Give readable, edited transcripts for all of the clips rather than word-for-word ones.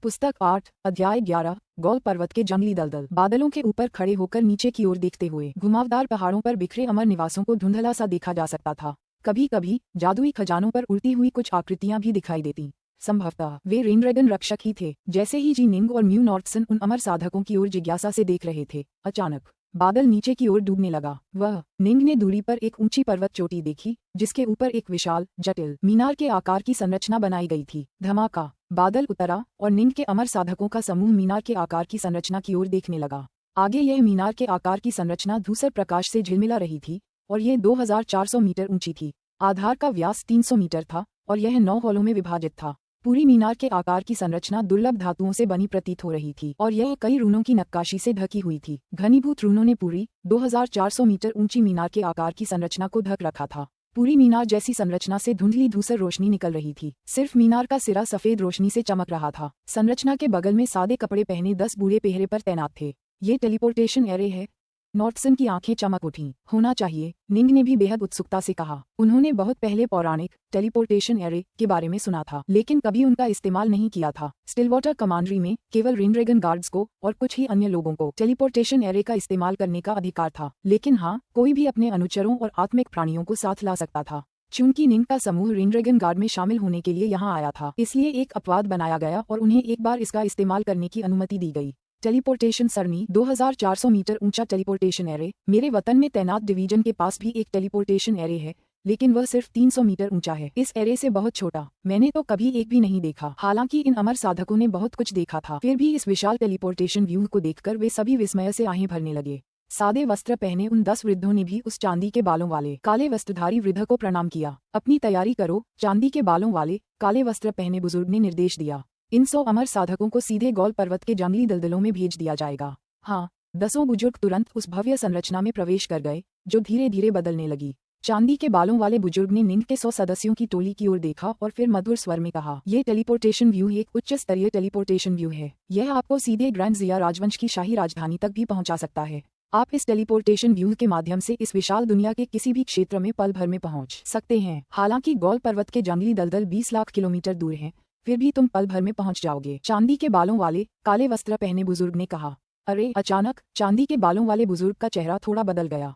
पुस्तक 8 अध्याय 11 गौल पर्वत के जंगली दलदल। बादलों के ऊपर खड़े होकर नीचे की ओर देखते हुए घुमावदार पहाड़ों पर बिखरे अमर निवासों को धुंधला सा देखा जा सकता था। कभी कभी जादुई खजानों पर उड़ती हुई कुछ आकृतियां भी दिखाई देती। संभवतः वे रेनड्रैगन रक्षक ही थे। जैसे ही जी निंग और म्यू नॉर्थसन उन अमर साधकों की ओर जिज्ञासा से देख रहे थे, अचानक बादल नीचे की ओर डूबने लगा। वह निंग ने दूरी पर एक ऊंची पर्वत चोटी देखी जिसके ऊपर एक विशाल जटिल मीनार के आकार की संरचना बनाई गई थी। धमाका, बादल उतरा और निंग के अमर साधकों का समूह मीनार के आकार की संरचना की ओर देखने लगा। आगे यह मीनार के आकार की संरचना धूसर प्रकाश से झिलमिला रही थी और यह 2400 मीटर ऊंची थी। आधार का व्यास 300 मीटर था और यह 9 हॉलों में विभाजित था। पूरी मीनार के आकार की संरचना दुर्लभ धातुओं से बनी प्रतीत हो रही थी और यह कई रूनों की नक्काशी से ढकी हुई थी। घनीभूत रूनों ने पूरी 2400 मीटर ऊंची मीनार के आकार की संरचना को ढक रखा था। पूरी मीनार जैसी संरचना से धुंधली धूसर रोशनी निकल रही थी। सिर्फ मीनार का सिरा सफेद रोशनी से चमक रहा था। संरचना के बगल में सादे कपड़े पहने 10 बूढ़े पहरे पर तैनात थे। ये टेलीपोर्टेशन एरे है। नॉर्थसन की आंखें चमक उठीं। होना चाहिए, निंग ने भी बेहद उत्सुकता से कहा। उन्होंने बहुत पहले पौराणिक टेलीपोर्टेशन एरे के बारे में सुना था, लेकिन कभी उनका इस्तेमाल नहीं किया था। स्टिलवाटर कमांड्री में केवल रेनड्रैगन गार्ड्स को और कुछ ही अन्य लोगों को टेलीपोर्टेशन एरे का इस्तेमाल करने का अधिकार था, लेकिन हाँ, कोई भी अपने अनुचरों और आत्मिक प्राणियों को साथ ला सकता था। चूंकि निंग का समूह रेनड्रैगन गार्ड में शामिल होने के लिए यहाँ आया था, इसलिए एक अपवाद बनाया गया और उन्हें एक बार इसका इस्तेमाल करने की अनुमति दी गई। टेलीपोर्टेशन सरणी 2400 मीटर ऊंचा टेलीपोर्टेशन एरे। मेरे वतन में तैनात डिवीजन के पास भी एक टेलीपोर्टेशन एरे है, लेकिन वह सिर्फ 300 मीटर ऊंचा है। इस एरे से बहुत छोटा मैंने तो कभी एक भी नहीं देखा। हालांकि इन अमर साधकों ने बहुत कुछ देखा था, फिर भी इस विशाल टेलीपोर्टेशन व्यू को देखकर वे सभी विस्मय से आहें भरने लगे। सादे वस्त्र पहने उन 10 वृद्धों ने भी उस चांदी के बालों वाले काले वस्त्रधारी वृद्ध को प्रणाम किया। अपनी तैयारी करो, चांदी के बालों वाले काले वस्त्र पहने बुजुर्ग ने निर्देश दिया। इन 100 अमर साधकों को सीधे गौल पर्वत के जंगली दलदलों में भेज दिया जाएगा। हाँ, 10 बुजुर्ग तुरंत उस भव्य संरचना में प्रवेश कर गए, जो धीरे धीरे बदलने लगी। चांदी के बालों वाले बुजुर्ग ने निंग के 100 सदस्यों की टोली की ओर देखा और फिर मधुर स्वर में कहा, ये टेलीपोर्टेशन व्यू एक उच्च स्तरीय टेलीपोर्टेशन व्यू है। यह आपको सीधे ग्रैंड जिया राजवंश की शाही राजधानी तक भी पहुंचा सकता है। आप इस टेलीपोर्टेशन व्यू के माध्यम से इस विशाल दुनिया के किसी भी क्षेत्र में पल भर में पहुंच सकते हैं। हालांकि गौल पर्वत के जंगली दलदल 20 लाख किलोमीटर दूर हैं, फिर भी तुम पल भर में पहुंच जाओगे। चांदी के बालों वाले काले वस्त्र पहने बुजुर्ग ने कहा। अरे! अचानक चांदी के बालों वाले बुजुर्ग का चेहरा थोड़ा बदल गया।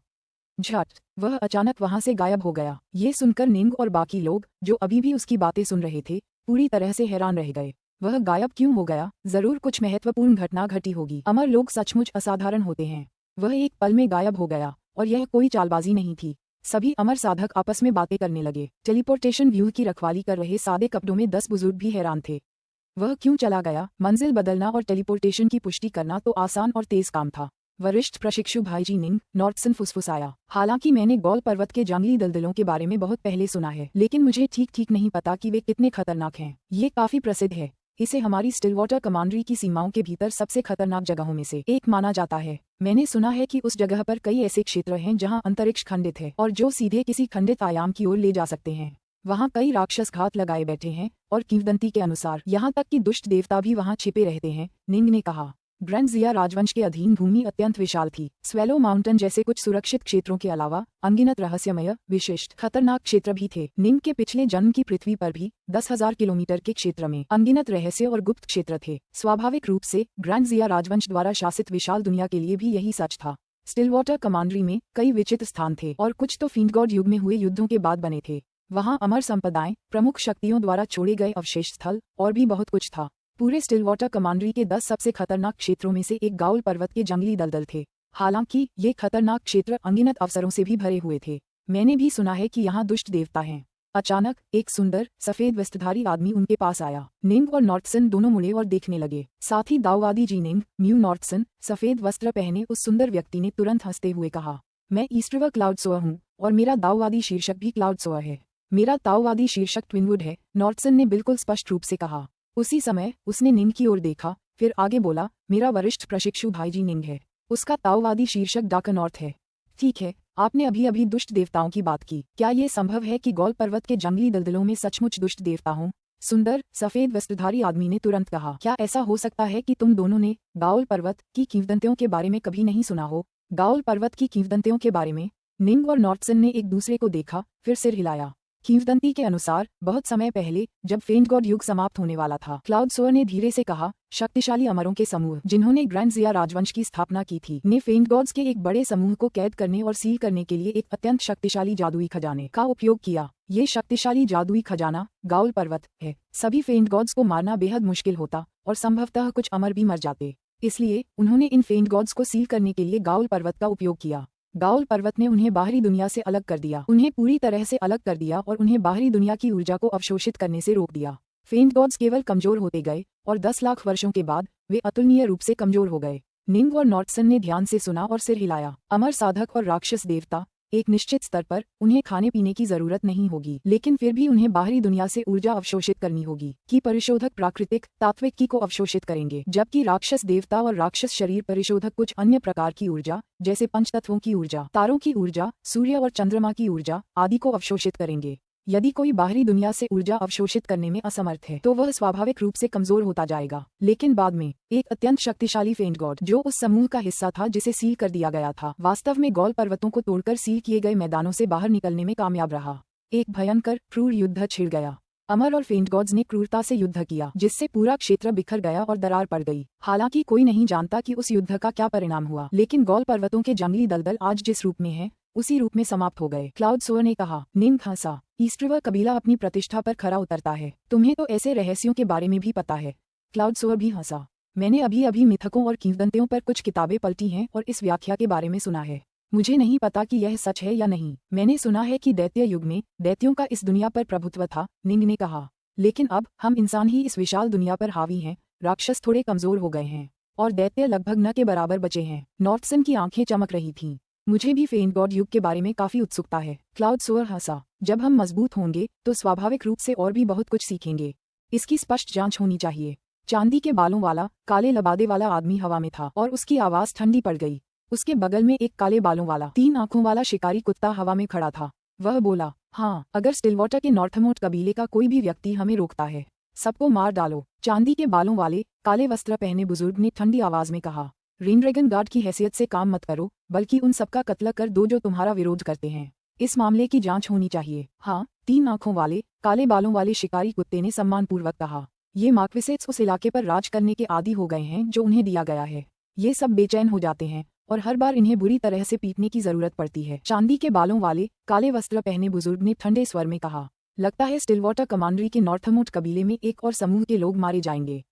झट! वह अचानक वहां से गायब हो गया। ये सुनकर निंग और बाकी लोग, जो अभी भी उसकी बातें सुन रहे थे, पूरी तरह से हैरान रह गए। वह गायब क्यों हो गया? जरूर कुछ महत्वपूर्ण घटना घटी होगी। अमर लोग सचमुच असाधारण होते हैं। वह एक पल में गायब हो गया और यह कोई चालबाजी नहीं थी। सभी अमर साधक आपस में बातें करने लगे। टेलीपोर्टेशन व्यू की रखवाली कर रहे सादे कपड़ों में 10 बुजुर्ग भी हैरान थे। वह क्यों चला गया? मंजिल बदलना और टेलीपोर्टेशन की पुष्टि करना तो आसान और तेज काम था। वरिष्ठ प्रशिक्षु भाईजी निंग नॉर्थसन फुसफुसाया। हालांकि मैंने गौल पर्वत के जंगली दलदलों के बारे में बहुत पहले सुना है, लेकिन मुझे ठीक नहीं पता कि वे कितने खतरनाक हैं। ये काफी प्रसिद्ध है। इसे हमारी स्टिलवाटर कमांड्री की सीमाओं के भीतर सबसे खतरनाक जगहों में से एक माना जाता है। मैंने सुना है कि उस जगह पर कई ऐसे क्षेत्र हैं जहां अंतरिक्ष खंडित है और जो सीधे किसी खंडित आयाम की ओर ले जा सकते हैं। वहां कई राक्षस घात लगाए बैठे हैं और किंवदंती के अनुसार यहाँ तक कि दुष्ट देवता भी वहां छिपे रहते हैं, निंग ने कहा। ग्रैंड जिया राजवंश के अधीन भूमि अत्यंत विशाल थी। स्वेलो माउंटेन जैसे कुछ सुरक्षित क्षेत्रों के अलावा अनगिनत रहस्यमय, विशिष्ट, खतरनाक क्षेत्र भी थे। निंग के पिछले जन्म की पृथ्वी पर भी 10,000 किलोमीटर के क्षेत्र में अनगिनत रहस्य और गुप्त क्षेत्र थे। स्वाभाविक रूप से ग्रैंड जिया राजवंश द्वारा शासित विशाल दुनिया के लिए भी यही सच था। स्टिलवाटर कमांड्री में कई विचित्र स्थान थे और कुछ तो फिंडगॉड युग में हुए युद्धों के बाद बने थे। वहाँ अमर संपदाएं, प्रमुख शक्तियों द्वारा छोड़े गए अवशेष स्थल और भी बहुत कुछ था। पूरे स्टिलवाटर कमांड्री के 10 सबसे खतरनाक क्षेत्रों में से एक गौल पर्वत के जंगली दलदल थे। हालांकि ये खतरनाक क्षेत्र अनगिनत अवसरों से भी भरे हुए थे। मैंने भी सुना है कि यहाँ दुष्ट देवता हैं। अचानक एक सुंदर सफेद वस्त्रधारी आदमी उनके पास आया। निंग और नॉर्थसन दोनों मुड़े और देखने लगे। साथ ही दाववादी जी निंग, म्यू नॉर्थसन, सफेद वस्त्र पहने उस सुंदर व्यक्ति ने तुरंत हंसते हुए कहा, मैं ईस्टवर क्लाउडसोअर हूँ और मेरा दाववादी शीर्षक भी क्लाउडसोअर है। मेरा ताओवादी शीर्षक ट्विनवुड है, नॉर्थसन ने बिल्कुल स्पष्ट रूप से कहा। उसी समय उसने निंग की ओर देखा, फिर आगे बोला, मेरा वरिष्ठ प्रशिक्षु भाईजी निंग है। उसका ताओवादी शीर्षक डार्क नॉर्थ है। ठीक है, आपने अभी दुष्ट देवताओं की बात की। क्या ये संभव है कि गौल पर्वत के जंगली दलदलों में सचमुच दुष्ट देवता हों? सुंदर सफेद वस्त्रधारी आदमी ने तुरंत कहा। क्या ऐसा हो सकता है कि तुम दोनों ने गौल पर्वत की किंवदंतियों के बारे में कभी नहीं सुना हो? गौल पर्वत की किंवदंतियों के बारे में? निंग और नॉर्थसन ने एक दूसरे को देखा, फिर सिर हिलाया। किंवदंती के अनुसार बहुत समय पहले जब फेंट गॉड युग समाप्त होने वाला था, क्लाउड सोअर ने धीरे से कहा, शक्तिशाली अमरों के समूह जिन्होंने ग्रैंड जिया राजवंश की स्थापना की थी ने फेंट गॉड्स के एक बड़े समूह को कैद करने और सील करने के लिए एक अत्यंत शक्तिशाली जादुई खजाने का उपयोग किया। ये शक्तिशाली जादुई खजाना गाउल पर्वत है। सभी फेंट गॉड्स को मारना बेहद मुश्किल होता और संभवतः कुछ अमर भी मर जाते, इसलिए उन्होंने इन फेंट गॉड्स को सील करने के लिए गाउल पर्वत का उपयोग किया। गाउल पर्वत ने उन्हें बाहरी दुनिया से अलग कर दिया, उन्हें पूरी तरह से अलग कर दिया और उन्हें बाहरी दुनिया की ऊर्जा को अवशोषित करने से रोक दिया। फेंट गॉड्स केवल कमजोर होते गए और 10 लाख वर्षों के बाद वे अतुलनीय रूप से कमजोर हो गए। निंग और नॉर्टसन ने ध्यान से सुना और सिर हिलाया। अमर साधक और राक्षस देवता, एक निश्चित स्तर पर उन्हें खाने पीने की जरूरत नहीं होगी, लेकिन फिर भी उन्हें बाहरी दुनिया से ऊर्जा अवशोषित करनी होगी कि परिशोधक प्राकृतिक तात्विक की को अवशोषित करेंगे, जबकि राक्षस देवता और राक्षस शरीर परिशोधक कुछ अन्य प्रकार की ऊर्जा जैसे पंचतत्वों की ऊर्जा, तारों की ऊर्जा, सूर्य और चंद्रमा की ऊर्जा आदि को अवशोषित करेंगे। यदि कोई बाहरी दुनिया से ऊर्जा अवशोषित करने में असमर्थ है तो वह स्वाभाविक रूप से कमजोर होता जाएगा, लेकिन बाद में एक अत्यंत शक्तिशाली फेंट गॉड जो उस समूह का हिस्सा था जिसे सील कर दिया गया था, वास्तव में गॉल पर्वतों को तोड़कर सील किए गए मैदानों से बाहर निकलने में कामयाब रहा। एक भयंकर क्रूर युद्ध छिड़ गया। अमर और फेंट गॉड्स ने क्रूरता से युद्ध किया, जिससे पूरा क्षेत्र बिखर गया और दरार पड़ गई। हालांकि कोई नहीं जानता कि उस युद्ध का क्या परिणाम हुआ, लेकिन गॉल पर्वतों के जंगली दलदल आज जिस रूप में है उसी रूप में समाप्त हो गए। क्लाउड सोअर ने कहा। निंग हंसा। ईस्टरिवर कबीला अपनी प्रतिष्ठा पर खरा उतरता है, तुम्हें तो ऐसे रहस्यों के बारे में भी पता है। क्लाउड सोअर भी हंसा। मैंने अभी अभी मिथकों और किंवदंतियों पर कुछ किताबें पलटी हैं और इस व्याख्या के बारे में सुना है। मुझे नहीं पता कि यह सच है या नहीं। मैंने सुना है कि दैत्य युग में दैत्यों का इस दुनिया पर प्रभुत्व था, निंग ने कहा, लेकिन अब हम इंसान ही इस विशाल दुनिया पर हावी हैं। राक्षस थोड़े कमजोर हो गए हैं और दैत्य लगभग न के बराबर बचे हैं। नॉर्थसन की आंखें चमक रही थीं। मुझे भी फेंट गॉड युग के बारे में काफी उत्सुकता है। क्लाउड सोअर हंसा। जब हम मजबूत होंगे तो स्वाभाविक रूप से और भी बहुत कुछ सीखेंगे। इसकी स्पष्ट जांच होनी चाहिए। चांदी के बालों वाला काले लबादे वाला आदमी हवा में था और उसकी आवाज ठंडी पड़ गई। उसके बगल में एक काले बालों वाला 3 आंखों वाला शिकारी कुत्ता हवा में खड़ा था। वह बोला, हाँ, अगर स्टिलवाटर के नॉर्थमोस्ट कबीले का कोई भी व्यक्ति हमें रोकता है, सबको मार डालो। चांदी के बालों वाले काले वस्त्र पहने बुजुर्ग ने ठंडी आवाज में कहा, रेनड्रैगन गार्ड की हैसियत से काम मत करो, बल्कि उन सबका कत्ल कर दो जो तुम्हारा विरोध करते हैं। इस मामले की जांच होनी चाहिए। हाँ, 3 आंखों वाले काले बालों वाले शिकारी कुत्ते ने सम्मानपूर्वक कहा। ये मार्क्विसेट्स उस इलाके पर राज करने के आदी हो गए हैं जो उन्हें दिया गया है। ये सब बेचैन हो जाते हैं और हर बार इन्हें बुरी तरह से पीटने की जरूरत पड़ती है। चांदी के बालों वाले काले वस्त्र पहने बुजुर्ग ने ठंडे स्वर में कहा, लगता है स्टिलवाटर कमांडरी के नॉर्थमोस्ट कबीले में एक और समूह के लोग मारे जाएंगे।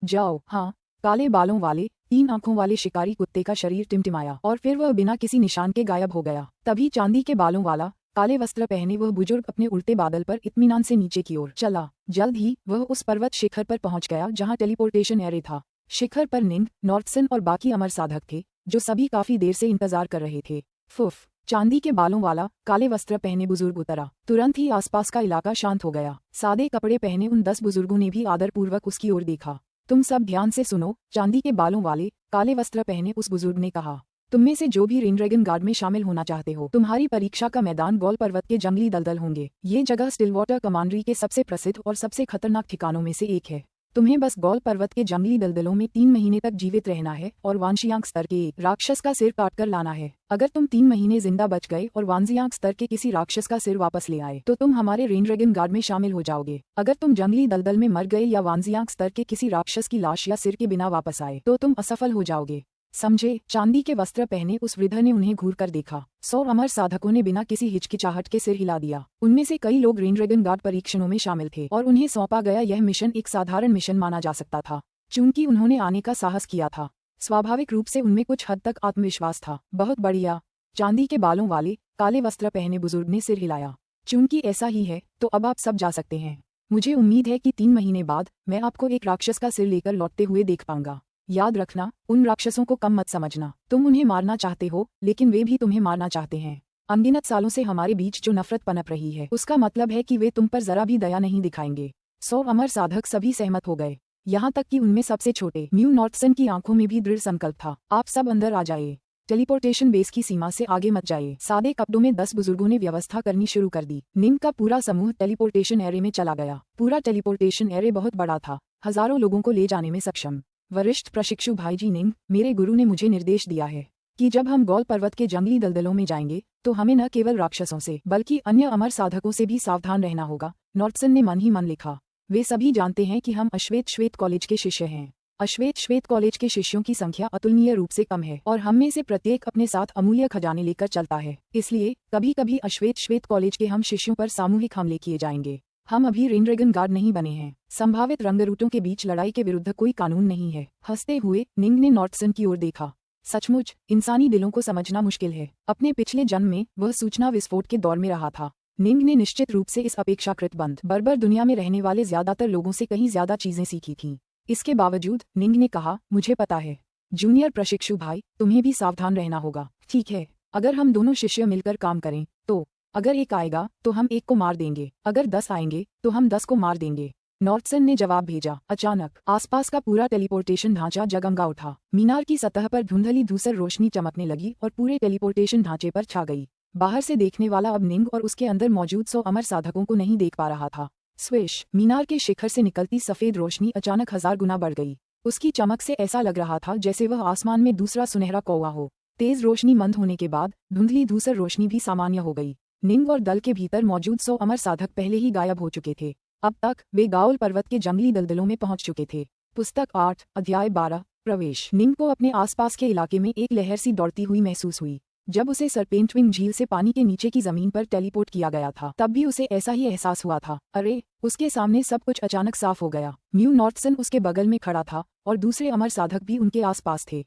जाओ। हाँ, काले बालों वाले 3 आंखों वाले शिकारी कुत्ते का शरीर टिमटिमाया और फिर वह बिना किसी निशान के गायब हो गया। तभी चांदी के बालों वाला काले वस्त्र पहने वह बुजुर्ग अपने उल्टे बादल पर इत्मीनान से नीचे की ओर चला। जल्द ही वह उस पर्वत शिखर पर पहुंच गया जहां टेलीपोर्टेशन एरे था। शिखर पर निंग, नॉर्थसन और बाकी अमर साधक थे, जो सभी काफी देर से इंतजार कर रहे थे। फुफ। चांदी के बालों वाला काले वस्त्र पहने बुजुर्ग उतरा। तुरंत ही आसपास का इलाका शांत हो गया। सादे कपड़े पहने उन 10 बुजुर्गों ने भी आदरपूर्वक उसकी ओर देखा। तुम सब ध्यान से सुनो, चांदी के बालों वाले काले वस्त्र पहने उस बुजुर्ग ने कहा, तुम में से जो भी रेनड्रैगन गार्ड में शामिल होना चाहते हो, तुम्हारी परीक्षा का मैदान गॉल पर्वत के जंगली दलदल होंगे। ये जगह स्टिलवाटर कमांडरी के सबसे प्रसिद्ध और सबसे खतरनाक ठिकानों में से एक है। तुम्हें बस गॉल पर्वत के जंगली दलदलों में 3 महीने तक जीवित रहना है और वांशियांक स्तर के एक राक्षस का सिर काट कर लाना है। अगर तुम 3 महीने जिंदा बच गए और वांशियांक स्तर के किसी राक्षस का सिर वापस ले आए तो तुम हमारे रेनड्रैगन गार्ड में शामिल हो जाओगे। अगर तुम जंगली दलदल में मर गए या वांशियांक स्तर के किसी राक्षस की लाश या सिर के बिना वापस आए तो तुम असफल हो जाओगे। समझे? चांदी के वस्त्र पहने उस वृद्ध ने उन्हें घूर कर देखा। 100 अमर साधकों ने बिना किसी हिचकिचाहट के सिर हिला दिया। उनमें से कई लोग रेनड्रैगन गार्ड परीक्षणों में शामिल थे और उन्हें सौंपा गया यह मिशन एक साधारण मिशन माना जा सकता था। चूंकि उन्होंने आने का साहस किया था, स्वाभाविक रूप से उनमें कुछ हद तक आत्मविश्वास था। बहुत बढ़िया। चांदी के बालों वाले काले वस्त्र पहने बुजुर्ग ने सिर हिलाया। चूंकि ऐसा ही है तो अब आप सब जा सकते हैं। मुझे उम्मीद है कि 3 महीने बाद मैं आपको एक राक्षस का सिर लेकर लौटते हुए देख पाऊंगा। याद रखना, उन राक्षसों को कम मत समझना। तुम उन्हें मारना चाहते हो, लेकिन वे भी तुम्हें मारना चाहते हैं। अनगिनत सालों से हमारे बीच जो नफरत पनप रही है, उसका मतलब है कि वे तुम पर जरा भी दया नहीं दिखाएंगे। 100 अमर साधक सभी सहमत हो गए, यहाँ तक कि उनमें सबसे छोटे म्यू नॉर्थसन की आंखों में भी दृढ़ संकल्प था। आप सब अंदर आ जाइए। टेलीपोर्टेशन बेस की सीमा से आगे मत जाइए। सादे कपड़ों में 10 बुजुर्गों ने व्यवस्था करनी शुरू कर दी। निंग का पूरा समूह टेलीपोर्टेशन एरे में चला गया। पूरा टेलीपोर्टेशन एरे बहुत बड़ा था, हजारों लोगों को ले जाने में सक्षम। वरिष्ठ प्रशिक्षु भाईजी निंग, मेरे गुरु ने मुझे निर्देश दिया है कि जब हम गॉल पर्वत के जंगली दलदलों में जाएंगे तो हमें न केवल राक्षसों से बल्कि अन्य अमर साधकों से भी सावधान रहना होगा। नॉर्टसन ने मन ही मन लिखा, वे सभी जानते हैं कि हम अश्वेत कॉलेज के शिष्य हैं। अश्वेत कॉलेज के शिष्यों की संख्या अतुलनीय रूप से कम है और हम में से प्रत्येक अपने साथ अमूल्य खजाने लेकर चलता है। इसलिए कभी कभी अश्वेत कॉलेज के हम शिष्यों पर सामूहिक हमले किए जाएंगे। हम अभी रेनड्रैगन गार्ड नहीं बने हैं। संभावित रंगरूटों के बीच लड़ाई के विरुद्ध कोई कानून नहीं है। हंसते हुए निंग ने नॉर्टसन की ओर देखा। सचमुच इंसानी दिलों को समझना मुश्किल है। अपने पिछले जन्म में वह सूचना विस्फोट के दौर में रहा था। निंग ने निश्चित रूप से इस अपेक्षाकृत बंद बर्बर दुनिया में रहने वाले ज्यादातर लोगों से कहीं ज्यादा चीजें सीखी थीं। इसके बावजूद निंग ने कहा, मुझे पता है जूनियर प्रशिक्षु भाई, तुम्हें भी सावधान रहना होगा। ठीक है, अगर हम दोनों शिष्य मिलकर काम करें तो अगर एक आएगा तो हम एक को मार देंगे, अगर 10 आएंगे तो हम 10 को मार देंगे। नॉर्टसन ने जवाब भेजा। अचानक आसपास का पूरा टेलीपोर्टेशन ढांचा जगमगा उठा। मीनार की सतह पर धुंधली धूसर रोशनी चमकने लगी और पूरे टेलीपोर्टेशन ढांचे पर छा गई। बाहर से देखने वाला अब निंग और उसके अंदर मौजूद 100 अमर साधकों को नहीं देख पा रहा था। स्विश, मीनार के शिखर से निकलती सफेद रोशनी अचानक 1000 गुना बढ़ गई। उसकी चमक से ऐसा लग रहा था जैसे वह आसमान में दूसरा सुनहरा कौवा हो। तेज रोशनी मंद होने के बाद धुंधली धूसर रोशनी भी सामान्य हो गई। निंग और दल के भीतर मौजूद 100 अमर साधक पहले ही गायब हो चुके थे। अब तक वे गाओल पर्वत के जंगली दलदलों में पहुंच चुके थे। पुस्तक 8 अध्याय 12 प्रवेश। निंग को अपने आसपास के इलाके में एक लहर सी दौड़ती हुई महसूस हुई। जब उसे सरपेंटविंग झील से पानी के नीचे की जमीन पर टेलीपोर्ट किया गया था तब भी उसे ऐसा ही एहसास हुआ था। अरे, उसके सामने सब कुछ अचानक साफ हो गया। म्यू नॉर्टसन उसके बगल में खड़ा था और दूसरे अमर साधक भी उनके आसपास थे।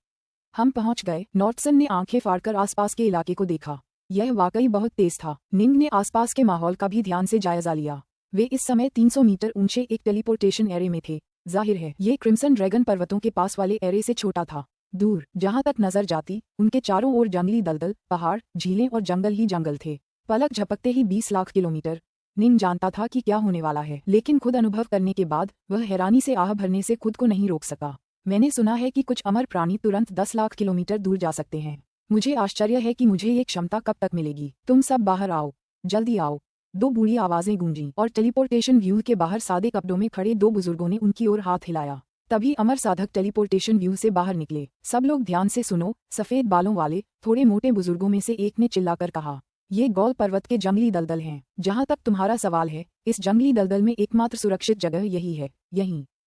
हम पहुंच गए। नॉर्टसन ने आंखें फाड़कर आसपास के इलाके को देखा। यह वाकई बहुत तेज था। निंग ने आसपास के माहौल का भी ध्यान से जायजा लिया। वे इस समय 300 मीटर ऊंचे एक टेलीपोर्टेशन एरे में थे। जाहिर है ये क्रिम्सन ड्रैगन पर्वतों के पास वाले एरे से छोटा था। दूर जहां तक नजर जाती उनके चारों ओर जंगली दलदल, पहाड़, झीलें और जंगल ही जंगल थे। पलक झपकते ही 20 लाख किलोमीटर। निंग जानता था कि क्या होने वाला है, लेकिन खुद अनुभव करने के बाद वह हैरानी से आह भरने से खुद को नहीं रोक सका। मैंने सुना है कि कुछ अमर प्राणी तुरंत 10 लाख किलोमीटर दूर जा सकते हैं। मुझे आश्चर्य है कि मुझे ये क्षमता कब तक मिलेगी। तुम सब बाहर आओ, जल्दी आओ। 2 बूढ़ी आवाजें गूंजी और टेलीपोर्टेशन व्यू के बाहर सादे कपड़ों में खड़े 2 बुजुर्गों ने उनकी ओर हाथ हिलाया। तभी अमर साधक टेलीपोर्टेशन व्यू से बाहर निकले। सब लोग ध्यान से सुनो, सफेद बालों वाले थोड़े मोटे बुजुर्गों में से एक ने चिल्लाकर कहा, ये गौल पर्वत के जंगली दलदल हैं। जहां तक तुम्हारा सवाल है, इस जंगली दलदल में एकमात्र सुरक्षित जगह यही है।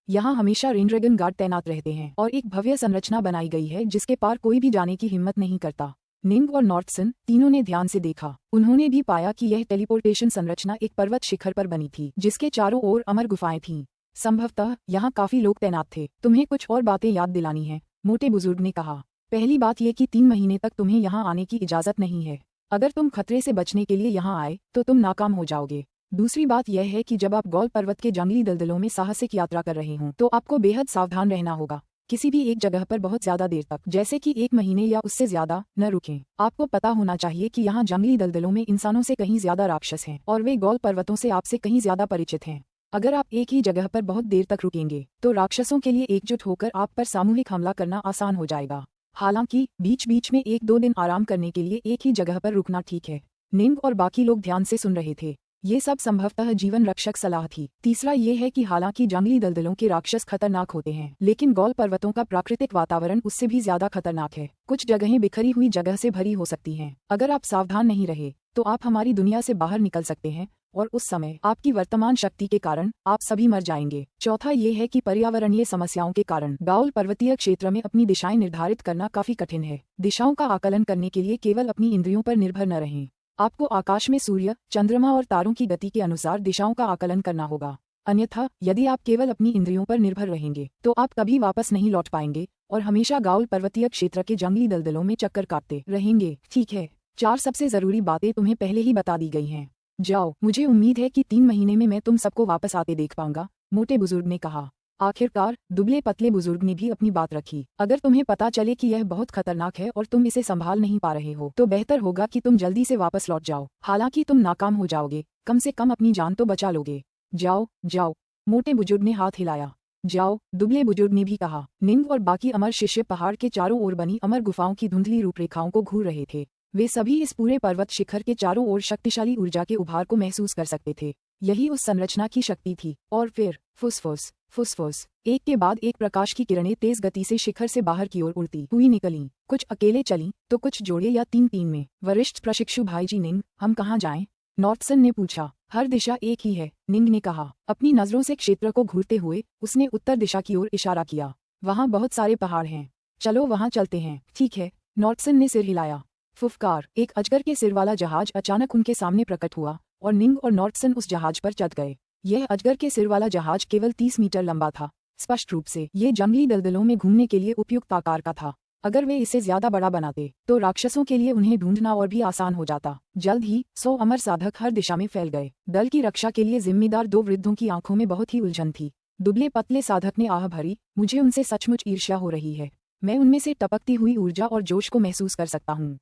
यहाँ हमेशा रेनड्रैगन गार्ड तैनात रहते हैं और एक भव्य संरचना बनाई गई है जिसके पार कोई भी जाने की हिम्मत नहीं करता। निंग और नॉर्टसन तीनों ने ध्यान से देखा। उन्होंने भी पाया कि यह टेलीपोर्टेशन संरचना एक पर्वत शिखर पर बनी थी जिसके चारों ओर अमर गुफाएं थीं। संभवतः यहाँ काफी लोग तैनात थे। तुम्हें कुछ और बातें याद दिलानी है, मोटे बुजुर्ग ने कहा। पहली बात यह कि 3 महीने तक तुम्हें यहाँ आने की इजाजत नहीं है। अगर तुम खतरे से बचने के लिए यहाँ आए तो तुम नाकाम हो जाओगे। दूसरी बात यह है कि जब आप गौल पर्वत के जंगली दलदलों में साहसिक यात्रा कर रहे हों तो आपको बेहद सावधान रहना होगा। किसी भी एक जगह पर बहुत ज्यादा देर तक, जैसे कि 1 महीने या उससे ज्यादा, न रुकें। आपको पता होना चाहिए कि यहाँ जंगली दलदलों में इंसानों से कहीं ज्यादा राक्षस हैं और वे गौल पर्वतों से आपसे कहीं ज्यादा परिचित हैं। अगर आप एक ही जगह पर बहुत देर तक रुकेंगे तो राक्षसों के लिए एकजुट होकर आप पर सामूहिक हमला करना आसान हो जाएगा। हालांकि बीच बीच में 1-2 दिन आराम करने के लिए एक ही जगह पर रुकना ठीक है। निंग और बाकी लोग ध्यान से सुन रहे थे। ये सब संभवतः जीवन रक्षक सलाह थी। तीसरा ये है कि हालांकि जंगली दलदलों के राक्षस खतरनाक होते हैं, लेकिन गौल पर्वतों का प्राकृतिक वातावरण उससे भी ज्यादा खतरनाक है। कुछ जगहें बिखरी हुई जगह से भरी हो सकती हैं। अगर आप सावधान नहीं रहे तो आप हमारी दुनिया से बाहर निकल सकते हैं और उस समय आपकी वर्तमान शक्ति के कारण आप सभी मर जाएंगे। चौथा ये है कि पर्यावरणीय समस्याओं के कारण गाओल पर्वतीय क्षेत्र में अपनी दिशाएं निर्धारित करना काफी कठिन है। दिशाओं का आकलन करने के लिए केवल अपनी इंद्रियों पर निर्भर न रहें। आपको आकाश में सूर्य, चंद्रमा और तारों की गति के अनुसार दिशाओं का आकलन करना होगा। अन्यथा यदि आप केवल अपनी इंद्रियों पर निर्भर रहेंगे तो आप कभी वापस नहीं लौट पाएंगे और हमेशा गाओल पर्वतीय क्षेत्र के जंगली दलदलों में चक्कर काटते रहेंगे। ठीक है, 4 सबसे जरूरी बातें तुम्हें पहले ही बता दी गई हैं। जाओ, मुझे उम्मीद है कि 3 महीने में मैं तुम सबको वापस आते देख पाऊंगा, मोटे बुजुर्ग ने कहा। आखिरकार दुबले पतले बुजुर्ग ने भी अपनी बात रखी। अगर तुम्हें पता चले कि यह बहुत खतरनाक है और तुम इसे संभाल नहीं पा रहे हो तो बेहतर होगा कि तुम जल्दी से वापस लौट जाओ। हालांकि तुम नाकाम हो जाओगे, कम से कम अपनी जान तो बचा लोगे। जाओ जाओ, मोटे बुजुर्ग ने हाथ हिलाया। जाओ, दुबले बुजुर्ग ने भी कहा। निंग और बाकी अमर शिष्य पहाड़ के चारों ओर बनी अमर गुफाओं की धुंधली रूपरेखाओं को घूर रहे थे। वे सभी इस पूरे पर्वत शिखर के चारों ओर शक्तिशाली ऊर्जा के उभार को महसूस कर सकते थे। यही उस संरचना की शक्ति थी। और फिर फुसफुस फुसफुस, एक के बाद एक प्रकाश की किरणें तेज गति से शिखर से बाहर की ओर उड़ती हुई निकलीं। कुछ अकेले चलीं तो कुछ जोड़े या तीन तीन में। वरिष्ठ प्रशिक्षु भाई जी निंग, हम कहाँ जाएं? नॉर्टसन ने पूछा। हर दिशा एक ही है, निंग ने कहा। अपनी नजरों से क्षेत्र को घूरते हुए उसने उत्तर दिशा की ओर इशारा किया। वहाँ बहुत सारे पहाड़ हैं, चलो वहाँ चलते हैं। ठीक है, नॉर्टसन ने सिर हिलाया। फुफकार, एक अजगर के सिर वाला जहाज अचानक उनके सामने प्रकट हुआ और निंग और नॉर्टसन उस जहाज पर चढ़ गए। यह अजगर के सिर वाला जहाज केवल 30 मीटर लंबा था। स्पष्ट रूप से ये जंगली दलदलों में घूमने के लिए उपयुक्त आकार का था। अगर वे इसे ज्यादा बड़ा बनाते तो राक्षसों के लिए उन्हें ढूंढना और भी आसान हो जाता। जल्द ही 100 अमर साधक हर दिशा में फैल गए। दल की रक्षा के लिए जिम्मेदार 2 वृद्धों की आंखों में बहुत ही उलझन थी। दुबले पतले साधक ने आह भरी, मुझे उनसे सचमुच ईर्ष्या हो रही है। मैं उनमें से टपकती हुई ऊर्जा और जोश को महसूस कर सकता हूँ।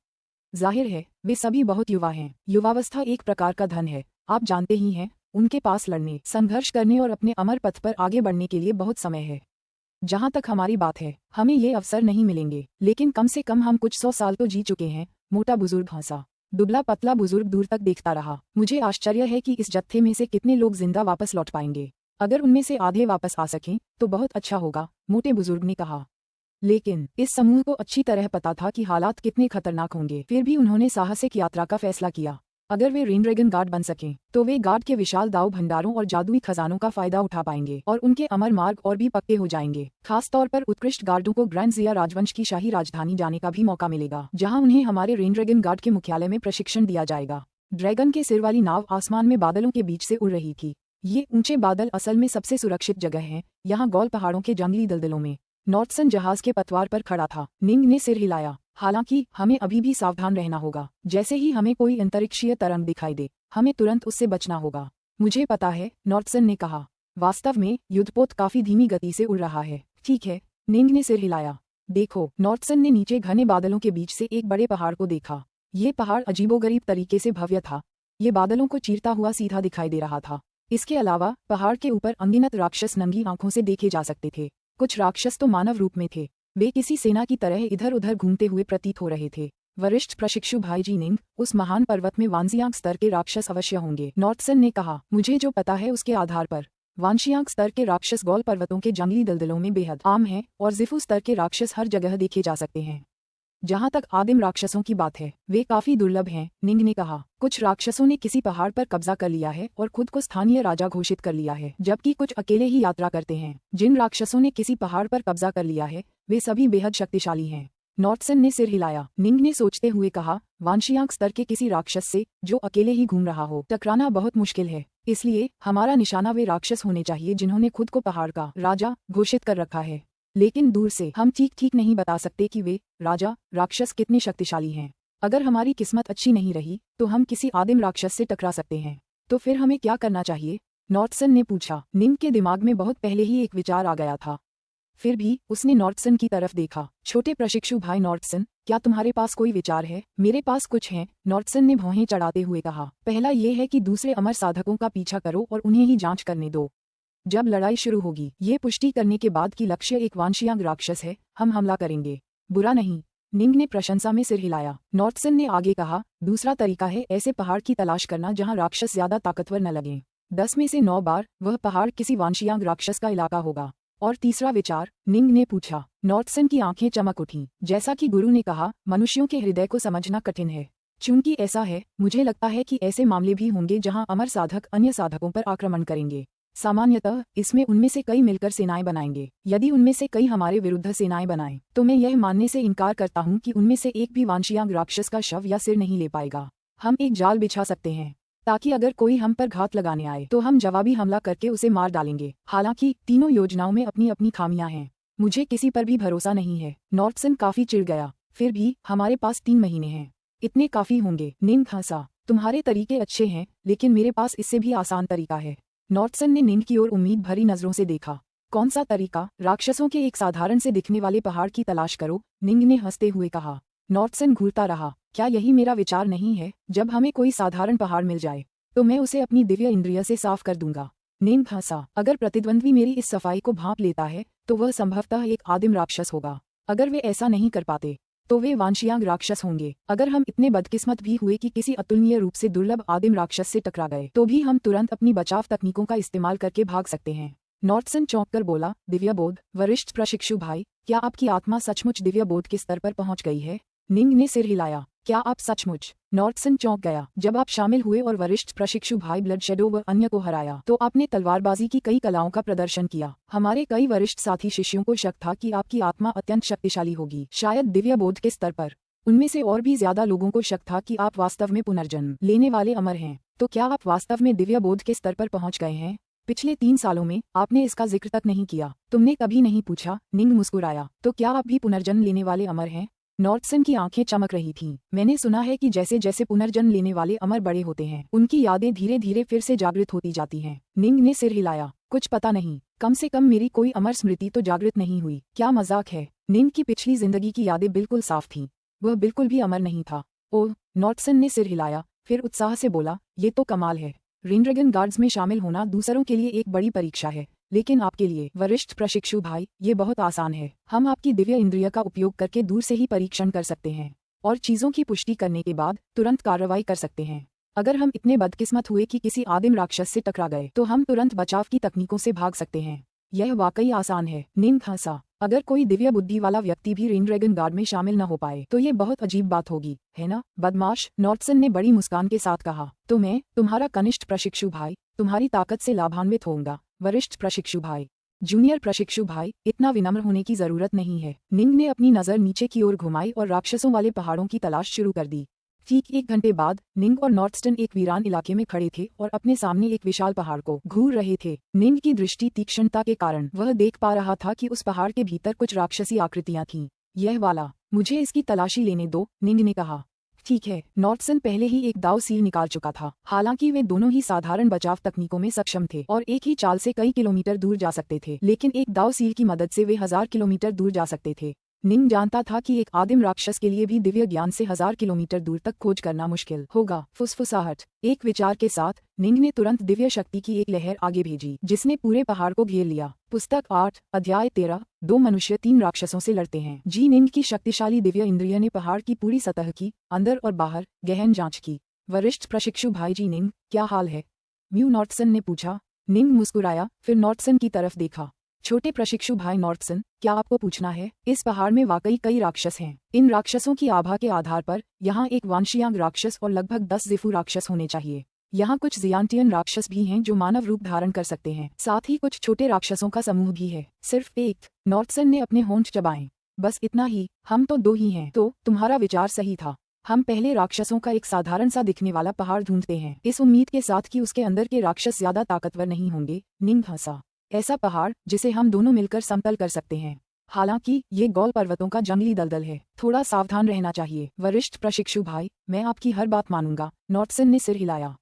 जाहिर है वे सभी बहुत युवा हैं। युवावस्था एक प्रकार का धन है, आप जानते ही हैं। उनके पास लड़ने, संघर्ष करने और अपने अमर पथ पर आगे बढ़ने के लिए बहुत समय है। जहाँ तक हमारी बात है, हमें ये अवसर नहीं मिलेंगे, लेकिन कम से कम हम कुछ 100 साल तो जी चुके हैं। मोटा बुजुर्ग हंसा। दुबला पतला बुजुर्ग दूर तक देखता रहा। मुझे आश्चर्य है कि इस जत्थे में से कितने लोग जिंदा वापस लौट पाएंगे। अगर उनमें से आधे वापस आ सकें तो बहुत अच्छा होगा, मोटे बुजुर्ग ने कहा। लेकिन इस समूह को अच्छी तरह पता था कि हालात कितने खतरनाक होंगे। फिर भी उन्होंने साहसिक यात्रा का फैसला किया। अगर वे रेनड्रैगन गार्ड बन सकें तो वे गार्ड के विशाल दाव भंडारों और जादुई खजानों का फायदा उठा पाएंगे और उनके अमर मार्ग और भी पक्के हो जाएंगे। खास तौर पर उत्कृष्ट गार्डों को ग्रैंड जिया राजवंश की शाही राजधानी जाने का भी मौका मिलेगा, जहां उन्हें हमारे रेनड्रैगन गार्ड के मुख्यालय में प्रशिक्षण दिया जाएगा। ड्रैगन के सिर वाली नाव आसमान में बादलों के बीच से उड़ रही थी। ये ऊंचे बादल असल में सबसे सुरक्षित जगह है, यहाँ गौल पहाड़ों के जंगली दलदलों में। नॉर्टसन जहाज के पतवार पर खड़ा था। निंग ने सिर हिलाया। हालांकि हमें अभी भी सावधान रहना होगा। जैसे ही हमें कोई अंतरिक्षीय तरंग दिखाई दे, हमें तुरंत उससे बचना होगा। मुझे पता है, नॉर्टसन ने कहा। वास्तव में युद्धपोत काफी धीमी गति से उड़ रहा है। ठीक है, निंग ने सिर हिलाया। देखो, नॉर्टसन ने नीचे घने बादलों के बीच से एक बड़े पहाड़ को देखा। ये पहाड़ अजीबोगरीब तरीके से भव्य था। ये बादलों को चीरता हुआ सीधा दिखाई दे रहा था। इसके अलावा पहाड़ के ऊपर अनगिनत राक्षस नंगी आंखों से देखे जा सकते थे। कुछ राक्षस तो मानव रूप में थे। वे किसी सेना की तरह इधर उधर घूमते हुए प्रतीत हो रहे थे। वरिष्ठ प्रशिक्षु भाई जी निंग, उस महान पर्वत में वांशियांग स्तर के राक्षस अवश्य होंगे, नॉर्टसन ने कहा। मुझे जो पता है उसके आधार पर वांशियांग स्तर के राक्षस गौल पर्वतों के जंगली दलदलों में बेहद आम हैं और जिफू स्तर के राक्षस हर जगह देखे जा सकते हैं। जहाँ तक आदिम राक्षसों की बात है, वे काफी दुर्लभ हैं, निंग ने कहा। कुछ राक्षसों ने किसी पहाड़ पर कब्जा कर लिया है और खुद को स्थानीय राजा घोषित कर लिया है, जबकि कुछ अकेले ही यात्रा करते हैं। जिन राक्षसों ने किसी पहाड़ पर कब्जा कर लिया है, वे सभी बेहद शक्तिशाली हैं। नॉर्टसन ने सिर हिलाया। निंग ने सोचते हुए कहा, वांशियांग स्तर के किसी राक्षस से जो अकेले ही घूम रहा हो, टकराना बहुत मुश्किल है। इसलिए हमारा निशाना वे राक्षस होने चाहिए जिन्होंने खुद को पहाड़ का राजा घोषित कर रखा है। लेकिन दूर से हम ठीक नहीं बता सकते कि वे राजा राक्षस कितने शक्तिशाली हैं। अगर हमारी किस्मत अच्छी नहीं रही तो हम किसी आदिम राक्षस से टकरा सकते हैं। तो फिर हमें क्या करना चाहिए? नॉर्टसन ने पूछा। निंग के दिमाग में बहुत पहले ही एक विचार आ गया था। फिर भी उसने नॉर्टसन की तरफ देखा। छोटे प्रशिक्षु भाई नॉर्टसन, क्या तुम्हारे पास कोई विचार है? मेरे पास कुछ है, नॉर्टसन ने भौहें चढ़ाते हुए कहा। पहला ये है कि दूसरे अमर साधकों का पीछा करो और उन्हें ही जांच करने दो। जब लड़ाई शुरू होगी, ये पुष्टि करने के बाद कि लक्ष्य एक वांशियांग राक्षस है, हम हमला करेंगे। बुरा नहीं, निंग ने प्रशंसा में सिर हिलाया। नॉर्टसन ने आगे कहा, दूसरा तरीका है ऐसे पहाड़ की तलाश करना जहां राक्षस ज्यादा ताकतवर न लगें। 10 में से 9 बार वह पहाड़ किसी वांशियांग राक्षस का इलाका होगा। और तीसरा विचार? निंग ने पूछा। नॉर्टसन की आंखें चमक उठीं। जैसा कि गुरु ने कहा, मनुष्यों के हृदय को समझना कठिन है। चूंकि ऐसा है, मुझे लगता है कि ऐसे मामले भी होंगे जहां अमर साधक अन्य साधकों पर आक्रमण करेंगे। सामान्यतः इसमें उनमें से कई मिलकर सेनाएं बनाएंगे। यदि उनमें से कई हमारे विरुद्ध सेनाएं बनाएं, तो मैं यह मानने से इनकार करता हूं कि उनमें से एक भी वांशियांग राक्षस का शव या सिर नहीं ले पाएगा। हम एक जाल बिछा सकते हैं ताकि अगर कोई हम पर घात लगाने आए तो हम जवाबी हमला करके उसे मार डालेंगे। हालांकि तीनों योजनाओं में अपनी अपनी खामियां हैं। मुझे किसी पर भी भरोसा नहीं है। नॉर्टसन काफी चिढ़ गया। फिर भी हमारे पास 3 महीने हैं, इतने काफी होंगे। निंग हंसा। तुम्हारे तरीके अच्छे हैं, लेकिन मेरे पास इससे भी आसान तरीका है। नॉर्टसन ने निंग की ओर उम्मीद भरी नजरों से देखा। कौन सा तरीका? राक्षसों के एक साधारण से दिखने वाले पहाड़ की तलाश करो, निंग ने हंसते हुए कहा। नॉर्टसन घूरता रहा। क्या यही मेरा विचार नहीं है? जब हमें कोई साधारण पहाड़ मिल जाए तो मैं उसे अपनी दिव्य इंद्रिय से साफ कर दूंगा। निंग हंसा। अगर प्रतिद्वंद्वी मेरी इस सफाई को भांप लेता है तो वह संभवतः एक आदिम राक्षस होगा। अगर वे ऐसा नहीं कर पाते तो वे वांशियांग राक्षस होंगे। अगर हम इतने बदकिस्मत भी हुए कि किसी अतुलनीय रूप से दुर्लभ आदिम राक्षस से टकरा गए तो भी हम तुरंत अपनी बचाव तकनीकों का इस्तेमाल करके भाग सकते हैं। नॉर्टसन चौंक कर बोला, दिव्य बोध, वरिष्ठ प्रशिक्षु भाई, क्या आपकी आत्मा सचमुच दिव्य बोध के स्तर पर पहुंच गई है? निंग ने सिर हिलाया। क्या आप सचमुच? नॉर्टसन चौंक गया। जब आप शामिल हुए और वरिष्ठ प्रशिक्षु भाई ब्लड शेडो व अन्य को हराया तो आपने तलवारबाजी की कई कलाओं का प्रदर्शन किया। हमारे कई वरिष्ठ साथी शिष्यों को शक था कि आपकी आत्मा अत्यंत शक्तिशाली होगी, शायद दिव्य बोध के स्तर पर। उनमें से और भी ज्यादा लोगों को शक था कि आप वास्तव में पुनर्जन्म लेने वाले अमर हैं। तो क्या आप वास्तव में दिव्य बोध के स्तर पर पहुंच गए हैं? पिछले 3 सालों में आपने इसका जिक्र तक नहीं किया। तुमने कभी नहीं पूछा। निंग मुस्कुराया। तो क्या आप भी पुनर्जन्म लेने वाले अमर हैं? नॉर्टसन की आंखें चमक रही थीं। मैंने सुना है कि जैसे जैसे पुनर्जन्म लेने वाले अमर बड़े होते हैं उनकी यादें धीरे धीरे फिर से जागृत होती जाती हैं। निंग ने सिर हिलाया। कुछ पता नहीं, कम से कम मेरी कोई अमर स्मृति तो जागृत नहीं हुई। क्या मजाक है? निंग की पिछली जिंदगी की यादें बिल्कुल साफ थीं। वह बिल्कुल भी अमर नहीं था। ओह, नॉर्टसन ने सिर हिलाया, फिर उत्साह से बोला, ये तो कमाल है। रेनड्रैगन गार्ड्स में शामिल होना दूसरों के लिए एक बड़ी परीक्षा है, लेकिन आपके लिए वरिष्ठ प्रशिक्षु भाई ये बहुत आसान है। हम आपकी दिव्य इंद्रिय का उपयोग करके दूर से ही परीक्षण कर सकते हैं और चीजों की पुष्टि करने के बाद तुरंत कार्रवाई कर सकते हैं। अगर हम इतने बदकिस्मत हुए कि किसी आदिम राक्षस से टकरा गए तो हम तुरंत बचाव की तकनीकों से भाग सकते हैं। यह वाकई आसान है। निंग हंसा। अगर कोई दिव्य बुद्धि वाला व्यक्ति भी रेनड्रैगन गार्ड में शामिल न हो पाए तो ये बहुत अजीब बात होगी, है ना? बदमाश, नॉर्टसन ने बड़ी मुस्कान के साथ कहा। तो मैं, तुम्हारा कनिष्ठ प्रशिक्षु भाई, तुम्हारी ताकत से लाभान्वित होऊंगा। वरिष्ठ प्रशिक्षु भाई, जूनियर प्रशिक्षु भाई, इतना विनम्र होने की जरूरत नहीं है। निंग ने अपनी नजर नीचे की ओर घुमाई और राक्षसों वाले पहाड़ों की तलाश शुरू कर दी। ठीक 1 घंटे बाद निंग और नॉर्टस्टन एक वीरान इलाके में खड़े थे और अपने सामने एक विशाल पहाड़ को घूर रहे थे। निंग की दृष्टि तीक्ष्णता के कारण वह देख पा रहा था कि उस पहाड़ के भीतर कुछ राक्षसी आकृतियां थीं। यह वाला, मुझे इसकी तलाशी लेने दो, निंग ने कहा। ठीक है। नॉर्टसन पहले ही एक दाव सील निकाल चुका था। हालांकि वे दोनों ही साधारण बचाव तकनीकों में सक्षम थे और एक ही चाल से कई किलोमीटर दूर जा सकते थे, लेकिन एक दाव सील की मदद से वे 1000 किलोमीटर दूर जा सकते थे। निंग जानता था कि एक आदिम राक्षस के लिए भी दिव्य ज्ञान से 1000 किलोमीटर दूर तक खोज करना मुश्किल होगा। फुसफुसाहट। एक विचार के साथ निंग ने तुरंत दिव्य शक्ति की एक लहर आगे भेजी जिसने पूरे पहाड़ को घेर लिया। पुस्तक 8, अध्याय 13, 2 मनुष्य 3 राक्षसों से लड़ते हैं। जी। निंग की शक्तिशाली दिव्य इंद्रिय ने पहाड़ की पूरी सतह की, अंदर और बाहर, गहन जांच की। वरिष्ठ प्रशिक्षु भाई जी निंग, क्या हाल है? म्यू नॉर्टसन ने पूछा। निंग मुस्कुराया, फिर नॉर्टसन की तरफ देखा। छोटे प्रशिक्षु भाई नॉर्टसन, क्या आपको पूछना है? इस पहाड़ में वाकई कई राक्षस हैं। इन राक्षसों की आभा के आधार पर यहाँ एक वांशियांग राक्षस और लगभग 10 जिफू राक्षस होने चाहिए। यहाँ कुछ जियांटियन राक्षस भी हैं जो मानव रूप धारण कर सकते हैं। साथ ही कुछ छोटे राक्षसों का समूह भी है। सिर्फ एक? नॉर्टसन ने अपने होंठ चबाए। बस इतना ही? हम तो 2 ही हैं। तो तुम्हारा विचार सही था। हम पहले राक्षसों का एक साधारण सा दिखने वाला पहाड़ ढूंढते हैं, इस उम्मीद के साथ कि उसके अंदर के राक्षस ज्यादा ताकतवर नहीं होंगे। निंग हंसा। ऐसा पहाड़ जिसे हम दोनों मिलकर समतल कर सकते हैं। हालांकि ये गौल पर्वतों का जंगली दलदल है, थोड़ा सावधान रहना चाहिए। वरिष्ठ प्रशिक्षु भाई, मैं आपकी हर बात मानूंगा। नॉर्टसन ने सिर हिलाया।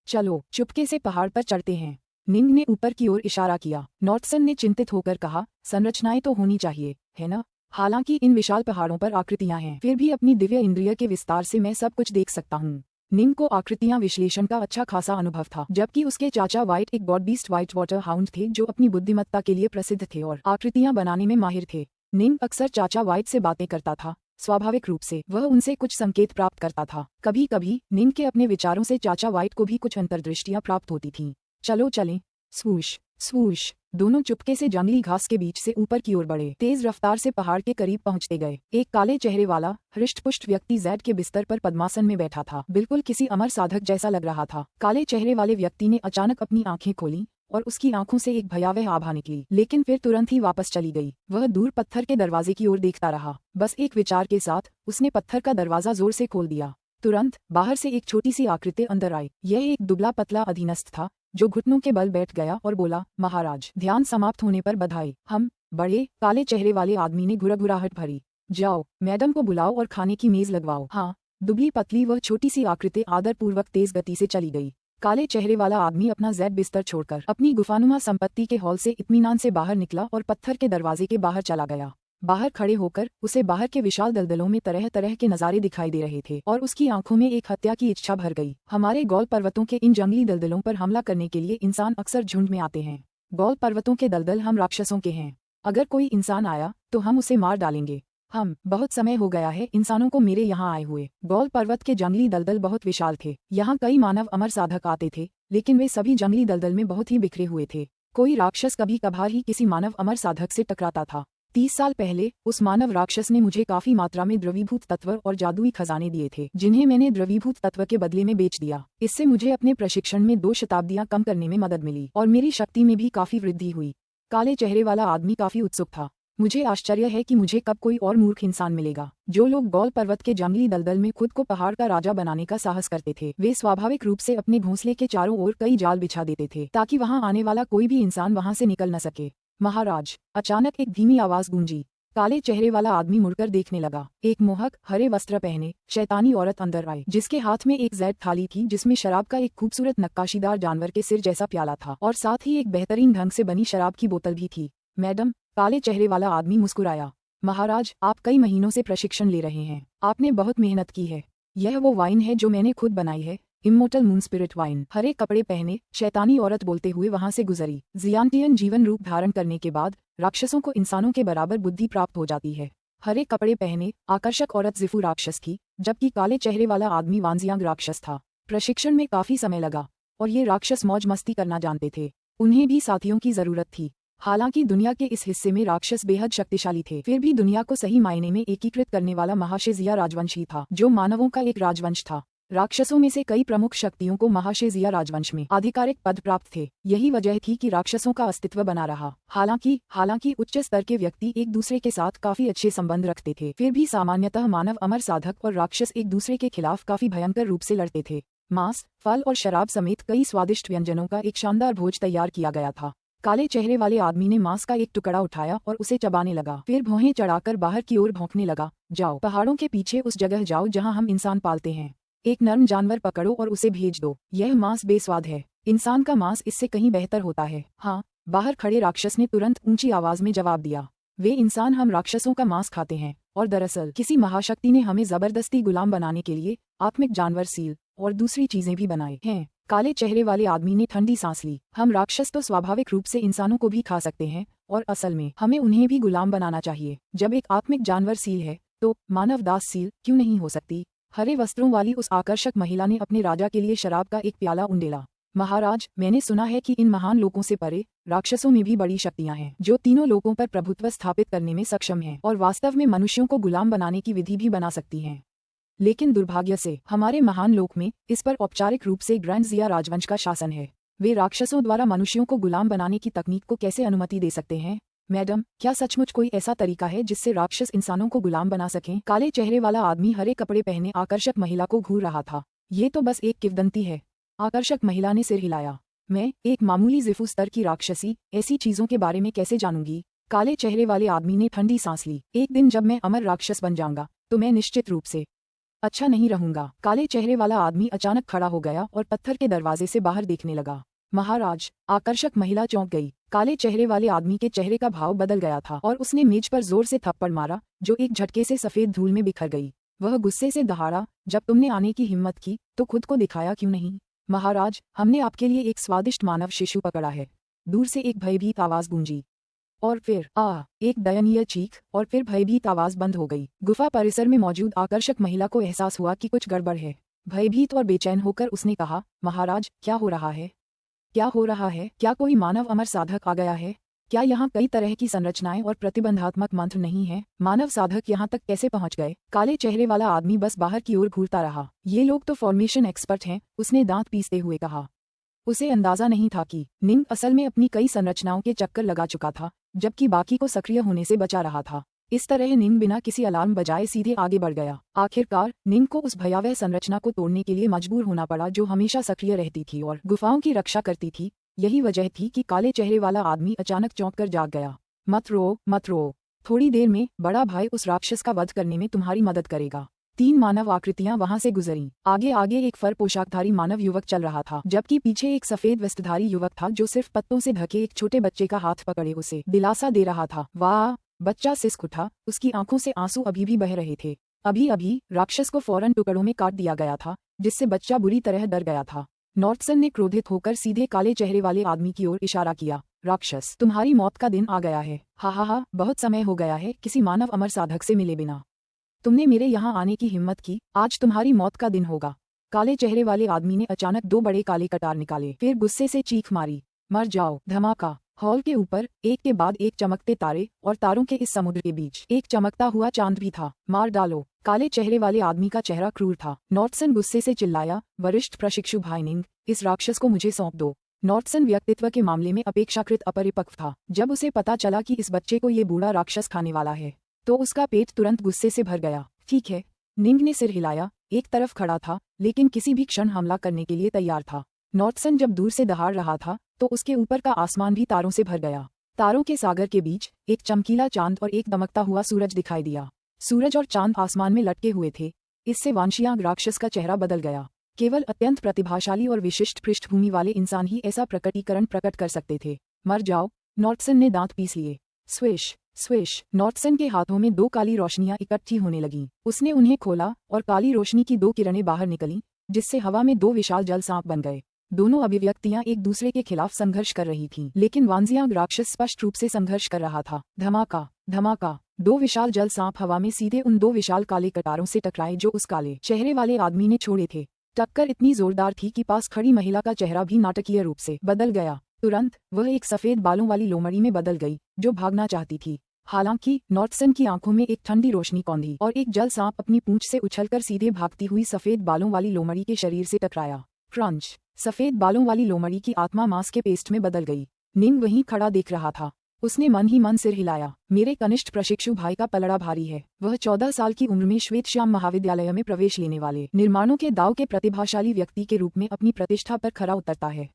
चलो चुपके से पहाड़ पर चढ़ते हैं। निंग ने ऊपर की ओर इशारा किया। नॉर्टसन ने चिंतित होकर कहा, संरचनाएं तो होनी चाहिए, है ना? हालांकि इन विशाल पहाड़ों पर आकृतियां हैं, फिर भी अपनी दिव्य इंद्रिय के विस्तार से मैं सब कुछ देख सकता हूँ। निंग को आकृतियां विश्लेषण का अच्छा खासा अनुभव था, जबकि उसके चाचा व्हाइट एक गॉडबीस्ट व्हाइट वाटर हाउंड थे जो अपनी बुद्धिमत्ता के लिए प्रसिद्ध थे और आकृतियां बनाने में माहिर थे। निंग अक्सर चाचा व्हाइट से बातें करता था। स्वाभाविक रूप से वह उनसे कुछ संकेत प्राप्त करता था। कभी कभी निंग के अपने विचारों से चाचा व्हाइट को भी कुछ अंतर्दृष्टियां प्राप्त होती थीं। चलो चलें। स्वूश स्वूश। दोनों चुपके से जंगली घास के बीच से ऊपर की ओर बढ़े, तेज रफ्तार से पहाड़ के करीब पहुंचते गए। एक काले चेहरे वाला हृष्टपुष्ट व्यक्ति जैड के बिस्तर पर पद्मासन में बैठा था, बिल्कुल किसी अमर साधक जैसा लग रहा था। काले चेहरे वाले व्यक्ति ने अचानक अपनी आंखें खोली और उसकी आंखों से एक भयावह आभा निकली, लेकिन फिर तुरंत ही वापस चली गई। वह दूर पत्थर के दरवाजे की ओर देखता रहा। बस एक विचार के साथ उसने पत्थर का दरवाजा जोर से खोल दिया। तुरंत बाहर से एक छोटी सी आकृति अंदर आई। यह एक दुबला पतला अधीनस्थ था जो घुटनों के बल बैठ गया और बोला, महाराज, ध्यान समाप्त होने पर बधाई। हम बड़े काले चेहरे वाले आदमी ने घुरघुराहट भरी। जाओ, मैडम को बुलाओ और खाने की मेज लगवाओ। हाँ। दुबली पतली वह छोटी सी आकृति आदरपूर्वक तेज गति से चली गई। काले चेहरे वाला आदमी अपना जैड बिस्तर छोड़कर अपनी गुफानुमा संपत्ति के हॉल से इत्मीनान से बाहर निकला और पत्थर के दरवाजे के बाहर चला गया। बाहर खड़े होकर उसे बाहर के विशाल दलदलों में तरह तरह के नजारे दिखाई दे रहे थे और उसकी आंखों में एक हत्या की इच्छा भर गई। हमारे गौल पर्वतों के इन जंगली दलदलों पर हमला करने के लिए इंसान अक्सर झुंड में आते हैं। गौल पर्वतों के दलदल हम राक्षसों के हैं। अगर कोई इंसान आया तो हम उसे मार डालेंगे। बहुत समय हो गया है इंसानों को मेरे यहाँ आए हुए। गौल पर्वत के जंगली दलदल बहुत विशाल थे। यहाँ कई मानव अमर साधक आते थे, लेकिन वे सभी जंगली दलदल में बहुत ही बिखरे हुए थे। कोई राक्षस कभी कभार ही किसी मानव अमर साधक से टकराता था। 30 साल पहले उस मानव राक्षस ने मुझे काफी मात्रा में द्रवीभूत तत्व और जादुई खजाने दिए थे, जिन्हें मैंने द्रवीभूत तत्व के बदले में बेच दिया। इससे मुझे अपने प्रशिक्षण में 2 शताब्दियां कम करने में मदद मिली और मेरी शक्ति में भी काफी वृद्धि हुई। काले चेहरे वाला आदमी काफी उत्सुक था। मुझे आश्चर्य है कि मुझे कब कोई और मूर्ख इंसान मिलेगा। जो लोग गौल पर्वत के जंगली दलदल में खुद को पहाड़ का राजा बनाने का साहस करते थे, वे स्वाभाविक रूप से अपने घोंसले के चारों ओर कई जाल बिछा देते थे ताकि वहां आने वाला कोई भी इंसान वहां से निकल न सके। महाराज, अचानक एक धीमी आवाज गूंजी। काले चेहरे वाला आदमी मुड़कर देखने लगा। एक मोहक हरे वस्त्र पहने शैतानी औरत अंदर आई, जिसके हाथ में एक जैद थाली थी जिसमें शराब का एक खूबसूरत नक्काशीदार जानवर के सिर जैसा प्याला था और साथ ही एक बेहतरीन ढंग से बनी शराब की बोतल भी थी। मैडम, काले चेहरे वाला आदमी मुस्कुराया। महाराज, आप कई महीनों से प्रशिक्षण ले रहे हैं। आपने बहुत मेहनत की है। यह वो वाइन है जो मैंने खुद बनाई है, इमोर्टल मून स्पिरिट वाइन। हरे कपड़े पहने शैतानी औरत बोलते हुए वहां से गुजरी। जियांटियन जीवन रूप धारण करने के बाद राक्षसों को इंसानों के बराबर बुद्धि प्राप्त हो जाती है। हरे कपड़े पहने आकर्षक औरत जिफू राक्षस थी, जबकि काले चेहरे वाला आदमी वांजियांग राक्षस था। प्रशिक्षण में काफी समय लगा और ये राक्षस मौज मस्ती करना जानते थे। उन्हें भी साथियों की जरूरत थी। हालांकि दुनिया के इस हिस्से में राक्षस बेहद शक्तिशाली थे, फिर भी दुनिया को सही मायने में एकीकृत करने वाला महाशेजिया राजवंश ही था, जो मानवों का एक राजवंश था। राक्षसों में से कई प्रमुख शक्तियों को महाशेजिया राजवंश में आधिकारिक पद प्राप्त थे। यही वजह थी कि राक्षसों का अस्तित्व बना रहा। हालांकि उच्च स्तर के व्यक्ति एक दूसरे के साथ काफी अच्छे संबंध रखते थे, फिर भी सामान्यतः मानव अमर साधक और राक्षस एक दूसरे के खिलाफ काफी भयंकर रूप से लड़ते थे। मांस, फल और शराब समेत कई स्वादिष्ट व्यंजनों का एक शानदार भोज तैयार किया गया था। काले चेहरे वाले आदमी ने मांस का एक टुकड़ा उठाया और उसे चबाने लगा, फिर भौहें चढ़ाकर बाहर की ओर भौंकने लगा। जाओ, पहाड़ों के पीछे उस जगह जाओ जहां हम इंसान पालते हैं। एक नर्म जानवर पकड़ो और उसे भेज दो। यह मांस बेस्वाद है। इंसान का मांस इससे कहीं बेहतर होता है। हाँ, बाहर खड़े राक्षस ने तुरंत ऊंची आवाज में जवाब दिया। वे इंसान हम राक्षसों का मांस खाते हैं और दरअसल किसी महाशक्ति ने हमें जबरदस्ती गुलाम बनाने के लिए आत्मिक जानवर, सील और दूसरी चीजें भी बनाए हैं। काले चेहरे वाले आदमी ने ठंडी सांस ली। हम राक्षस तो स्वाभाविक रूप से इंसानों को भी खा सकते हैं और असल में हमें उन्हें भी गुलाम बनाना चाहिए। जब एक आत्मिक जानवर सील है तो मानव दास सील क्यों नहीं हो सकती? हरे वस्त्रों वाली उस आकर्षक महिला ने अपने राजा के लिए शराब का एक प्याला उंडेला। महाराज, मैंने सुना है कि इन महान लोगों से परे राक्षसों में भी बड़ी शक्तियां हैं, जो तीनों लोगों पर प्रभुत्व स्थापित करने में सक्षम हैं और वास्तव में मनुष्यों को गुलाम बनाने की विधि भी बना सकती हैं। लेकिन दुर्भाग्य से हमारे महान लोक में इस पर औपचारिक रूप से ग्रैंड जिया राजवंश का शासन है। वे राक्षसों द्वारा मनुष्यों को गुलाम बनाने की तकनीक को कैसे अनुमति दे सकते हैं? मैडम, क्या सचमुच कोई ऐसा तरीका है जिससे राक्षस इंसानों को गुलाम बना सकें? काले चेहरे वाला आदमी हरे कपड़े पहने आकर्षक महिला को घूर रहा था। ये तो बस एक किंवदंती है। आकर्षक महिला ने सिर हिलाया। मैं, एक मामूली जिफू स्तर की राक्षसी, ऐसी चीजों के बारे में कैसे जानूंगी? काले चेहरे वाले आदमी ने ठंडी सांस ली। एक दिन जब मैं अमर राक्षस बन जाऊंगा तो मैं निश्चित रूप से अच्छा नहीं रहूंगा। काले चेहरे वाला आदमी अचानक खड़ा हो गया और पत्थर के दरवाजे से बाहर देखने लगा। महाराज, आकर्षक महिला चौंक गई। काले चेहरे वाले आदमी के चेहरे का भाव बदल गया था और उसने मेज पर जोर से थप्पड़ मारा, जो एक झटके से सफेद धूल में बिखर गई। वह गुस्से से दहाड़ा, जब तुमने आने की हिम्मत की तो खुद को दिखाया क्यों नहीं? महाराज, हमने आपके लिए एक स्वादिष्ट मानव शिशु पकड़ा है। दूर से एक भयभीत आवाज गूंजी और फिर एक दयनीय चीख और फिर भयभीत आवाज बंद हो गई। गुफा परिसर में मौजूद आकर्षक महिला को एहसास हुआ कि कुछ गड़बड़ है। भयभीत और बेचैन होकर उसने कहा, महाराज, क्या हो रहा है? क्या हो रहा है? क्या कोई मानव अमर साधक आ गया है? क्या यहाँ कई तरह की संरचनाएं और प्रतिबंधात्मक मंत्र नहीं है? मानव साधक यहाँ तक कैसे पहुँच गए? काले चेहरे वाला आदमी बस बाहर की ओर घूरता रहा। ये लोग तो फॉर्मेशन एक्सपर्ट हैं, उसने दांत पीसते हुए कहा। उसे अंदाजा नहीं था कि निंग असल में अपनी कई संरचनाओं के चक्कर लगा चुका था, जबकि बाकी को सक्रिय होने से बचा रहा था। इस तरह निंग बिना किसी अलार्म बजाए सीधे आगे बढ़ गया। आखिरकार निंग को उस भयावह संरचना को तोड़ने के लिए मजबूर होना पड़ा जो हमेशा सक्रिय रहती थी और गुफाओं की रक्षा करती थी। यही वजह थी कि काले चेहरे वाला आदमी अचानक चौंककर जाग गया। मत रो, थोड़ी देर में बड़ा भाई उस राक्षस का वध करने में तुम्हारी मदद करेगा। 3 मानव आकृतियां वहां से गुजरीं। आगे एक फर पोशाकधारी मानव युवक चल रहा था, जबकि पीछे एक सफेद वस्त्रधारी युवक था जो सिर्फ पत्तों से ढके एक छोटे बच्चे का हाथ पकड़े उसे दिलासा दे रहा था। वाह! बच्चा सिसक उठा, उसकी आंखों से आंसू अभी भी बह रहे थे। अभी राक्षस को फौरन टुकड़ों में काट दिया गया था, जिससे बच्चा बुरी तरह डर गया था। नॉर्थसन ने क्रोधित होकर सीधे काले चेहरे वाले आदमी की ओर इशारा किया। राक्षस, तुम्हारी मौत का दिन आ गया है। हा, बहुत समय हो गया है किसी मानव अमर साधक से मिले बिना। तुमने मेरे यहाँ आने की हिम्मत की, आज तुम्हारी मौत का दिन होगा। काले चेहरे वाले आदमी ने अचानक 2 बड़े काले कटार निकाले, फिर गुस्से से चीख मारी, मर जाओ। धमाका। हॉल के ऊपर एक के बाद एक चमकते तारे और तारों के इस समुद्र के बीच एक चमकता हुआ चांद भी था। मार डालो। काले चेहरे वाले आदमी का चेहरा क्रूर था। नॉर्टसन गुस्से से चिल्लाया, वरिष्ठ प्रशिक्षु भाई निंग, इस राक्षस को मुझे सौंप दो। नॉर्टसन व्यक्तित्व के मामले में अपेक्षाकृत अपरिपक्व था। जब उसे पता चला कि इस बच्चे को ये बूढ़ा राक्षस खाने वाला है तो उसका पेट तुरंत गुस्से से भर गया। ठीक है। निंग ने सिर हिलाया, एक तरफ खड़ा था लेकिन किसी भी क्षण हमला करने के लिए तैयार था। नॉर्टसन जब दूर से दहाड़ रहा था तो उसके ऊपर का आसमान भी तारों से भर गया। तारों के सागर के बीच एक चमकीला चांद और एक दमकता हुआ सूरज दिखाई दिया। सूरज और चांद आसमान में लटके हुए थे। इससे वांशियांग राक्षस का चेहरा बदल गया। केवल अत्यंत प्रतिभाशाली और विशिष्ट पृष्ठभूमि वाले इंसान ही ऐसा प्रकटीकरण प्रकट कर सकते थे। मर जाओ। नॉर्टसन ने दांत पीस लिए। Swish swish. नॉर्टसन के हाथों में 2 काली रोशनियां इकट्ठी होने लगीं। उसने उन्हें खोला और काली रोशनी की 2 किरणें बाहर निकलीं, जिससे हवा में 2 विशाल जल सांप बन गए। दोनों अभिव्यक्तियां एक दूसरे के खिलाफ संघर्ष कर रही थीं, लेकिन वांजियांग राक्षस स्पष्ट रूप से संघर्ष कर रहा था। धमाका धमाका। 2 विशाल जल सांप हवा में सीधे उन 2 विशाल काले कटारों से टकराए जो उस काले चेहरे वाले आदमी ने छोड़े थे। टक्कर इतनी जोरदार थी कि पास खड़ी महिला का चेहरा भी नाटकीय रूप से बदल गया। तुरंत वह एक सफेद बालों वाली लोमड़ी में बदल गई जो भागना चाहती थी। हालांकि नॉर्टसन की आंखों में एक ठंडी रोशनी कौंधी और एक जल सांप अपनी पूंछ से उछलकर सीधे भागती हुई सफेद बालों वाली लोमड़ी के शरीर से टकराया। क्रंच। सफेद बालों वाली लोमड़ी की आत्मा मांस के पेस्ट में बदल गई। निंग वहीं खड़ा देख रहा था। उसने मन ही मन सिर हिलाया। मेरे कनिष्ठ प्रशिक्षु भाई का पलड़ा भारी है। वह 14 साल की उम्र में श्वेतश्याम महाविद्यालय में प्रवेश लेने वाले निर्माणों के दांव के प्रतिभाशाली व्यक्ति के रूप में अपनी प्रतिष्ठा पर खरा उतरता है।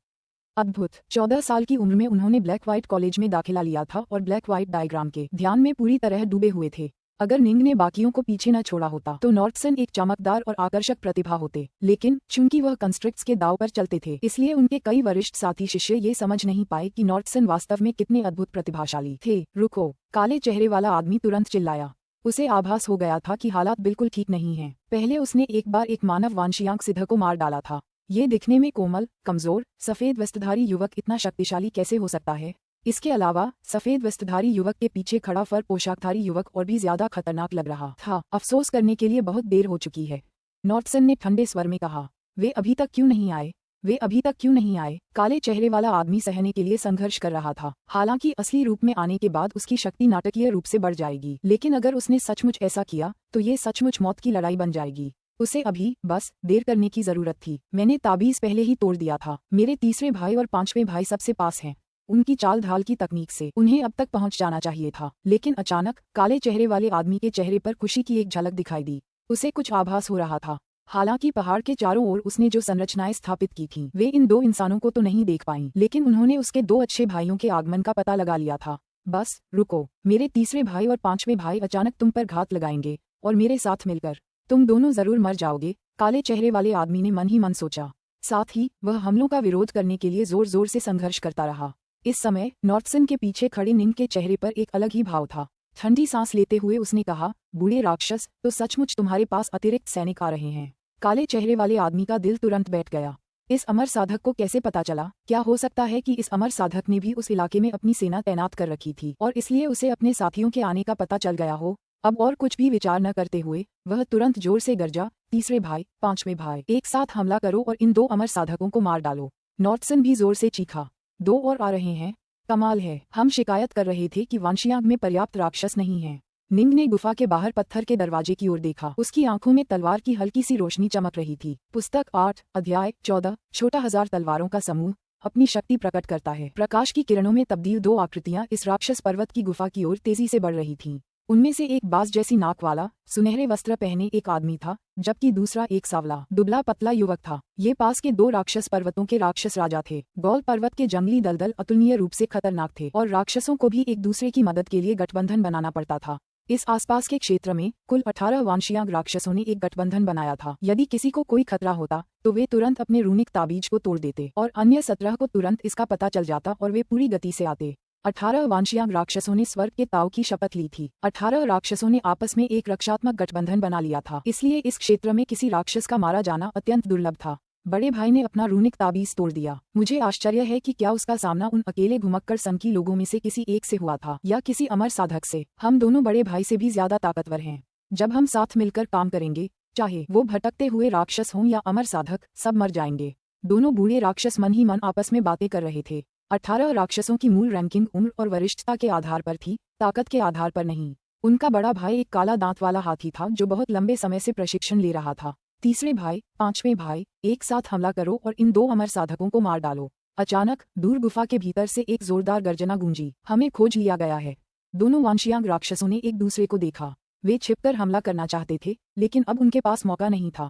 अद्भुत। 14 साल की उम्र में उन्होंने ब्लैक व्हाइट कॉलेज में दाखिला लिया था और ब्लैक व्हाइट डायग्राम के ध्यान में पूरी तरह डूबे हुए थे। अगर निंग ने बाकियों को पीछे न छोड़ा होता तो नॉर्टसन एक चमकदार और आकर्षक प्रतिभा होते, लेकिन चूंकि वह कंस्ट्रक्ट्स के दांव पर चलते थे इसलिए उनके कई वरिष्ठ साथी शिष्य ये समझ नहीं पाए कि नॉर्टसन वास्तव में कितने अद्भुत प्रतिभाशाली थे। रुको। काले चेहरे वाला आदमी तुरंत चिल्लाया। उसे आभास हो गया था कि हालात बिल्कुल ठीक नहीं हैं। पहले उसने एक बार एक मानव वांशियांग सिद्ध को मार डाला था। ये दिखने में कोमल, कमजोर, सफेद वस्त्रधारी युवक इतना शक्तिशाली कैसे हो सकता है? इसके अलावा सफेद वस्त्रधारी युवक के पीछे खड़ा फर पोशाकधारी युवक और भी ज्यादा खतरनाक लग रहा था। अफसोस करने के लिए बहुत देर हो चुकी है, नॉर्टसन ने ठंडे स्वर में कहा। वे अभी तक क्यों नहीं आए? वे अभी तक क्यों नहीं आए? काले चेहरे वाला आदमी सहने के लिए संघर्ष कर रहा था। हालांकि असली रूप में आने के बाद उसकी शक्ति नाटकीय रूप से बढ़ जाएगी, लेकिन अगर उसने सचमुच ऐसा किया तो ये सचमुच मौत की लड़ाई बन जाएगी। उसे अभी बस देर करने की जरूरत थी। मैंने ताबीज पहले ही तोड़ दिया था। मेरे तीसरे भाई और 5वें भाई सबसे पास हैं। उनकी चाल ढाल की तकनीक से उन्हें अब तक पहुंच जाना चाहिए था, लेकिन अचानक काले चेहरे वाले आदमी के चेहरे पर खुशी की एक झलक दिखाई दी। उसे कुछ आभास हो रहा था। हालांकि पहाड़ के चारों ओर उसने जो संरचनाएं स्थापित की थीं, वे इन 2 इंसानों को तो नहीं देख पाईं, लेकिन उन्होंने उसके 2 अच्छे भाइयों के आगमन का पता लगा लिया था। बस रुको। मेरे तीसरे भाई और 5वें भाई अचानक तुम पर घात लगाएंगे और मेरे साथ मिलकर तुम दोनों जरूर मर जाओगे। काले चेहरे वाले आदमी ने मन ही मन सोचा। साथ ही वह हमलों का विरोध करने के लिए जोर जोर से संघर्ष करता रहा। इस समय नॉर्टसन के पीछे खड़े निंग के चेहरे पर एक अलग ही भाव था। ठंडी सांस लेते हुए उसने कहा, बूढ़े राक्षस, तो सचमुच तुम्हारे पास अतिरिक्त सैनिक आ रहे हैं। काले चेहरे वाले आदमी का दिल तुरंत बैठ गया। इस अमर साधक को कैसे पता चला? क्या हो सकता है कि इस अमर साधक ने भी उस इलाके में अपनी सेना तैनात कर रखी थी और इसलिए उसे अपने साथियों के आने का पता चल गया हो? अब और कुछ भी विचार न करते हुए वह तुरंत जोर से गरजा, तीसरे भाई, 5वें भाई, एक साथ हमला करो और इन 2 अमर साधकों को मार डालो। नॉर्टसन भी जोर से चीखा। 2 और आ रहे हैं? कमाल है, हम शिकायत कर रहे थे कि वांशियांग में पर्याप्त राक्षस नहीं हैं। निंग ने गुफा के बाहर पत्थर के दरवाजे की ओर देखा। उसकी आंखों में तलवार की हल्की सी रोशनी चमक रही थी। पुस्तक 8, अध्याय 14, छोटा 1000 तलवारों का समूह अपनी शक्ति प्रकट करता है। प्रकाश की किरणों में तब्दील 2 आकृतियां इस राक्षस पर्वत की गुफा की ओर तेजी से बढ़ रही थीं। उनमें से एक बाज जैसी नाक वाला सुनहरे वस्त्र पहने एक आदमी था, जबकि दूसरा एक सावला दुबला पतला युवक था। ये पास के 2 राक्षस पर्वतों के राक्षस राजा थे। गौल पर्वत के जंगली दलदल अतुलनीय रूप से खतरनाक थे और राक्षसों को भी एक दूसरे की मदद के लिए गठबंधन बनाना पड़ता था। इस आसपास के क्षेत्र में कुल 18 वांशियांग राक्षसों ने एक गठबंधन बनाया था। यदि किसी को कोई खतरा होता तो वे तुरंत अपने रूनिक ताबीज को तोड़ देते और अन्य 17 को तुरंत इसका पता चल जाता और वे पूरी गति से आते। 18 वांशियांग राक्षसों ने स्वर्ग के ताव की शपथ ली थी। 18 राक्षसों ने आपस में एक रक्षात्मक गठबंधन बना लिया था, इसलिए इस क्षेत्र में किसी राक्षस का मारा जाना अत्यंत दुर्लभ था। बड़े भाई ने अपना रूनिक ताबीज तोड़ दिया। मुझे आश्चर्य है कि क्या उसका सामना उन अकेले घुमक्कड़ संकी लोगों में से किसी एक से हुआ था या किसी अमर साधक से। हम दोनों बड़े भाई से भी ज्यादा ताकतवर हैं। जब हम साथ मिलकर काम करेंगे, चाहे वो भटकते हुए राक्षस हों या अमर साधक, सब मर जाएंगे। दोनों बूढ़े राक्षस मन ही मन आपस में बातें कर रहे थे। 18 राक्षसों की मूल रैंकिंग उम्र और वरिष्ठता के आधार पर थी, ताकत के आधार पर नहीं। उनका बड़ा भाई एक काला दांत वाला हाथी था जो बहुत लंबे समय से प्रशिक्षण ले रहा था। तीसरे भाई, पांचवें भाई, एक साथ हमला करो और इन दो अमर साधकों को मार डालो। अचानक दूर गुफा के भीतर से एक जोरदार गर्जना गूंजी। हमें खोज लिया गया है। दोनों वांशियांग राक्षसों ने एक दूसरे को देखा। वे छिपकर हमला करना चाहते थे, लेकिन अब उनके पास मौका नहीं था।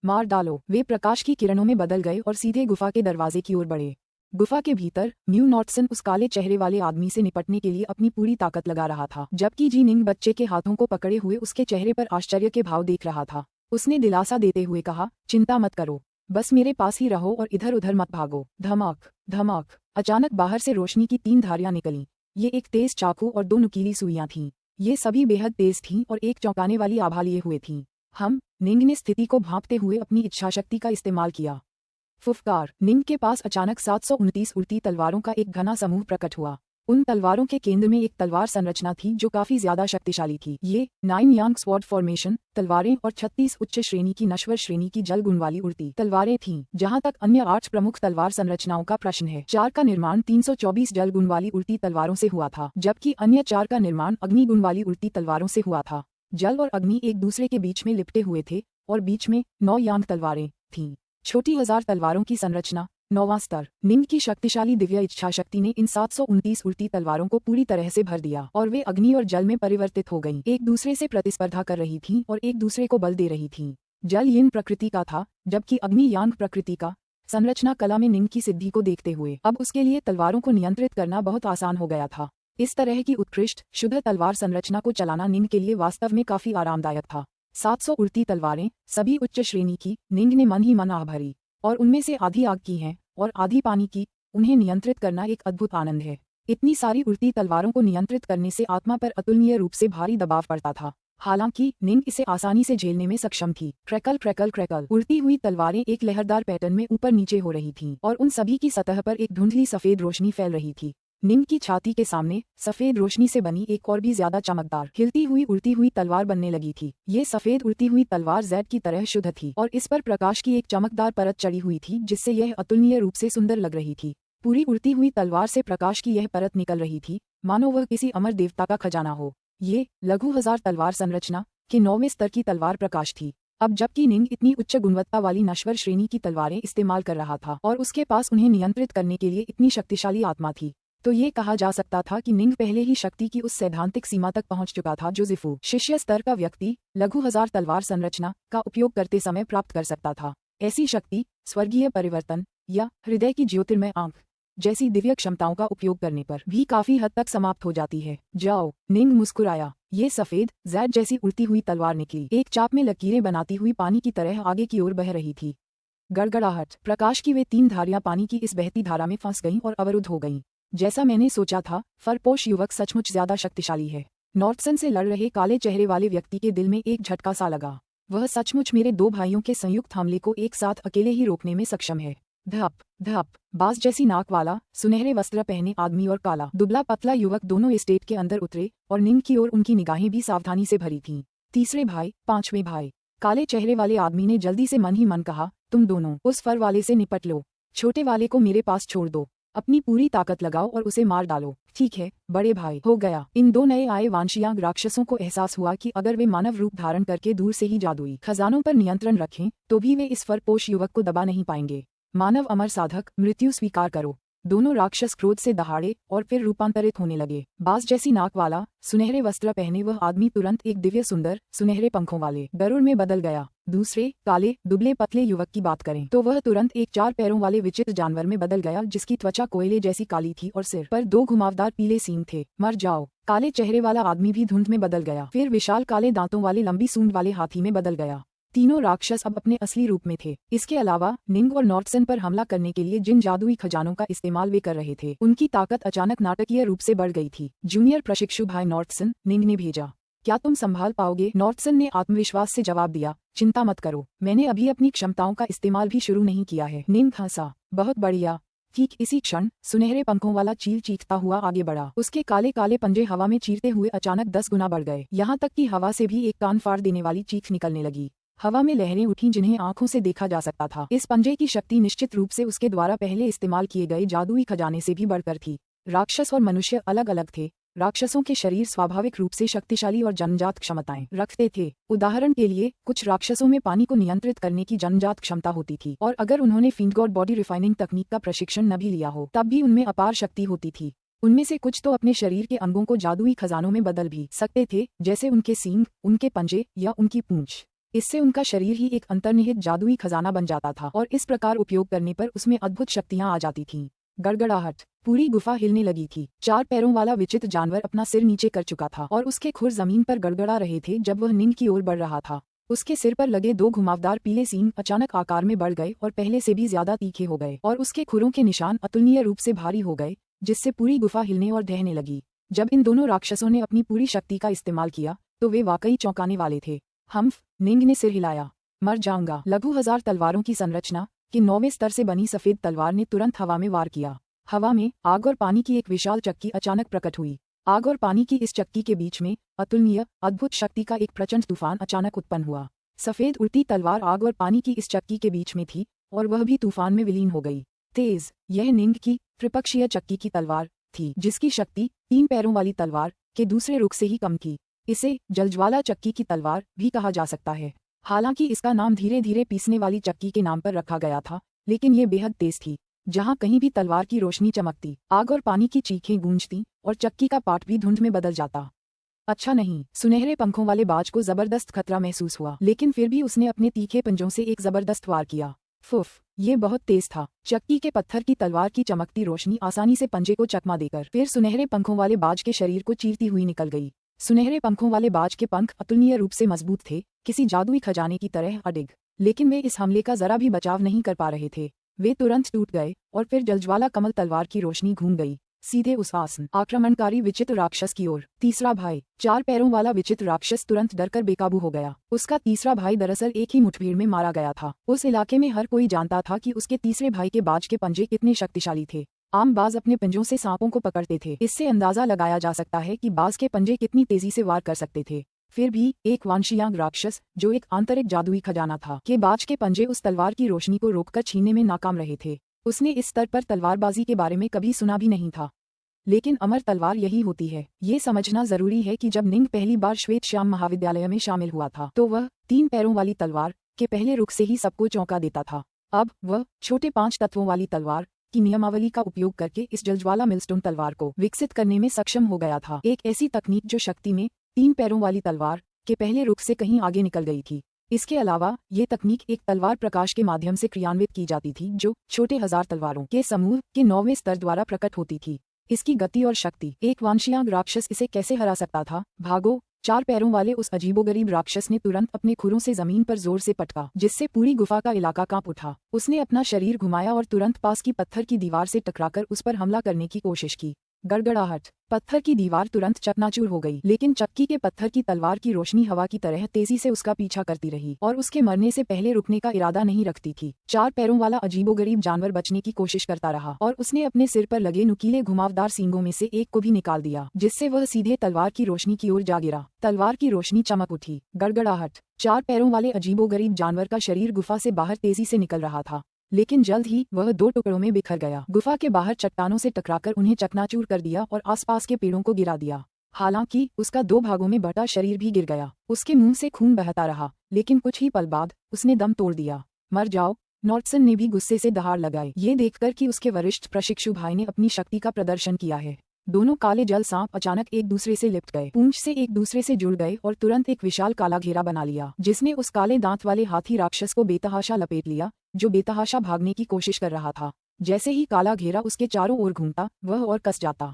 मार डालो। वे प्रकाश की किरणों में बदल गए और सीधे गुफा के दरवाजे की ओर बढ़े। गुफा के भीतर न्यू नॉर्टसन उस काले चेहरे वाले आदमी से निपटने के लिए अपनी पूरी ताकत लगा रहा था, जबकि जी निंग बच्चे के हाथों को पकड़े हुए उसके चेहरे पर आश्चर्य के भाव देख रहा था। उसने दिलासा देते हुए कहा, चिंता मत करो, बस मेरे पास ही रहो और इधर उधर मत भागो। धमाक धमाक। अचानक बाहर से रोशनी की 3 धारियां निकलीं। ये एक तेज चाकू और 2 नुकीली सुइयां थीं। ये सभी बेहद तेज थीं और एक चौंकाने वाली आभा लिए हुए थीं। निंग ने स्थिति को भांपते हुए अपनी इच्छाशक्ति का इस्तेमाल किया। फुफकार। निंग के पास अचानक 729 उड़ती तलवारों का एक घना समूह प्रकट हुआ। उन तलवारों के केंद्र में एक तलवार संरचना थी जो काफी ज्यादा शक्तिशाली थी। ये 9 यांग स्वॉर्ड फॉर्मेशन तलवारें और 36 उच्च श्रेणी की नश्वर श्रेणी की जल गुण वाली उड़ती तलवारें थीं। जहां तक अन्य 8 प्रमुख तलवार संरचनाओं का प्रश्न है, 4 का निर्माण 324 जल गुण वाली उड़ती तलवारों से हुआ था, जबकि अन्य 4 का निर्माण अग्नि गुण वाली उड़ती तलवारों से हुआ था। जल और अग्नि एक दूसरे के बीच में लिपटे हुए थे और बीच में 9 यांग तलवारें थीं। छोटी 1000 तलवारों की संरचना। 9वां स्तर। निंग की शक्तिशाली दिव्य इच्छा शक्ति ने इन 729 उड़ती तलवारों को पूरी तरह से भर दिया और वे अग्नि और जल में परिवर्तित हो गईं। एक दूसरे से प्रतिस्पर्धा कर रही थीं और एक दूसरे को बल दे रही थीं। जल यिन प्रकृति का था, जबकि अग्नि यांग प्रकृति का। संरचना कला में निंग की सिद्धि को देखते हुए अब उसके लिए तलवारों को नियंत्रित करना बहुत आसान हो गया था। इस तरह की उत्कृष्ट शुद्ध तलवार संरचना को चलाना निंग के लिए वास्तव में काफी आरामदायक था। 700 उड़ती तलवारें, सभी उच्च श्रेणी की। निंग ने मन ही मन आह भरी, और उनमें से आधी आग की हैं और आधी पानी की। उन्हें नियंत्रित करना एक अद्भुत आनंद है। इतनी सारी उड़ती तलवारों को नियंत्रित करने से आत्मा पर अतुलनीय रूप से भारी दबाव पड़ता था। हालांकि निंग इसे आसानी से झेलने में सक्षम थी। Crackle crackle crackle. उड़ती हुई तलवारें एक लहरदार पैटर्न में ऊपर नीचे हो रही थीं और उन सभी की सतह पर एक धुंधली सफेद रोशनी फैल रही थी। निंग की छाती के सामने सफेद रोशनी से बनी एक और भी ज्यादा चमकदार हिलती हुई उड़ती हुई तलवार बनने लगी थी। ये सफेद उड़ती हुई तलवार जेड की तरह शुद्ध थी और इस पर प्रकाश की एक चमकदार परत चढ़ी हुई थी, जिससे यह अतुलनीय रूप से सुंदर लग रही थी। पूरी उड़ती हुई तलवार से प्रकाश की यह परत निकल रही थी, मानो वह किसी अमर देवता का खजाना हो। ये लघु 1000 तलवार संरचना के 9वें स्तर की तलवार प्रकाश थी। अब जबकि निंग इतनी उच्च गुणवत्ता वाली नश्वर श्रेणी की तलवारें इस्तेमाल कर रहा था और उसके पास उन्हें नियंत्रित करने के लिए इतनी शक्तिशाली आत्मा थी, तो ये कहा जा सकता था कि निंग पहले ही शक्ति की उस सैद्धांतिक सीमा तक पहुंच चुका था जो ज़िफू शिष्य स्तर का व्यक्ति लघु 1000 तलवार संरचना का उपयोग करते समय प्राप्त कर सकता था। ऐसी शक्ति स्वर्गीय परिवर्तन या हृदय की ज्योतिर्मय आंख जैसी दिव्य क्षमताओं का उपयोग करने पर भी काफी हद तक समाप्त हो जाती है। जाओ। निंग मुस्कुराया। ये सफेद जेड जैसी उड़ती हुई तलवार निकली, एक चाप में लकीरें बनाती हुई पानी की तरह आगे की ओर बह रही थी। गड़गड़ाहट। प्रकाश की वे 3 धारियां पानी की इस बहती धारा में फंस गईं और अवरुद्ध हो गईं। जैसा मैंने सोचा था, फरपोश युवक सचमुच ज्यादा शक्तिशाली है। नॉर्टसन से लड़ रहे काले चेहरे वाले व्यक्ति के दिल में एक झटका सा लगा। वह सचमुच मेरे 2 भाइयों के संयुक्त हमले को एक साथ अकेले ही रोकने में सक्षम है। धप धप। बाज जैसी नाक वाला सुनहरे वस्त्र पहने आदमी और काला दुबला पतला युवक दोनों एस्टेट के अंदर उतरे और निंग की ओर उनकी निगाहें भी सावधानी से भरी थीं। तीसरे भाई, 5वें भाई। काले चेहरे वाले आदमी ने जल्दी से मन ही मन कहा, तुम दोनों उस फर वाले से निपट लो। छोटे वाले को मेरे पास छोड़ दो। अपनी पूरी ताकत लगाओ और उसे मार डालो। ठीक है बड़े भाई। हो गया। इन 2 नए आए वांशियांग राक्षसों को एहसास हुआ कि अगर वे मानव रूप धारण करके दूर से ही जादुई खजानों पर नियंत्रण रखें तो भी वे इस फरपोश युवक को दबा नहीं पाएंगे। मानव अमर साधक, मृत्यु स्वीकार करो। दोनों राक्षस क्रोध से दहाड़े और फिर रूपांतरित होने लगे। बाज जैसी नाक वाला सुनहरे वस्त्र पहने वह आदमी तुरंत एक दिव्य सुंदर सुनहरे पंखों वाले गरुड़ में बदल गया। दूसरे काले दुबले पतले युवक की बात करें तो वह तुरंत एक 4 पैरों वाले विचित्र जानवर में बदल गया, जिसकी त्वचा कोयले जैसी काली थी और सिर पर 2 घुमावदार पीले सींग थे। मर जाओ। काले चेहरे वाला आदमी भी धुंध में बदल गया, फिर विशाल काले दांतों वाले लंबी सूंड वाले हाथी में बदल गया। तीनों राक्षस अब अपने असली रूप में थे। इसके अलावा निंग और नॉर्टसन पर हमला करने के लिए जिन जादुई खजानों का इस्तेमाल वे कर रहे थे, उनकी ताकत अचानक नाटकीय रूप से बढ़ गई थी। जूनियर प्रशिक्षु भाई नॉर्टसन, निंग ने भेजा। क्या तुम संभाल पाओगे? नॉर्थसन ने आत्मविश्वास से जवाब दिया, चिंता मत करो, मैंने अभी अपनी क्षमताओं का इस्तेमाल भी शुरू नहीं किया है। निंग हंसा, बहुत बढ़िया। ठीक इसी क्षण सुनहरे पंखों वाला चील चीखता हुआ आगे बढ़ा। उसके काले काले पंजे हवा में चीरते हुए अचानक 10 गुना बढ़ गए, यहाँ तक कि हवा से भी एक कान फाड़ देने वाली चीख निकलने लगी। हवा में लहरें उठीं जिन्हें आंखों से देखा जा सकता था। इस पंजे की शक्ति निश्चित रूप से उसके द्वारा पहले इस्तेमाल किए गए जादुई खजाने से भी बढ़कर थी। राक्षस और मनुष्य अलग अलग थे। राक्षसों के शरीर स्वाभाविक रूप से शक्तिशाली और जन्मजात क्षमताएं रखते थे। उदाहरण के लिए कुछ राक्षसों में पानी को नियंत्रित करने की जन्मजात क्षमता होती थी, और अगर उन्होंने फिंगगॉड बॉडी रिफाइनिंग तकनीक का प्रशिक्षण न भी लिया हो तब भी उनमें अपार शक्ति होती थी। उनमें से कुछ तो अपने शरीर के अंगों को जादुई खजानों में बदल भी सकते थे, जैसे उनके सींग, उनके पंजे या उनकी पूंछ। इससे उनका शरीर ही एक अंतर्निहित जादुई खजाना बन जाता था और इस प्रकार उपयोग करने पर उसमें अद्भुत शक्तियां आ जाती थीं। गड़गड़ाहट, पूरी गुफा हिलने लगी थी। 4 पैरों वाला विचित्र जानवर अपना सिर नीचे कर चुका था और उसके खुर जमीन पर गड़गड़ा रहे थे जब वह निंग की ओर बढ़ रहा था। उसके सिर पर लगे 2 घुमावदार पीले सींग अचानक आकार में बढ़ गए और पहले से भी ज्यादा तीखे हो गए, और उसके खुरों के निशान अतुलनीय रूप से भारी हो गए, जिससे पूरी गुफा हिलने और ढहने लगी। जब इन दोनों राक्षसों ने अपनी पूरी शक्ति का इस्तेमाल किया तो वे वाकई चौंकाने वाले थे। हम्फ, निंग ने सिर हिलाया। मर जाऊंगा। लघु 1000 तलवारों की संरचना के 9वें स्तर से बनी सफेद तलवार ने तुरंत हवा में वार किया। हवा में आग और पानी की एक विशाल चक्की अचानक प्रकट हुई। आग और पानी की इस चक्की के बीच में अतुलनीय अद्भुत शक्ति का एक प्रचंड तूफान अचानक उत्पन्न हुआ। सफेद उड़ती तलवार आग और पानी की इस चक्की के बीच में थी और वह भी तूफान में विलीन हो गई। तेज, यह निंग की त्रिपक्षीय चक्की की तलवार थी, जिसकी शक्ति 3 पैरों वाली तलवार के दूसरे रुख से ही कम थी। इसे जलज्वाला चक्की की तलवार भी कहा जा सकता है। हालांकि इसका नाम धीरे धीरे पीसने वाली चक्की के नाम पर रखा गया था, लेकिन ये बेहद तेज थी। जहां कहीं भी तलवार की रोशनी चमकती, आग और पानी की चीखें गूंजती और चक्की का पाट भी धुंध में बदल जाता। अच्छा नहीं, सुनहरे पंखों वाले बाज को जबरदस्त खतरा महसूस हुआ, लेकिन फिर भी उसने अपने तीखे पंजों से एक जबरदस्त वार किया। फुफ, ये बहुत तेज था। चक्की के पत्थर की तलवार की चमकती रोशनी आसानी से पंजे को चकमा देकर फिर सुनहरे पंखों वाले बाज के शरीर को चीरती हुई निकल गई। सुनहरे पंखों वाले बाज के पंख अतुलनीय रूप से मजबूत थे, किसी जादुई खजाने की तरह अडिग, लेकिन वे इस हमले का जरा भी बचाव नहीं कर पा रहे थे। वे तुरंत टूट गए और फिर जलज्वाला कमल तलवार की रोशनी घूम गई सीधे उस आसन आक्रमणकारी विचित्र राक्षस की ओर। तीसरा भाई, 4 पैरों वाला विचित्र राक्षस तुरंत डरकर बेकाबू हो गया। उसका तीसरा भाई दरअसल एक ही मुठभेड़ में मारा गया था। उस इलाके में हर कोई जानता था कि उसके तीसरे भाई के बाज के पंजे कितने शक्तिशाली थे। आम बाज अपने पंजों से सांपों को पकड़ते थे, इससे अंदाजा लगाया जा सकता है कि बाज के पंजे कितनी तेजी से वार कर सकते थे। फिर भी एक वांशियांग राक्षस, जो एक आंतरिक जादुई खजाना था, के बाज के पंजे उस तलवार की रोशनी को रोककर छीनने में नाकाम रहे थे। उसने इस स्तर पर तलवारबाजी के बारे में कभी सुना भी नहीं था। लेकिन अमर तलवार यही होती है। ये समझना जरूरी है कि जब निंग पहली बार श्वेत श्याम महाविद्यालय में शामिल हुआ था तो वह 3 पैरों वाली तलवार के पहले रुख से ही सबको चौंका देता था। अब वह छोटे 5 तत्वों वाली तलवार की नियमावली का उपयोग करके इस जलज्वाला मिलस्टोन तलवार को विकसित करने में सक्षम हो गया था। एक ऐसी तकनीक जो शक्ति में 3 पैरों वाली तलवार के पहले रुख से कहीं आगे निकल गई थी। इसके अलावा ये तकनीक एक तलवार प्रकाश के माध्यम से क्रियान्वित की जाती थी, जो छोटे 1000 तलवारों के समूह के 9वें स्तर द्वारा प्रकट होती थी। इसकी गति और शक्ति, एक वांशियांग राक्षस इसे कैसे हरा सकता था? भागो! 4 पैरों वाले उस अजीबोगरीब राक्षस ने तुरंत अपने खुरों से जमीन पर जोर से पटका, जिससे पूरी गुफा का इलाका कांप उठा। उसने अपना शरीर घुमाया और तुरंत पास की पत्थर की दीवार से टकराकर उस पर हमला करने की कोशिश की। गड़गड़ाहट, पत्थर की दीवार तुरंत चकनाचूर हो गई, लेकिन चक्की के पत्थर की तलवार की रोशनी हवा की तरह तेजी से उसका पीछा करती रही और उसके मरने से पहले रुकने का इरादा नहीं रखती थी। 4 पैरों वाला अजीबोगरीब जानवर बचने की कोशिश करता रहा और उसने अपने सिर पर लगे नुकीले घुमावदार सींगों में से एक को भी निकाल दिया, जिससे वह सीधे तलवार की रोशनी की ओर जा गिरा। तलवार की रोशनी चमक उठी। गड़गड़ाहट, 4 पैरों वाले अजीबोगरीब जानवर का शरीर गुफा से बाहर तेजी से निकल रहा था, लेकिन जल्द ही वह 2 टुकड़ों में बिखर गया। गुफा के बाहर चट्टानों से टकराकर उन्हें चकनाचूर कर दिया और आसपास के पेड़ों को गिरा दिया। हालांकि उसका 2 भागों में बटा शरीर भी गिर गया। उसके मुंह से खून बहता रहा, लेकिन कुछ ही पल बाद उसने दम तोड़ दिया। मर जाओ! नॉर्थसन ने भी गुस्से से दहाड़ लगाई, ये देखकर कि उसके वरिष्ठ प्रशिक्षु भाई ने अपनी शक्ति का प्रदर्शन किया है। दोनों काले जल सांप अचानक एक दूसरे से लिपट गए, पूंछ से एक दूसरे से जुड़ गए और तुरंत एक विशाल काला घेरा बना लिया, जिसने उस काले दांत वाले हाथी राक्षस को बेतहाशा लपेट लिया, जो बेतहाशा भागने की कोशिश कर रहा था। जैसे ही काला घेरा उसके चारों ओर घूमता, वह और कस जाता।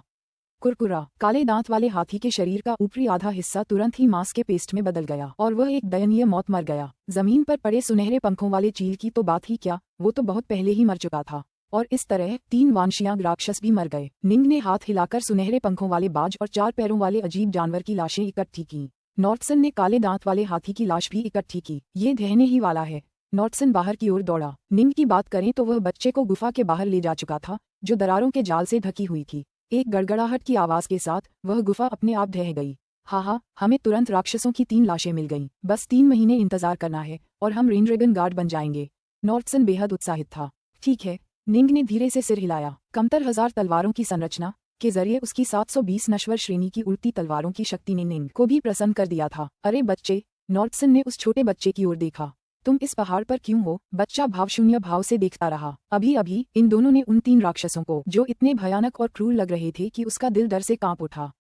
कुरकुरा, काले दांत वाले हाथी के शरीर का ऊपरी आधा हिस्सा तुरंत ही मांस के पेस्ट में बदल गया और वह एक दयनीय मौत मर गया। जमीन पर पड़े सुनहरे पंखों वाले चील की तो बात ही क्या, वो तो बहुत पहले ही मर चुका था। और इस तरह 3 वांशियांग राक्षस भी मर गए। निंग ने हाथ हिलाकर सुनहरे पंखों वाले बाज और 4 पैरों वाले अजीब जानवर की लाशें इकट्ठी कीं। नॉर्टसन ने काले दांत वाले हाथी की लाश भी इकट्ठी की। ये रहने ही वाला है। नॉर्टसन बाहर की ओर दौड़ा। निंग की बात करें तो वह बच्चे को गुफा के बाहर ले जा चुका था, जो दरारों के जाल से ढकी हुई थी। एक गड़गड़ाहट की आवाज के साथ वह गुफा अपने आप ढह गई। हाँ, हमें तुरंत राक्षसों की 3 लाशें मिल गईं। बस 3 महीने इंतजार करना है और हम रेनड्रैगन गार्ड बन जाएंगे। नॉर्टसन बेहद उत्साहित था। ठीक है, निंग ने धीरे से सिर हिलाया। कमतर 1000 तलवारों की संरचना के जरिए उसकी 720 नश्वर श्रेणी की उड़ती तलवारों की शक्ति ने निंग को भी प्रसन्न कर दिया था। अरे बच्चे, नॉर्टसन ने उस छोटे बच्चे की ओर देखा। तुम इस पहाड़ पर क्यों हो? बच्चा भावशून्य भाव से देखता रहा। अभी अभी इन दोनों ने उन 3 राक्षसों को, जो इतने भयानक और क्रूर लग रहे थे कि उसका दिल डर से कांप उठा।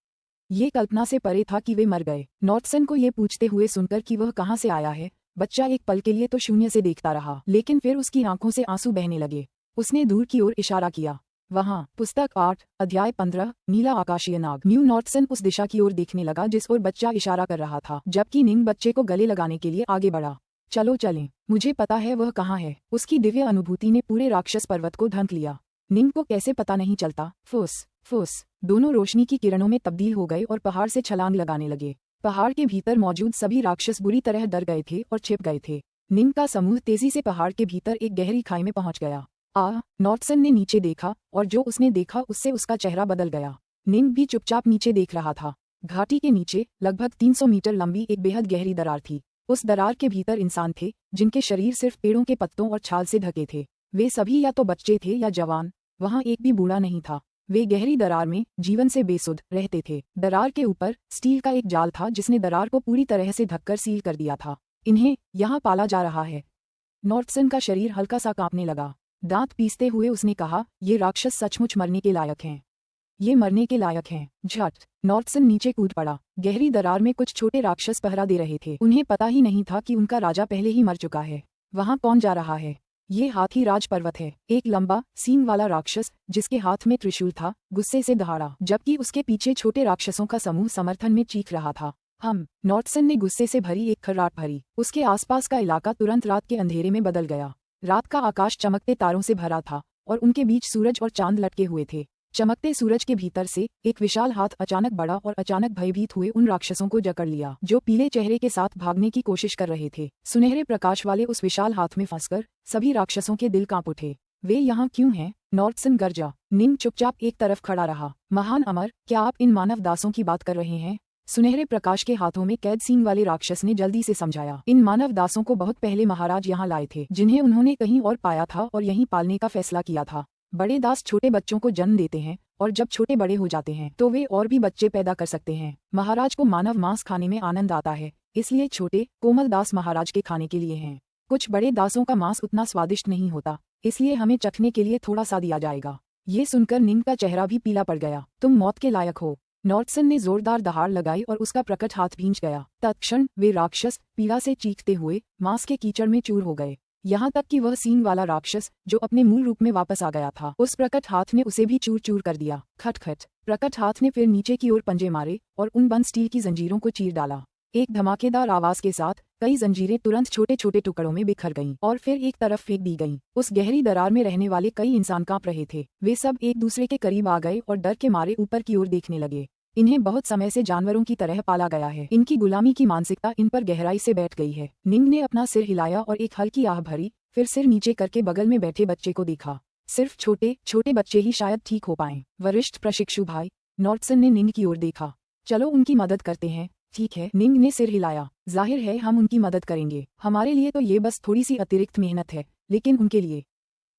ये कल्पना से परे था कि वे मर गए। नॉर्टसन को ये पूछते हुए सुनकर कि वह कहाँ से आया है, बच्चा एक पल के लिए तो शून्य से देखता रहा, लेकिन फिर उसकी आंखों से आंसू बहने लगे। उसने दूर की ओर इशारा किया। वहाँ। पुस्तक 8, अध्याय 15, नीला आकाशीय नाग। नॉर्टसन उस दिशा की ओर देखने लगा जिस ओर बच्चा इशारा कर रहा था, जबकि निंग बच्चे को गले लगाने के लिए आगे बढ़ा। चलो चलें, मुझे पता है वह कहाँ है। उसकी दिव्य अनुभूति ने पूरे राक्षस पर्वत को ढंक लिया। निंग को कैसे पता नहीं चलता। फुस फुस दोनों रोशनी की किरणों में तब्दील हो गए और पहाड़ से छलांग लगाने लगे। पहाड़ के भीतर मौजूद सभी राक्षस बुरी तरह डर गए थे और छिप गए थे। निंग का समूह तेजी से पहाड़ के भीतर एक गहरी खाई में पहुंच गया। नॉर्टसन ने नीचे देखा और जो उसने देखा उससे उसका चेहरा बदल गया। निंग भी चुपचाप नीचे देख रहा था। घाटी के नीचे लगभग 300 मीटर लंबी एक बेहद गहरी दरार थी। उस दरार के भीतर इंसान थे, जिनके शरीर सिर्फ पेड़ों के पत्तों और छाल से ढके थे। वे सभी या तो बच्चे थे या जवान। वहाँ एक भी बूढ़ा नहीं था। वे गहरी दरार में जीवन से बेसुध रहते थे। दरार के ऊपर स्टील का एक जाल था जिसने दरार को पूरी तरह से ढककर सील कर दिया था। इन्हें यहाँ पाला जा रहा है। नॉर्टसन का शरीर हल्का सा कांपने लगा। दांत पीसते हुए उसने कहा, ये राक्षस सचमुच मरने के लायक हैं। ये मरने के लायक हैं। झट नॉर्टसन नीचे कूद पड़ा। गहरी दरार में कुछ छोटे राक्षस पहरा दे रहे थे। उन्हें पता ही नहीं था कि उनका राजा पहले ही मर चुका है। वहाँ कौन जा रहा है? ये हाथी राज पर्वत है। एक लंबा सींग वाला राक्षस जिसके हाथ में त्रिशूल था गुस्से से दहाड़ा, जबकि उसके पीछे छोटे राक्षसों का समूह समर्थन में चीख रहा था। नॉर्टसन ने गुस्से से भरी एक खर्राट भरी। उसके आसपास का इलाका तुरंत रात के अंधेरे में बदल गया। रात का आकाश चमकते तारों से भरा था और उनके बीच सूरज और चांद लटके हुए थे। चमकते सूरज के भीतर से एक विशाल हाथ अचानक बढ़ा और अचानक भयभीत हुए उन राक्षसों को जकड़ लिया, जो पीले चेहरे के साथ भागने की कोशिश कर रहे थे। सुनहरे प्रकाश वाले उस विशाल हाथ में फंसकर सभी राक्षसों के दिल कांप उठे। वे यहाँ क्यों हैं? नॉर्टसन गरजा। निंग चुपचाप एक तरफ खड़ा रहा। महान अमर, क्या आप इन मानव दासों की बात कर रहे हैं? सुनहरे प्रकाश के हाथों में कैद सींग वाले राक्षस ने जल्दी से समझाया। इन मानव दासों को बहुत पहले महाराज यहाँ लाए थे, जिन्हें उन्होंने कहीं और पाया था और यहीं पालने का फैसला किया था। बड़े दास छोटे बच्चों को जन्म देते हैं और जब छोटे बड़े हो जाते हैं तो वे और भी बच्चे पैदा कर सकते हैं। महाराज को मानव मांस खाने में आनंद आता है, इसलिए छोटे कोमल दास महाराज के खाने के लिए हैं। कुछ बड़े दासों का मांस उतना स्वादिष्ट नहीं होता, इसलिए हमें चखने के लिए थोड़ा सा दिया जाएगा। ये सुनकर निंग का चेहरा भी पीला पड़ गया। तुम मौत के लायक हो। नॉर्टसन ने जोरदार दहाड़ लगाई और उसका प्रकट हाथ भींच गया। तत्क्षण वे राक्षस पीड़ा से चीखते हुए मांस के कीचड़ में चूर हो गए। यहाँ तक कि वह सींग वाला राक्षस जो अपने मूल रूप में वापस आ गया था, उस प्रकट हाथ ने उसे भी चूर चूर कर दिया। खटखट प्रकट हाथ ने फिर नीचे की ओर पंजे मारे और उन बंद स्टील की जंजीरों को चीर डाला। एक धमाकेदार आवाज के साथ कई जंजीरें तुरंत छोटे छोटे टुकड़ों में बिखर गईं और फिर एक तरफ फेंक दी गईं। उस गहरी दरार में रहने वाले कई इंसान कांप रहे थे। वे सब एक दूसरे के करीब आ गए और डर के मारे ऊपर की ओर देखने लगे। इन्हें बहुत समय से जानवरों की तरह पाला गया है। इनकी गुलामी की मानसिकता इन पर गहराई से बैठ गई है। निंग ने अपना सिर हिलाया और एक हल्की आह भरी, फिर सिर नीचे करके बगल में बैठे बच्चे को देखा। सिर्फ छोटे छोटे बच्चे ही शायद ठीक हो पाएं। वरिष्ठ प्रशिक्षु भाई, नॉर्टसन ने निंग की ओर देखा। चलो उनकी मदद करते हैं। ठीक है, निंग ने सिर हिलाया। जाहिर है हम उनकी मदद करेंगे। हमारे लिए तो ये बस थोड़ी सी अतिरिक्त मेहनत है, लेकिन उनके लिए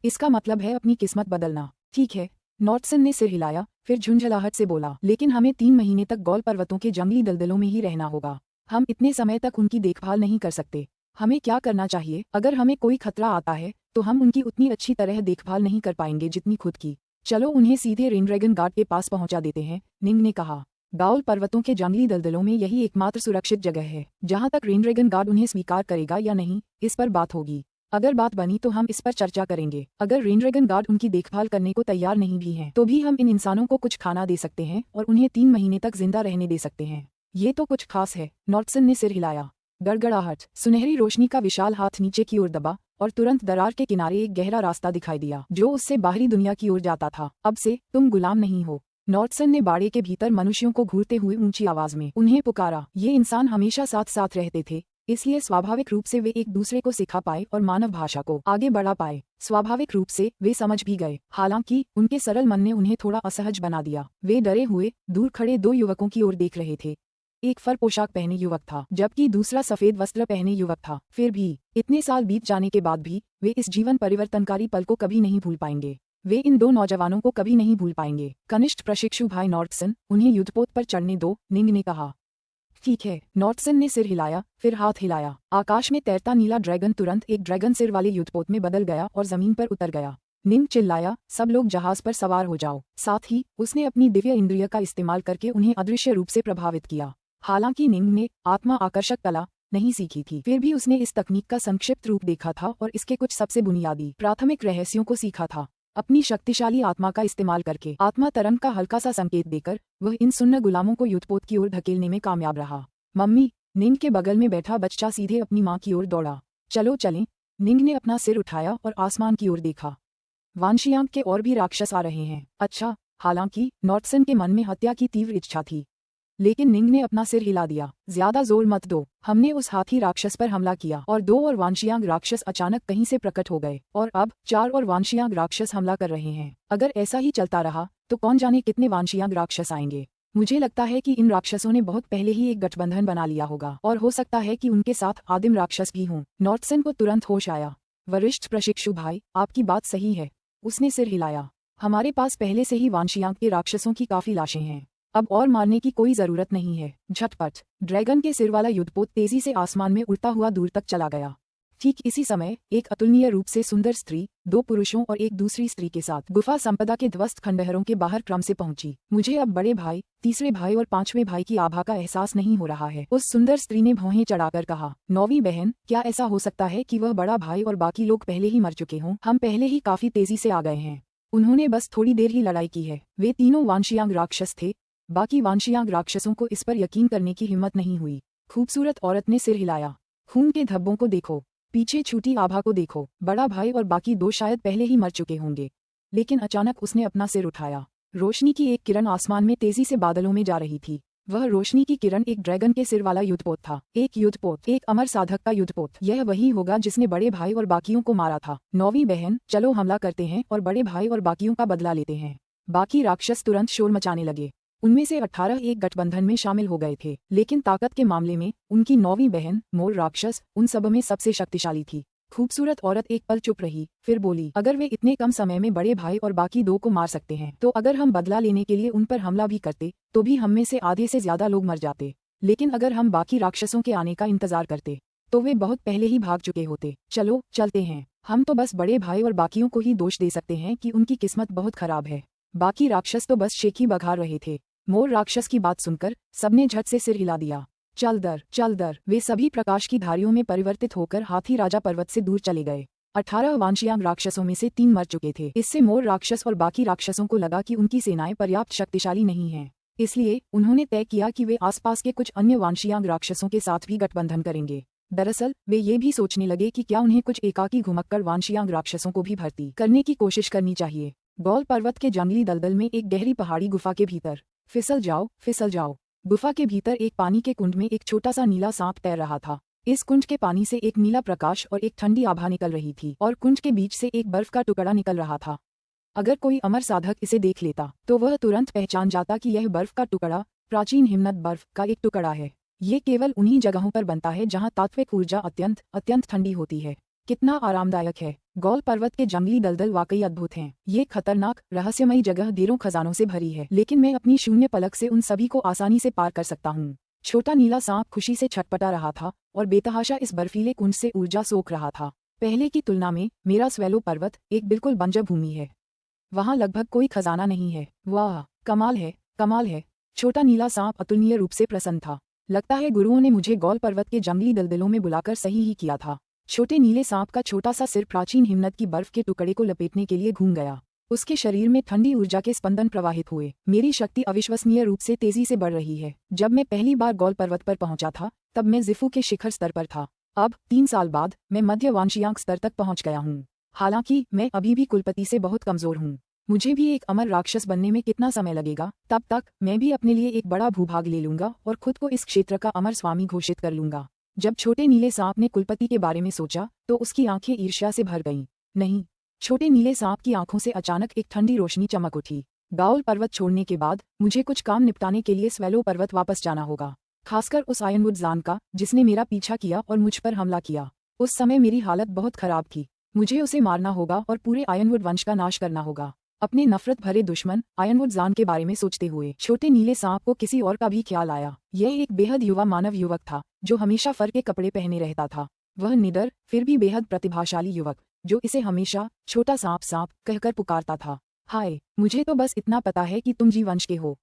इसका मतलब है अपनी किस्मत बदलना। ठीक है, नॉर्टसन ने सिर हिलाया, फिर झुंझलाहट से बोला, लेकिन हमें 3 महीने तक गॉल पर्वतों के जंगली दलदलों में ही रहना होगा। हम इतने समय तक उनकी देखभाल नहीं कर सकते। हमें क्या करना चाहिए? अगर हमें कोई खतरा आता है तो हम उनकी उतनी अच्छी तरह देखभाल नहीं कर पाएंगे जितनी खुद की। चलो उन्हें सीधे रेनड्रैगन गार्ड के पास पहुंचा देते हैं, निंग ने कहा। गाउल पर्वतों के जंगली दलदलों में यही एकमात्र सुरक्षित जगह है। जहां तक रेनड्रैगन गार्ड उन्हें स्वीकार करेगा या नहीं, इस पर बात होगी। अगर बात बनी तो हम इस पर चर्चा करेंगे। अगर रेनड्रैगन गार्ड उनकी देखभाल करने को तैयार नहीं भी हैं, तो भी हम इन इंसानों को कुछ खाना दे सकते हैं और उन्हें 3 महीने तक जिंदा रहने दे सकते हैं। ये तो कुछ खास है। नॉर्टसन ने सिर हिलाया। गड़गड़ाहट, सुनहरी रोशनी का विशाल हाथ नीचे की ओर दबा और तुरंत दरार के किनारे एक गहरा रास्ता दिखाई दिया जो उससे बाहरी दुनिया की ओर जाता था। अब से तुम गुलाम नहीं हो। नॉर्टसन ने बाड़े के भीतर मनुष्यों को घूरते हुए ऊंची आवाज में उन्हें पुकारा। ये इंसान हमेशा साथ साथ रहते थे, इसलिए स्वाभाविक रूप से वे एक दूसरे को सिखा पाए और मानव भाषा को आगे बढ़ा पाए। स्वाभाविक रूप से वे समझ भी गए, हालांकि उनके सरल मन ने उन्हें थोड़ा असहज बना दिया। वे डरे हुए दूर खड़े दो युवकों की ओर देख रहे थे। एक फर पोशाक पहने युवक था, जबकि दूसरा सफेद वस्त्र पहने युवक था। फिर भी इतने साल बीत जाने के बाद भी वे इस जीवन परिवर्तनकारी पल को कभी नहीं भूल पाएंगे। वे इन दो नौजवानों को कभी नहीं भूल पाएंगे। कनिष्ठ प्रशिक्षु भाई नॉर्टसन, उन्हें युद्धपोत पर चढ़ने दो, निंग ने कहा। ठीक है, नॉर्टसन ने सिर हिलाया, फिर हाथ हिलाया। आकाश में तैरता नीला ड्रैगन तुरंत एक ड्रैगन सिर वाले युद्धपोत में बदल गया और जमीन पर उतर गया। निंग चिल्लाया, सब लोग जहाज पर सवार हो जाओ। साथ ही उसने अपनी दिव्य इंद्रिय का इस्तेमाल करके उन्हें अदृश्य रूप से प्रभावित किया। हालांकि निंग ने आत्मा आकर्षक कला नहीं सीखी थी, फिर भी उसने इस तकनीक का संक्षिप्त रूप देखा था और इसके कुछ सबसे बुनियादी प्राथमिक रहस्यों को सीखा था। अपनी शक्तिशाली आत्मा का इस्तेमाल करके आत्मा तरंग का हल्का सा संकेत देकर वह इन सुन्न गुलामों को युद्धपोत की ओर धकेलने में कामयाब रहा। मम्मी, निंग के बगल में बैठा बच्चा सीधे अपनी माँ की ओर दौड़ा। चलो चलें। निंग ने अपना सिर उठाया और आसमान की ओर देखा। वानशियांग के और भी राक्षस आ रहे हैं। अच्छा। हालांकि नॉर्टसन के मन में हत्या की तीव्र इच्छा थी, लेकिन निंग ने अपना सिर हिला दिया। ज्यादा जोर मत दो। हमने उस हाथी राक्षस पर हमला किया और 2 और वानशियांग राक्षस अचानक कहीं से प्रकट हो गए और अब 4 और वानशियांग राक्षस हमला कर रहे हैं। अगर ऐसा ही चलता रहा तो कौन जाने कितने वानशियांग राक्षस आएंगे। मुझे लगता है कि इन राक्षसों ने बहुत पहले ही एक गठबंधन बना लिया होगा और हो सकता है कि उनके साथ आदिम राक्षस भी हों। नॉर्टसन को तुरंत होश आया। वरिष्ठ प्रशिक्षु भाई, आपकी बात सही है। उसने सिर हिलाया। हमारे पास पहले से ही वानशियांग के राक्षसों की काफी लाशें हैं। अब और मारने की कोई जरूरत नहीं है। झटपट ड्रैगन के सिर वाला युद्धपोत तेजी से आसमान में उड़ता हुआ दूर तक चला गया। ठीक इसी समय एक अतुलनीय रूप से सुंदर स्त्री 2 पुरुषों और एक दूसरी स्त्री के साथ गुफा संपदा के ध्वस्त खंडहरों के बाहर क्रम से पहुंची। मुझे अब बड़े भाई, तीसरे भाई और 5वें भाई की आभा का एहसास नहीं हो रहा है, उस सुंदर स्त्री ने भौहें चढ़ाकर कहा। 9वीं बहन, क्या ऐसा हो सकता है कि वह बड़ा भाई और बाकी लोग पहले ही मर चुके हों? हम पहले ही काफी तेजी से आ गए हैं। उन्होंने बस थोड़ी देर ही लड़ाई की है। वे तीनों वानशियांग राक्षस थे। बाकी वानशियांग राक्षसों को इस पर यकीन करने की हिम्मत नहीं हुई। खूबसूरत औरत ने सिर हिलाया। खून के धब्बों को देखो, पीछे छूटी आभा को देखो। बड़ा भाई और बाकी 2 शायद पहले ही मर चुके होंगे। लेकिन अचानक उसने अपना सिर उठाया। रोशनी की एक किरण आसमान में तेजी से बादलों में जा रही थी। वह रोशनी की किरण एक ड्रैगन के सिर वाला युद्धपोत था। एक युद्धपोत, एक अमर साधक का युद्धपोत। यह वही होगा जिसने बड़े भाई और बाकियों को मारा था। 9वीं बहन, चलो हमला करते हैं और बड़े भाई और बाकियों का बदला लेते हैं। बाकी राक्षस तुरंत शोर मचाने लगे। उनमें से 18 एक गठबंधन में शामिल हो गए थे, लेकिन ताकत के मामले में उनकी 9वीं बहन मोर राक्षस उन सब में सबसे शक्तिशाली थी। खूबसूरत औरत एक पल चुप रही, फिर बोली, अगर वे इतने कम समय में बड़े भाई और बाकी 2 को मार सकते हैं, तो अगर हम बदला लेने के लिए उन पर हमला भी करते तो भी हम में से आधे से ज्यादा लोग मर जाते। लेकिन अगर हम बाकी राक्षसों के आने का इंतजार करते तो वे बहुत पहले ही भाग चुके होते। चलो चलते हैं। हम तो बस बड़े भाई और बाकियों को ही दोष दे सकते हैं कि उनकी किस्मत बहुत खराब है। बाकी राक्षस तो बस शेखी बघार रहे थे। मोर राक्षस की बात सुनकर सबने झट से सिर हिला दिया। चल दर। वे सभी प्रकाश की धारियों में परिवर्तित होकर हाथी राजा पर्वत से दूर चले गए। 18 वानशियांग राक्षसों में से 3 मर चुके थे। इससे मोर राक्षस और बाकी राक्षसों को लगा कि उनकी सेनाएं पर्याप्त शक्तिशाली नहीं हैं। इसलिए उन्होंने तय किया कि वे आसपास के कुछ अन्य वानशियांग राक्षसों के साथ भी गठबंधन करेंगे। दरअसल वे ये भी सोचने लगे कि क्या उन्हें कुछ एकाकी घुमक्कड़ वानशियांग राक्षसों को भी भर्ती करने की कोशिश करनी चाहिए। गौल पर्वत के जंगली दलदल में एक गहरी पहाड़ी गुफा के भीतर फिसल जाओ। गुफा के भीतर एक पानी के कुंड में एक छोटा सा नीला सांप तैर रहा था। इस कुंड के पानी से एक नीला प्रकाश और एक ठंडी आभा निकल रही थी और कुंड के बीच से एक बर्फ का टुकड़ा निकल रहा था। अगर कोई अमर साधक इसे देख लेता तो वह तुरंत पहचान जाता कि यह बर्फ का टुकड़ा प्राचीन हिमनद बर्फ का एक टुकड़ा है। ये केवल उन्हीं जगहों पर बनता है जहाँ तात्विक ऊर्जा अत्यंत ठंडी होती है। कितना आरामदायक है। गौल पर्वत के जंगली दलदल वाकई अद्भुत हैं। ये खतरनाक रहस्यमयी जगह ढेरों खजानों से भरी है, लेकिन मैं अपनी शून्य पलक से उन सभी को आसानी से पार कर सकता हूँ। छोटा नीला सांप खुशी से छटपटा रहा था और बेतहाशा इस बर्फीले कुंड से ऊर्जा सोख रहा था। पहले की तुलना में मेरा स्वेलो पर्वत एक बिल्कुल बंजर भूमि है। वहाँ लगभग कोई खजाना नहीं है। वाह, कमाल है। छोटा नीला सांप अतुलनीय रूप से प्रसन्न था। लगता है गुरुओं ने मुझे गौल पर्वत के जंगली दलदलों में बुलाकर सही ही किया था। छोटे नीले सांप का छोटा सा सिर प्राचीन हिमनद की बर्फ के टुकड़े को लपेटने के लिए घूम गया। उसके शरीर में ठंडी ऊर्जा के स्पंदन प्रवाहित हुए। मेरी शक्ति अविश्वसनीय रूप से तेजी से बढ़ रही है। जब मैं पहली बार गौल पर्वत पर पहुंचा था तब मैं जिफू के शिखर स्तर पर था। अब 3 साल बाद मैं मध्य वानशियांग स्तर तक पहुंच गया हूँ। हालांकि मैं अभी भी कुलपति से बहुत कमजोर हूँ। मुझे भी एक अमर राक्षस बनने में कितना समय लगेगा, तब तक मैं भी अपने लिए एक बड़ा भूभाग ले लूंगा और खुद को इस क्षेत्र का अमर स्वामी घोषित कर लूंगा। जब छोटे नीले सांप ने कुलपति के बारे में सोचा तो उसकी आंखें ईर्ष्या से भर गईं। नहीं, छोटे नीले सांप की आंखों से अचानक एक ठंडी रोशनी चमक उठी। गाउल पर्वत छोड़ने के बाद मुझे कुछ काम निपटाने के लिए स्वेलो पर्वत वापस जाना होगा, खासकर उस आयनवुड जान का जिसने मेरा पीछा किया और मुझ पर हमला किया। उस समय मेरी हालत बहुत खराब थी। मुझे उसे मारना होगा और पूरे आयनवुड वंश का नाश करना होगा। अपने नफरत भरे दुश्मन आयनवुड जान के बारे में सोचते हुए छोटे नीले सांप को किसी और का भी ख्याल आया। यह एक बेहद युवा मानव युवक था जो हमेशा फर के कपड़े पहने रहता था। वह निडर फिर भी बेहद प्रतिभाशाली युवक जो इसे हमेशा छोटा सांप सांप कहकर पुकारता था। हाय, मुझे तो बस इतना पता है कि तुम जी वंश के हो,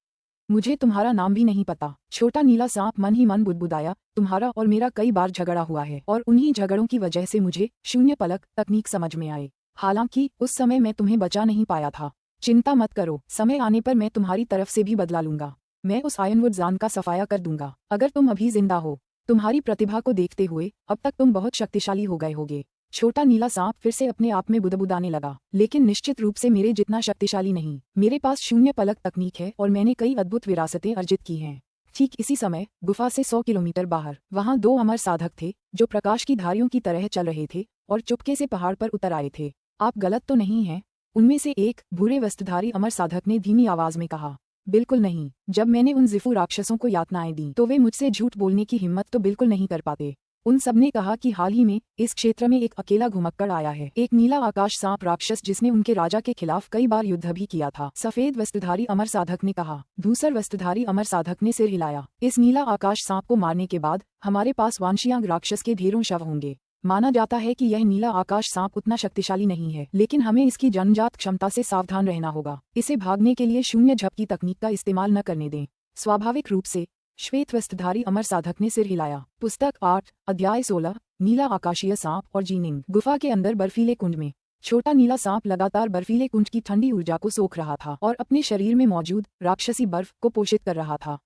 मुझे तुम्हारा नाम भी नहीं पता। छोटा नीला सांप मन ही मन बुदबुदाया, तुम्हारा और मेरा कई बार झगड़ा हुआ है और उन्हीं झगड़ों की वजह से मुझे शून्य पलक तकनीक समझ में आए। हालांकि उस समय मैं तुम्हें बचा नहीं पाया था। चिंता मत करो, समय आने पर मैं तुम्हारी तरफ से भी बदला लूंगा। मैं उस आयनवुड जान का सफाया कर दूंगा। अगर तुम अभी जिंदा हो, तुम्हारी प्रतिभा को देखते हुए अब तक तुम बहुत शक्तिशाली हो गए होगे। छोटा नीला सांप फिर से अपने आप में बुदबुदाने लगा, लेकिन निश्चित रूप से मेरे जितना शक्तिशाली नहीं। मेरे पास शून्य पलक तकनीक है और मैंने कई अद्भुत विरासतें अर्जित की हैं। ठीक इसी समय गुफा से 100 किलोमीटर बाहर वहां 2 अमर साधक थे जो प्रकाश की धारियों की तरह चल रहे थे और चुपके से पहाड़ पर उतर आए थे। आप गलत तो नहीं हैं? उनमें से एक भूरे वस्त्रधारी अमर साधक ने धीमी आवाज में कहा। बिल्कुल नहीं, जब मैंने उन जिफू राक्षसों को यातनाएं दी तो वे मुझसे झूठ बोलने की हिम्मत तो बिल्कुल नहीं कर पाते। उन सबने कहा कि हाल ही में इस क्षेत्र में एक अकेला घुमक्कड़ आया है, एक नीला आकाश सांप राक्षस जिसने उनके राजा के खिलाफ कई बार युद्ध भी किया था। सफेद वस्त्रधारी अमर साधक ने कहा। धूसर वस्त्रधारी अमर साधक ने सिर हिलाया। इस नीला आकाश सांप को मारने के बाद हमारे पास वांशियांग राक्षस के ढेरों शव होंगे। माना जाता है कि यह नीला आकाश सांप उतना शक्तिशाली नहीं है, लेकिन हमें इसकी जन्मजात क्षमता से सावधान रहना होगा। इसे भागने के लिए शून्य झपकी तकनीक का इस्तेमाल न करने दें। स्वाभाविक रूप से श्वेत वस्त्रधारी अमर साधक ने सिर हिलाया। पुस्तक 8 अध्याय 16 नीला आकाशीय सांप और जीनिंग। गुफा के अंदर बर्फीले कुंड में छोटा नीला सांप लगातार बर्फीले कुंड की ठंडी ऊर्जा को सोख रहा था और अपने शरीर में मौजूद राक्षसी बर्फ को पोषित कर रहा था।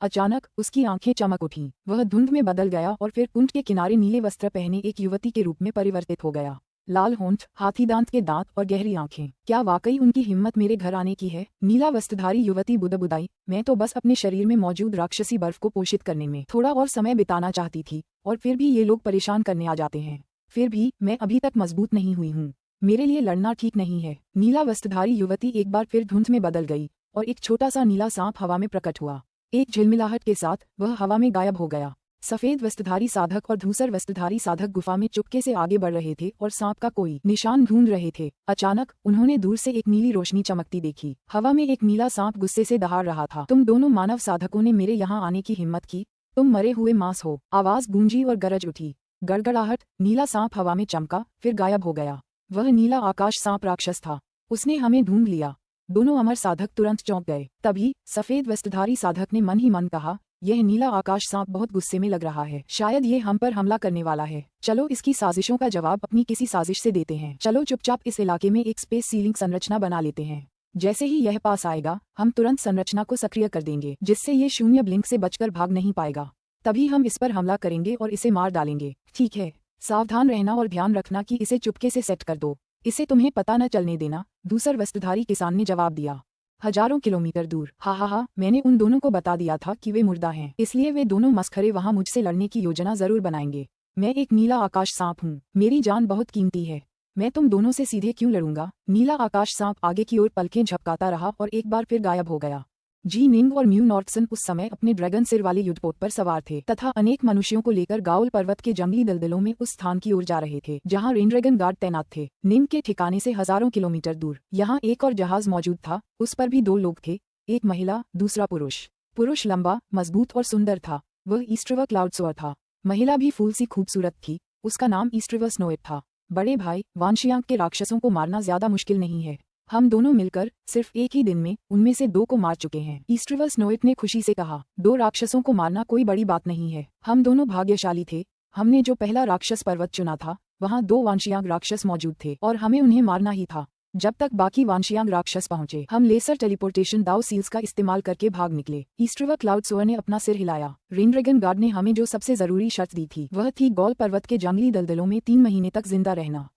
अचानक उसकी आंखें चमक उठीं। वह धुंध में बदल गया और फिर कुंड के किनारे नीले वस्त्र पहने एक युवती के रूप में परिवर्तित हो गया। लाल होंठ, हाथी दांत के दांत और गहरी आंखें। क्या वाकई उनकी हिम्मत मेरे घर आने की है? नीला वस्त्रधारी युवती बुदबुदाई। मैं तो बस अपने शरीर में मौजूद राक्षसी बर्फ को पोषित करने में थोड़ा और समय बिताना चाहती थी, और फिर भी ये लोग परेशान करने आ जाते हैं। फिर भी मैं अभी तक मजबूत नहीं हुई हूँ। मेरे लिए लड़ना ठीक नहीं है। नीला वस्त्रधारी युवती एक बार फिर धुंध में बदल गई और एक छोटा सा नीला सांप हवा में प्रकट हुआ। एक झिलमिलाहट के साथ वह हवा में गायब हो गया। सफेद वस्त्रधारी साधक और धूसर वस्त्रधारी साधक गुफा में चुपके से आगे बढ़ रहे थे और सांप का कोई निशान ढूंढ रहे थे। अचानक उन्होंने दूर से एक नीली रोशनी चमकती देखी। हवा में एक नीला सांप गुस्से से दहाड़ रहा था। तुम दोनों मानव साधकों ने मेरे यहाँ आने की हिम्मत की? तुम मरे हुए मांस हो। आवाज गूंजी और गरज उठी। गड़गड़ाहट। नीला सांप हवा में चमका, फिर गायब हो गया। वह नीला आकाश सांप राक्षस था। उसने हमें ढूंढ लिया। दोनों अमर साधक तुरंत चौंक गए। तभी सफेद वस्त्रधारी साधक ने मन ही मन कहा, यह नीला आकाश सांप बहुत गुस्से में लग रहा है। शायद ये हम पर हमला करने वाला है। चलो इसकी साजिशों का जवाब अपनी किसी साजिश से देते हैं। चलो चुपचाप इस इलाके में एक स्पेस सीलिंग संरचना बना लेते हैं। जैसे ही यह पास आएगा हम तुरंत संरचना को सक्रिय कर देंगे, जिससे ये शून्य ब्लिंक से बचकर भाग नहीं पाएगा। तभी हम इस पर हमला करेंगे और इसे मार डालेंगे। ठीक है, सावधान रहना और ध्यान रखना कि इसे चुपके से सेट कर दो। इसे तुम्हें पता न चलने देना, दूसर वस्त्रधारी किसान ने जवाब दिया। हजारों किलोमीटर दूर। हा, मैंने उन दोनों को बता दिया था कि वे मुर्दा हैं, इसलिए वे दोनों मस्खरे वहां मुझसे लड़ने की योजना जरूर बनाएंगे। मैं एक नीला आकाश सांप हूँ, मेरी जान बहुत कीमती है। मैं तुम दोनों से सीधे क्यों लड़ूंगा? नीला आकाश सांप आगे की ओर पलकें झपकाता रहा और एक बार फिर गायब हो गया। जी निंग और म्यू नॉर्थसन उस समय अपने ड्रैगन सिर वाले युद्धपोत पर सवार थे तथा अनेक मनुष्यों को लेकर गाउल पर्वत के जंगली दलदलों में उस स्थान की ओर जा रहे थे जहां रेनड्रैगन गार्ड तैनात थे। निंग के ठिकाने से हजारों किलोमीटर दूर यहाँ एक और जहाज मौजूद था। उस पर भी 2 लोग थे, एक महिला, दूसरा पुरुष। पुरुष लंबा, मजबूत और सुंदर था। वह ईस्ट्रिवर क्लाउडसोअर था। महिला भी फूल सी खूबसूरत थी। उसका नाम ईस्ट्रिवर स्नोएट था। बड़े भाई, वांशियांग के राक्षसों को मारना ज्यादा मुश्किल नहीं है। हम दोनों मिलकर सिर्फ एक ही दिन में उनमें से 2 को मार चुके हैं। ईस्ट्रिवर स्नोएट ने खुशी से कहा। 2 राक्षसों को मारना कोई बड़ी बात नहीं है। हम दोनों भाग्यशाली थे। हमने जो पहला राक्षस पर्वत चुना था वहाँ 2 वांशियांग राक्षस मौजूद थे और हमें उन्हें मारना ही था। जब तक बाकी वांशियांग राक्षस पहुंचे हम लेसर टेलीपोर्टेशन दाव सील्स का इस्तेमाल करके भाग निकले। ईस्ट्रिवर क्लाउडसोअर ने अपना सिर हिलाया। रेनड्रैगन गार्ड ने हमें जो सबसे जरूरी शर्त दी थी वह थी गॉल पर्वत के जंगली दलदलों में 3 महीने तक जिंदा रहना।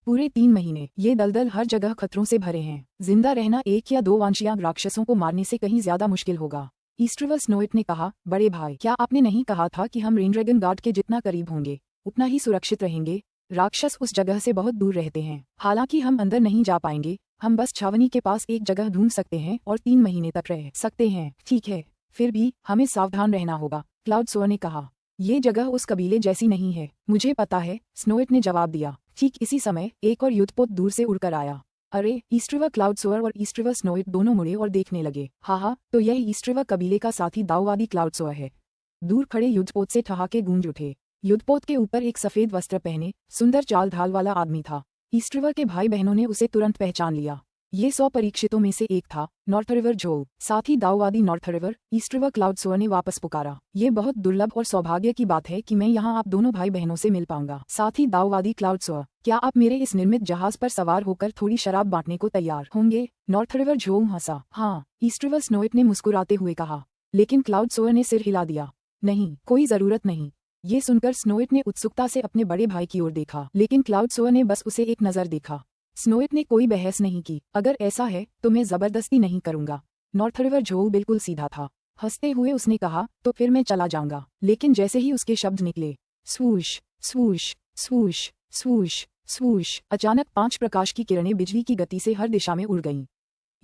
पूरे 3 महीने। ये दलदल हर जगह खतरों से भरे हैं। जिंदा रहना 1 या 2 वांशियांग राक्षसों को मारने से कहीं ज्यादा मुश्किल होगा। ईस्ट्रिवर स्नोइट ने कहा, बड़े भाई, क्या आपने नहीं कहा था कि हम रेनड्रैगन गार्ड के जितना करीब होंगे उतना ही सुरक्षित रहेंगे? राक्षस उस जगह से बहुत दूर रहते हैं। हालांकि हम अंदर नहीं जा पाएंगे, हम बस छावनी के पास एक जगह ढूंढ सकते हैं और 3 महीने तक रह सकते हैं। ठीक है, फिर भी हमें सावधान रहना होगा, क्लाउडसोअर ने कहा। ये जगह उस कबीले जैसी नहीं है। मुझे पता है, स्नोइट ने जवाब दिया। ठीक इसी समय एक और युद्धपोत दूर से उड़कर आया। अरे, ईस्ट्रिवर! क्लाउडसोअर और ईस्ट्रिवर स्नोइट दोनों मुड़े और देखने लगे। हाँ, तो यह ईस्ट्रिवर कबीले का साथी दाऊवादी क्लाउडसोअर है। दूर खड़े युद्धपोत से ठहाके गूंज उठे। युद्धपोत के ऊपर एक सफेद वस्त्र पहने सुंदर चाल ढाल वाला आदमी था। ईस्ट्रिवर के भाई बहनों ने उसे तुरंत पहचान लिया। ये 100 परीक्षितों में से एक था, नॉर्थरिवर जोल। साथ ही दाऊवादी नॉर्थरिवर ईस्ट्रिवर क्लाउडसोअर ने वापस पुकारा। ये बहुत दुर्लभ और सौभाग्य की बात है कि मैं यहाँ आप दोनों भाई बहनों से मिल पाऊंगा। साथ ही दाऊवादी क्लाउडसोअर, क्या आप मेरे इस निर्मित जहाज पर सवार होकर थोड़ी शराब बांटने को तैयार होंगे? नॉर्थरिवर जोल हंसा। हाँ, ईस्ट्रिवर स्नोइट ने मुस्कुराते हुए कहा। लेकिन क्लाउडसोअर ने सिर हिला दिया। नहीं, कोई जरूरत नहीं। ये सुनकर स्नोइट ने उत्सुकता से अपने बड़े भाई की ओर देखा, लेकिन क्लाउडसोअर ने बस उसे एक नजर देखा। स्नोइट ने कोई बहस नहीं की। अगर ऐसा है तो मैं जबरदस्ती नहीं करूंगा। नॉर्थरिवर जोल बिल्कुल सीधा था। हंसते हुए उसने कहा, तो फिर मैं चला जाऊंगा। लेकिन जैसे ही उसके शब्द निकले, स्वूश स्वूश स्वूश स्वूश स्वूश, अचानक 5 प्रकाश की किरणें बिजली की गति से हर दिशा में उड़ गईं।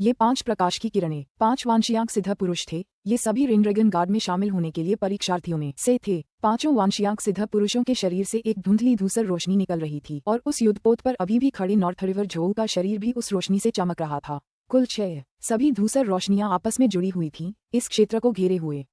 ये 5 प्रकाश की किरणें 5 वांशियांक सिद्ध पुरुष थे। ये सभी रेनड्रैगन गार्ड में शामिल होने के लिए परीक्षार्थियों में से थे। 5 वांशियांक सिद्ध पुरुषों के शरीर से एक धुंधली धूसर रोशनी निकल रही थी और उस युद्धपोत पर अभी भी खड़े नॉर्थरिवर जोल का शरीर भी उस रोशनी से चमक रहा था। कुल 6 सभी धूसर रोशनियां आपस में जुड़ी हुई थीं, इस क्षेत्र को घेरे हुए।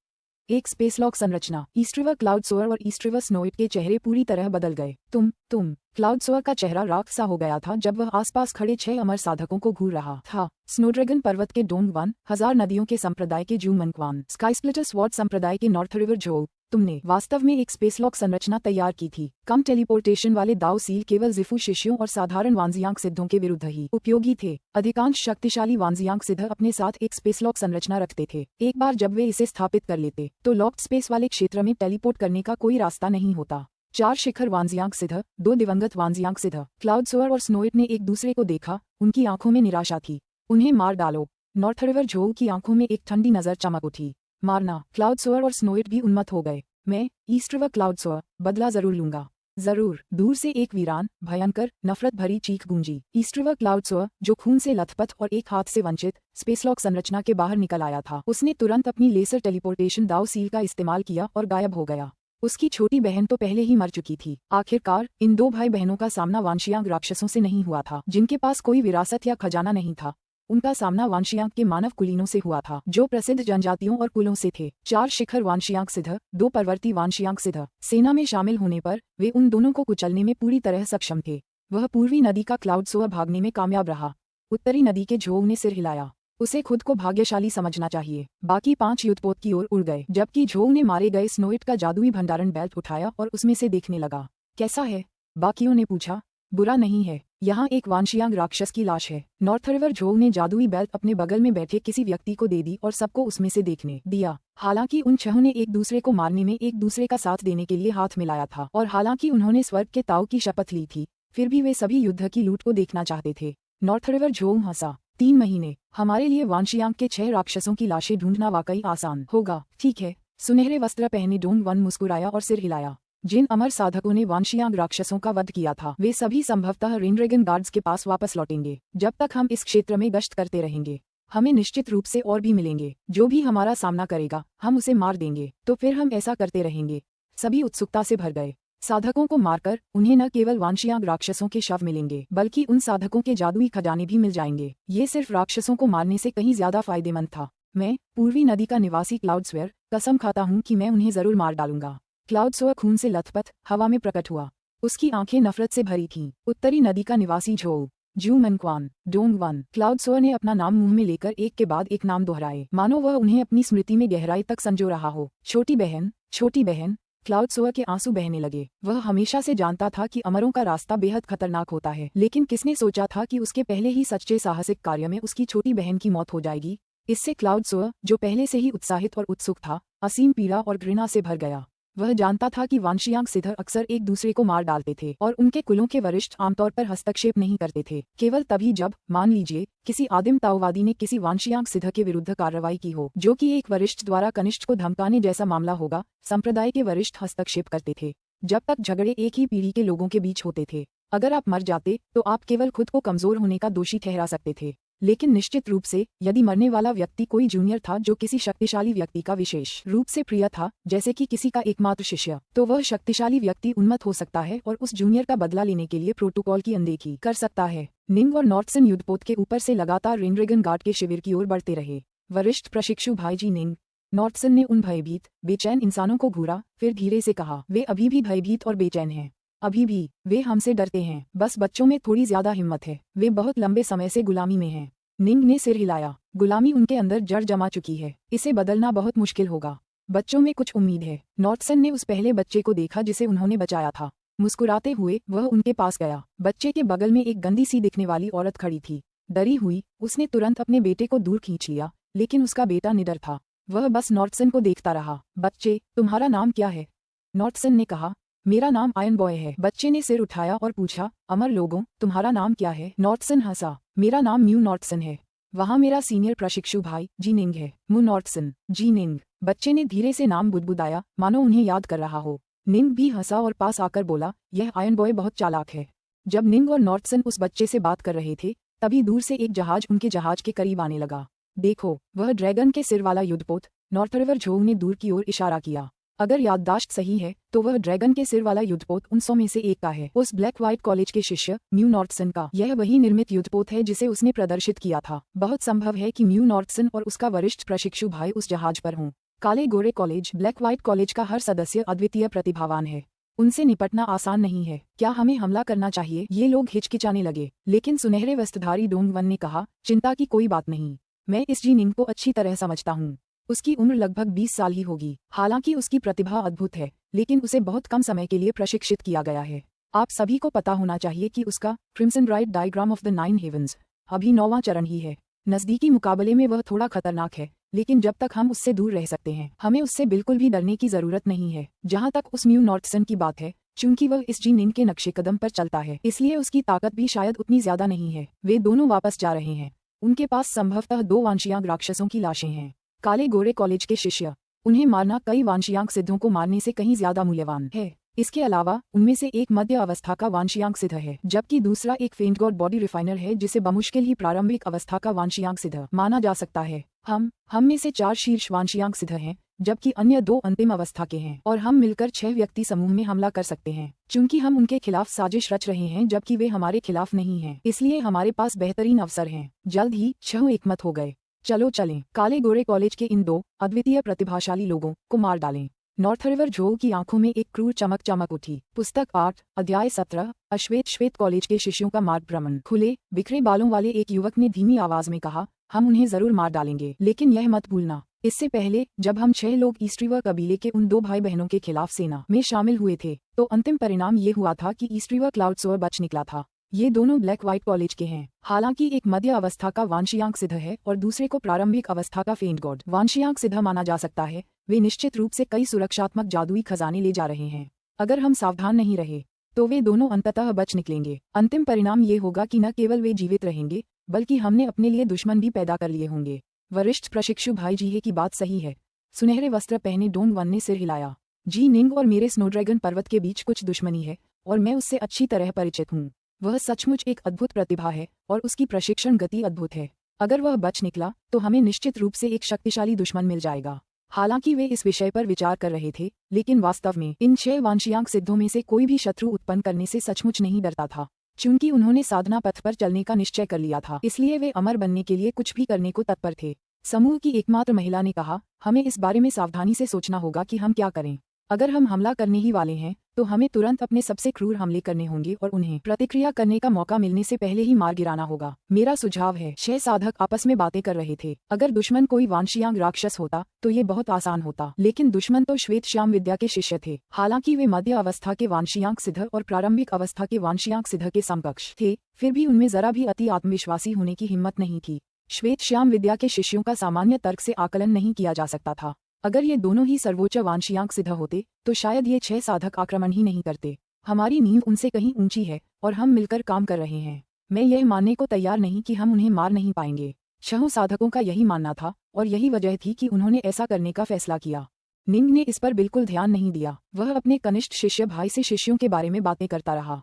एक स्पेसलॉक संरचना। ईस्ट्रिवर क्लाउडसोअर और ईस्ट्रिवर स्नोइट के चेहरे पूरी तरह बदल गए। तुम क्लाउडसोअर का चेहरा राख सा हो गया था जब वह आसपास खड़े 6 अमर साधकों को घूर रहा था। स्नोड्रैगन पर्वत के डोंगवन, 1000 नदियों के संप्रदाय के जू मनक्वान, स्काईस्प्लिटर स्वॉर्ड संप्रदाय के नॉर्थरिवर जोल, तुमने वास्तव में एक स्पेसलॉक संरचना तैयार की थी। कम टेलीपोर्टेशन वाले दाव सील केवल जिफू शिष्यों और साधारण वांजियांग सिद्धों के विरुद्ध ही उपयोगी थे। अधिकांश शक्तिशाली वांजियांग सिद्ध अपने साथ एक स्पेसलॉक संरचना रखते थे। एक बार जब वे इसे स्थापित कर लेते तो लॉक्ड स्पेस वाले क्षेत्र में टेलीपोर्ट करने का कोई रास्ता नहीं होता। 4 शिखर वांजियांग सिद्ध, 2 दिवंगत वांजियांग सिद्ध। क्लाउडसोअर और स्नोइट ने एक दूसरे को देखा। उनकी आंखों में निराशा थी। उन्हें मार डालो। नॉर्थरिवर जोल की आंखों में एक ठंडी नजर चमक उठी। मारना? क्लाउडसोअर और स्नोइट भी उन्मत्त हो गए। मैं, ईस्ट्रिवर क्लाउडसोअर, बदला जरूर लूंगा। जरूर। दूर से एक वीरान, भयंकर, नफरत भरी चीख गूंजी। ईस्ट्रिवर क्लाउडसोअर, जो खून से लथपथ और एक हाथ से वंचित, स्पेसलॉक संरचना के बाहर निकल आया था। उसने तुरंत अपनी लेसर टेलीपोर्टेशन दाव सील का इस्तेमाल किया और गायब हो गया। उसकी छोटी बहन तो पहले ही मर चुकी थी। आखिरकार इन 2 भाई बहनों का सामना वांशियांग राक्षसों से नहीं हुआ था, जिनके पास कोई विरासत या खजाना नहीं था। उनका सामना वांशियांग के मानव कुलीनों से हुआ था, जो प्रसिद्ध जनजातियों और कुलों से थे। 4 शिखर वांशियांग सिद्ध, 2 पर्वतीय वांशियांग सिद्ध। सेना में शामिल होने पर वे उन दोनों को कुचलने में पूरी तरह सक्षम थे। वह पूर्वी नदी का क्लाउडसोअर भागने में कामयाब रहा। उत्तरी नदी के जोग ने सिर हिलाया। उसे खुद को भाग्यशाली समझना चाहिए। बाकी 5 युद्धपोत की ओर उड़ गए, जबकि झोंग ने मारे गए स्नोइट का जादुई भंडारण बेल्ट उठाया और उसमें से देखने लगा। कैसा है? बाकियों ने पूछा। बुरा नहीं है। यहाँ एक वांशियांग राक्षस की लाश है। नॉर्थरिवर झोंग ने जादुई बेल्ट अपने बगल में बैठे किसी व्यक्ति को दे दी और सबको उसमें से देखने दिया। हालांकि उन 6 ने एक दूसरे को मारने में एक दूसरे का साथ देने के लिए हाथ मिलाया था और हालांकि उन्होंने स्वर्ग के ताऊ की शपथ ली थी, फिर भी वे सभी युद्ध की लूट को देखना चाहते थे। नॉर्थरिवर झोंग हंसा। 3 महीने? हमारे लिए वांशियांग के 6 राक्षसों की लाशें ढूंढना वाकई आसान होगा। ठीक है। सुनहरे वस्त्र पहने डोंगवन मुस्कुराया और सिर हिलाया। जिन अमर साधकों ने वांशियांग राक्षसों का वध किया था, वे सभी संभवतः रेनड्रैगन गार्ड्स के पास वापस लौटेंगे। जब तक हम इस क्षेत्र में गश्त करते रहेंगे, हमें निश्चित रूप से और भी मिलेंगे। जो भी हमारा सामना करेगा, हम उसे मार देंगे। तो फिर हम ऐसा करते रहेंगे। सभी उत्सुकता से भर गए। साधकों को मारकर उन्हें न केवल वांशियांग राक्षसों के शव मिलेंगे, बल्कि उन साधकों के जादुई खजाने भी मिल जाएंगे। ये सिर्फ राक्षसों को मारने से कहीं ज्यादा फायदेमंद था। मैं, पूर्वी नदी का निवासी क्लाउडसोअर, कसम खाता हूँ कि मैं उन्हें जरूर मार डालूंगा। क्लाउडसोअर खून से लथपथ हवा में प्रकट हुआ। उसकी आंखें नफरत से भरी थीं। उत्तरी नदी का निवासी झोल, जू मनक्वान, डोंगवन। क्लाउडसोअर ने अपना नाम मुंह में लेकर एक के बाद एक नाम दोहराए, मानो वह उन्हें अपनी स्मृति में गहराई तक संजो रहा हो। छोटी बहन, छोटी बहन। क्लाउडसोअर के आंसू बहने लगे। वह हमेशा से जानता था कि अमरों का रास्ता बेहद खतरनाक होता है, लेकिन किसने सोचा था कि उसके पहले ही सच्चे साहसिक कार्य में उसकी छोटी बहन की मौत हो जाएगी। इससे क्लाउडसोअर, जो पहले से ही उत्साहित और उत्सुक था, असीम पीड़ा और घृणा से भर गया। वह जानता था कि वांशियांग सिद्ध अक्सर एक दूसरे को मार डालते थे और उनके कुलों के वरिष्ठ आमतौर पर हस्तक्षेप नहीं करते थे, केवल तभी जब, मान लीजिए, किसी आदिम ताओवादी ने किसी वांशियांग सिद्ध के विरुद्ध कार्रवाई की हो, जो कि एक वरिष्ठ द्वारा कनिष्ठ को धमकाने जैसा मामला होगा, संप्रदाय के वरिष्ठ हस्तक्षेप करते थे। जब तक झगड़े एक ही पीढ़ी के लोगों के बीच होते थे, अगर आप मर जाते तो आप केवल खुद को कमजोर होने का दोषी ठहरा सकते थे, लेकिन निश्चित रूप से यदि मरने वाला व्यक्ति कोई जूनियर था जो किसी शक्तिशाली व्यक्ति का विशेष रूप से प्रिय था, जैसे कि किसी का एकमात्र शिष्य, तो वह शक्तिशाली व्यक्ति उन्मत्त हो सकता है और उस जूनियर का बदला लेने के लिए प्रोटोकॉल की अनदेखी कर सकता है। निंग और नॉर्टसन युद्धपोत के ऊपर से लगातार रेनड्रैगन गार्ड के शिविर की ओर बढ़ते रहे। वरिष्ठ प्रशिक्षु भाई जी निंग, नॉर्टसन ने उन भयभीत, बेचैन इंसानों को घूरा, फिर धीरे से कहा, वे अभी भी भयभीत और बेचैन हैं। अभी भी वे हमसे डरते हैं, बस बच्चों में थोड़ी ज्यादा हिम्मत है। वे बहुत लंबे समय से गुलामी में हैं। निंग ने सिर हिलाया। गुलामी उनके अंदर जड़ जमा चुकी है, इसे बदलना बहुत मुश्किल होगा। बच्चों में कुछ उम्मीद है। नॉर्टसन ने उस पहले बच्चे को देखा जिसे उन्होंने बचाया था। मुस्कुराते हुए वह उनके पास गया। बच्चे के बगल में एक गंदी सी दिखने वाली औरत खड़ी थी। डरी हुई उसने तुरंत अपने बेटे को दूर खींच लिया, लेकिन उसका बेटा निडर था। वह बस नॉर्टसन को देखता रहा। बच्चे, तुम्हारा नाम क्या है? नॉर्टसन ने कहा, मेरा नाम आयन बॉय है। बच्चे ने सिर उठाया और पूछा, अमर लोगों, तुम्हारा नाम क्या है? नॉर्टसन हंसा, मेरा नाम म्यू नॉर्टसन है। वहाँ मेरा सीनियर प्रशिक्षु भाई जी निंग है। मु नॉर्टसन, जी निंग। बच्चे ने धीरे से नाम बुदबुदाया, मानो उन्हें याद कर रहा हो। निंग भी हंसा और पास आकर बोला, यह आयन बॉय बहुत चालाक है। जब निंग और नॉर्टसन उस बच्चे से बात कर रहे थे, तभी दूर से एक जहाज उनके जहाज के करीब आने लगा। देखो, वह ड्रैगन के सिर वाला युद्धपोत। नॉर्थरिवर झोंग ने दूर की ओर इशारा किया। अगर याददाश्त सही है तो वह ड्रैगन के सिर वाला युद्धपोत उन 100 में से एक का है, उस ब्लैक व्हाइट कॉलेज के शिष्य म्यू नॉर्टसन का। यह वही निर्मित युद्धपोत है जिसे उसने प्रदर्शित किया था। बहुत संभव है कि म्यू नॉर्टसन और उसका वरिष्ठ प्रशिक्षु भाई उस जहाज पर हों। काले गोरे कॉलेज, ब्लैक व्हाइट कॉलेज का हर सदस्य अद्वितीय प्रतिभावान है। उनसे निपटना आसान नहीं है। क्या हमें हमला करना चाहिए? ये लोग हिचकिचाने लगे, लेकिन सुनहरे वस्त्रधारी डोंगवन ने कहा, चिंता की कोई बात नहीं। मैं इस जी निंग को अच्छी तरह समझता हूँ। उसकी उम्र लगभग 20 साल ही होगी। हालांकि उसकी प्रतिभा अद्भुत है, लेकिन उसे बहुत कम समय के लिए प्रशिक्षित किया गया है। आप सभी को पता होना चाहिए कि उसका crimson right diagram of the 9 heavens अभी 9वां चरण ही है। नजदीकी मुकाबले में वह थोड़ा खतरनाक है, लेकिन जब तक हम उससे दूर रह सकते हैं, हमें उससे बिल्कुल भी डरने की जरूरत नहीं है। जहाँ तक उस म्यू नॉर्टसन की बात है, चूंकि वह इस जी निंग के नक्शे कदम पर चलता है, इसलिए उसकी ताकत भी शायद उतनी ज्यादा नहीं है। वे दोनों वापस जा रहे हैं। उनके पास संभवतः 2 वांशियांग राक्षसों की लाशें हैं। काले गोरे कॉलेज के शिष्य। उन्हें मारना कई वांशियांग सिद्धों को मारने से कहीं ज्यादा मूल्यवान है। इसके अलावा उनमें से एक मध्य अवस्था का वांशियांग सिद्ध है, जबकि दूसरा एक फेंट गॉड बॉडी रिफाइनर है जिसे बमुश्किल ही प्रारंभिक अवस्था का वांशियांग सिद्ध माना जा सकता है। हम में से 4 शीर्ष वांशियांग सिद्ध हैं, जबकि अन्य 2 अंतिम अवस्था के हैं, और हम मिलकर 6 व्यक्ति समूह में हमला कर सकते हैं। चूंकि हम उनके खिलाफ साजिश रच रहे हैं जबकि वे हमारे खिलाफ नहीं हैं, इसलिए हमारे पास बेहतरीन अवसर हैं। जल्द ही 6 एकमत हो गए। चलो चलें, काले गोरे कॉलेज के इन 2 अद्वितीय प्रतिभाशाली लोगों को मार डालें। नॉर्थरिवर झोंग की आंखों में एक क्रूर चमक चमक उठी। पुस्तक 8, अध्याय 17, अश्वेत श्वेत कॉलेज के शिष्यों का मार्ग भ्रमण। खुले बिखरे बालों वाले एक युवक ने धीमी आवाज में कहा, हम उन्हें जरूर मार डालेंगे, लेकिन यह मत भूलना, इससे पहले जब हम 6 लोग ईस्ट्रीवर कबीले के उन 2 भाई बहनों के खिलाफ सेना में शामिल हुए थे, तो अंतिम परिणाम ये हुआ था कि ईस्ट्रीवर क्लाउडसोर बच निकला था। ये दोनों ब्लैक व्हाइट कॉलेज के हैं। हालांकि एक मध्य अवस्था का वांशियांग सिद्ध है और दूसरे को प्रारंभिक अवस्था का फेंट गॉड वांशियांग सिद्ध माना जा सकता है। वे निश्चित रूप से कई सुरक्षात्मक जादुई खजाने ले जा रहे हैं। अगर हम सावधान नहीं रहे तो वे दोनों अंततः बच निकलेंगे। अंतिम परिणाम ये होगा कि न केवल वे जीवित रहेंगे, बल्कि हमने अपने लिए दुश्मन भी पैदा कर लिए होंगे। वरिष्ठ प्रशिक्षु भाई जी की बात सही है। सुनहरे वस्त्र पहने डोंगवन ने सिर हिलाया। जी निंग और मेरे स्नोड्रैगन पर्वत के बीच कुछ दुश्मनी है और मैं उससे अच्छी तरह परिचित हूँ। वह सचमुच एक अद्भुत प्रतिभा है और उसकी प्रशिक्षण गति अद्भुत है। अगर वह बच निकला तो हमें निश्चित रूप से एक शक्तिशाली दुश्मन मिल जाएगा। हालांकि वे इस विषय पर विचार कर रहे थे, लेकिन वास्तव में इन 6 वांशियांग सिद्धों में से कोई भी शत्रु उत्पन्न करने से सचमुच नहीं डरता था। चूंकि उन्होंने साधना पथ पर चलने का निश्चय कर लिया था, इसलिए वे अमर बनने के लिए कुछ भी करने को तत्पर थे। समूह की एकमात्र महिला ने कहा, हमें इस बारे में सावधानी से सोचना होगा कि हम क्या करें। अगर हम हमला करने ही वाले हैं तो हमें तुरंत अपने सबसे क्रूर हमले करने होंगे और उन्हें प्रतिक्रिया करने का मौका मिलने से पहले ही मार गिराना होगा। मेरा सुझाव है। 6 साधक आपस में बातें कर रहे थे। अगर दुश्मन कोई वांशियांग राक्षस होता तो ये बहुत आसान होता, लेकिन दुश्मन तो श्वेत श्याम विद्या के शिष्य थे। हालांकि वे मध्य अवस्था के वांशियांग सिद्ध और प्रारंभिक अवस्था के वांशियांग सिद्ध के समकक्ष थे, फिर भी उनमें जरा भी अति आत्मविश्वासी होने की हिम्मत नहीं थी। श्वेत श्याम विद्या के शिष्यों का सामान्य तर्क से आकलन नहीं किया जा सकता था। अगर ये दोनों ही सर्वोच्च वांशियांक सिद्ध होते तो शायद ये 6 साधक आक्रमण ही नहीं करते। हमारी नींव उनसे कहीं ऊंची है और हम मिलकर काम कर रहे हैं। मैं यह मानने को तैयार नहीं कि हम उन्हें मार नहीं पाएंगे। 6 साधकों का यही मानना था और यही वजह थी कि उन्होंने ऐसा करने का फैसला किया। निंग ने इस पर बिल्कुल ध्यान नहीं दिया। वह अपने कनिष्ठ शिष्य भाई से शिष्यों के बारे में बातें करता रहा।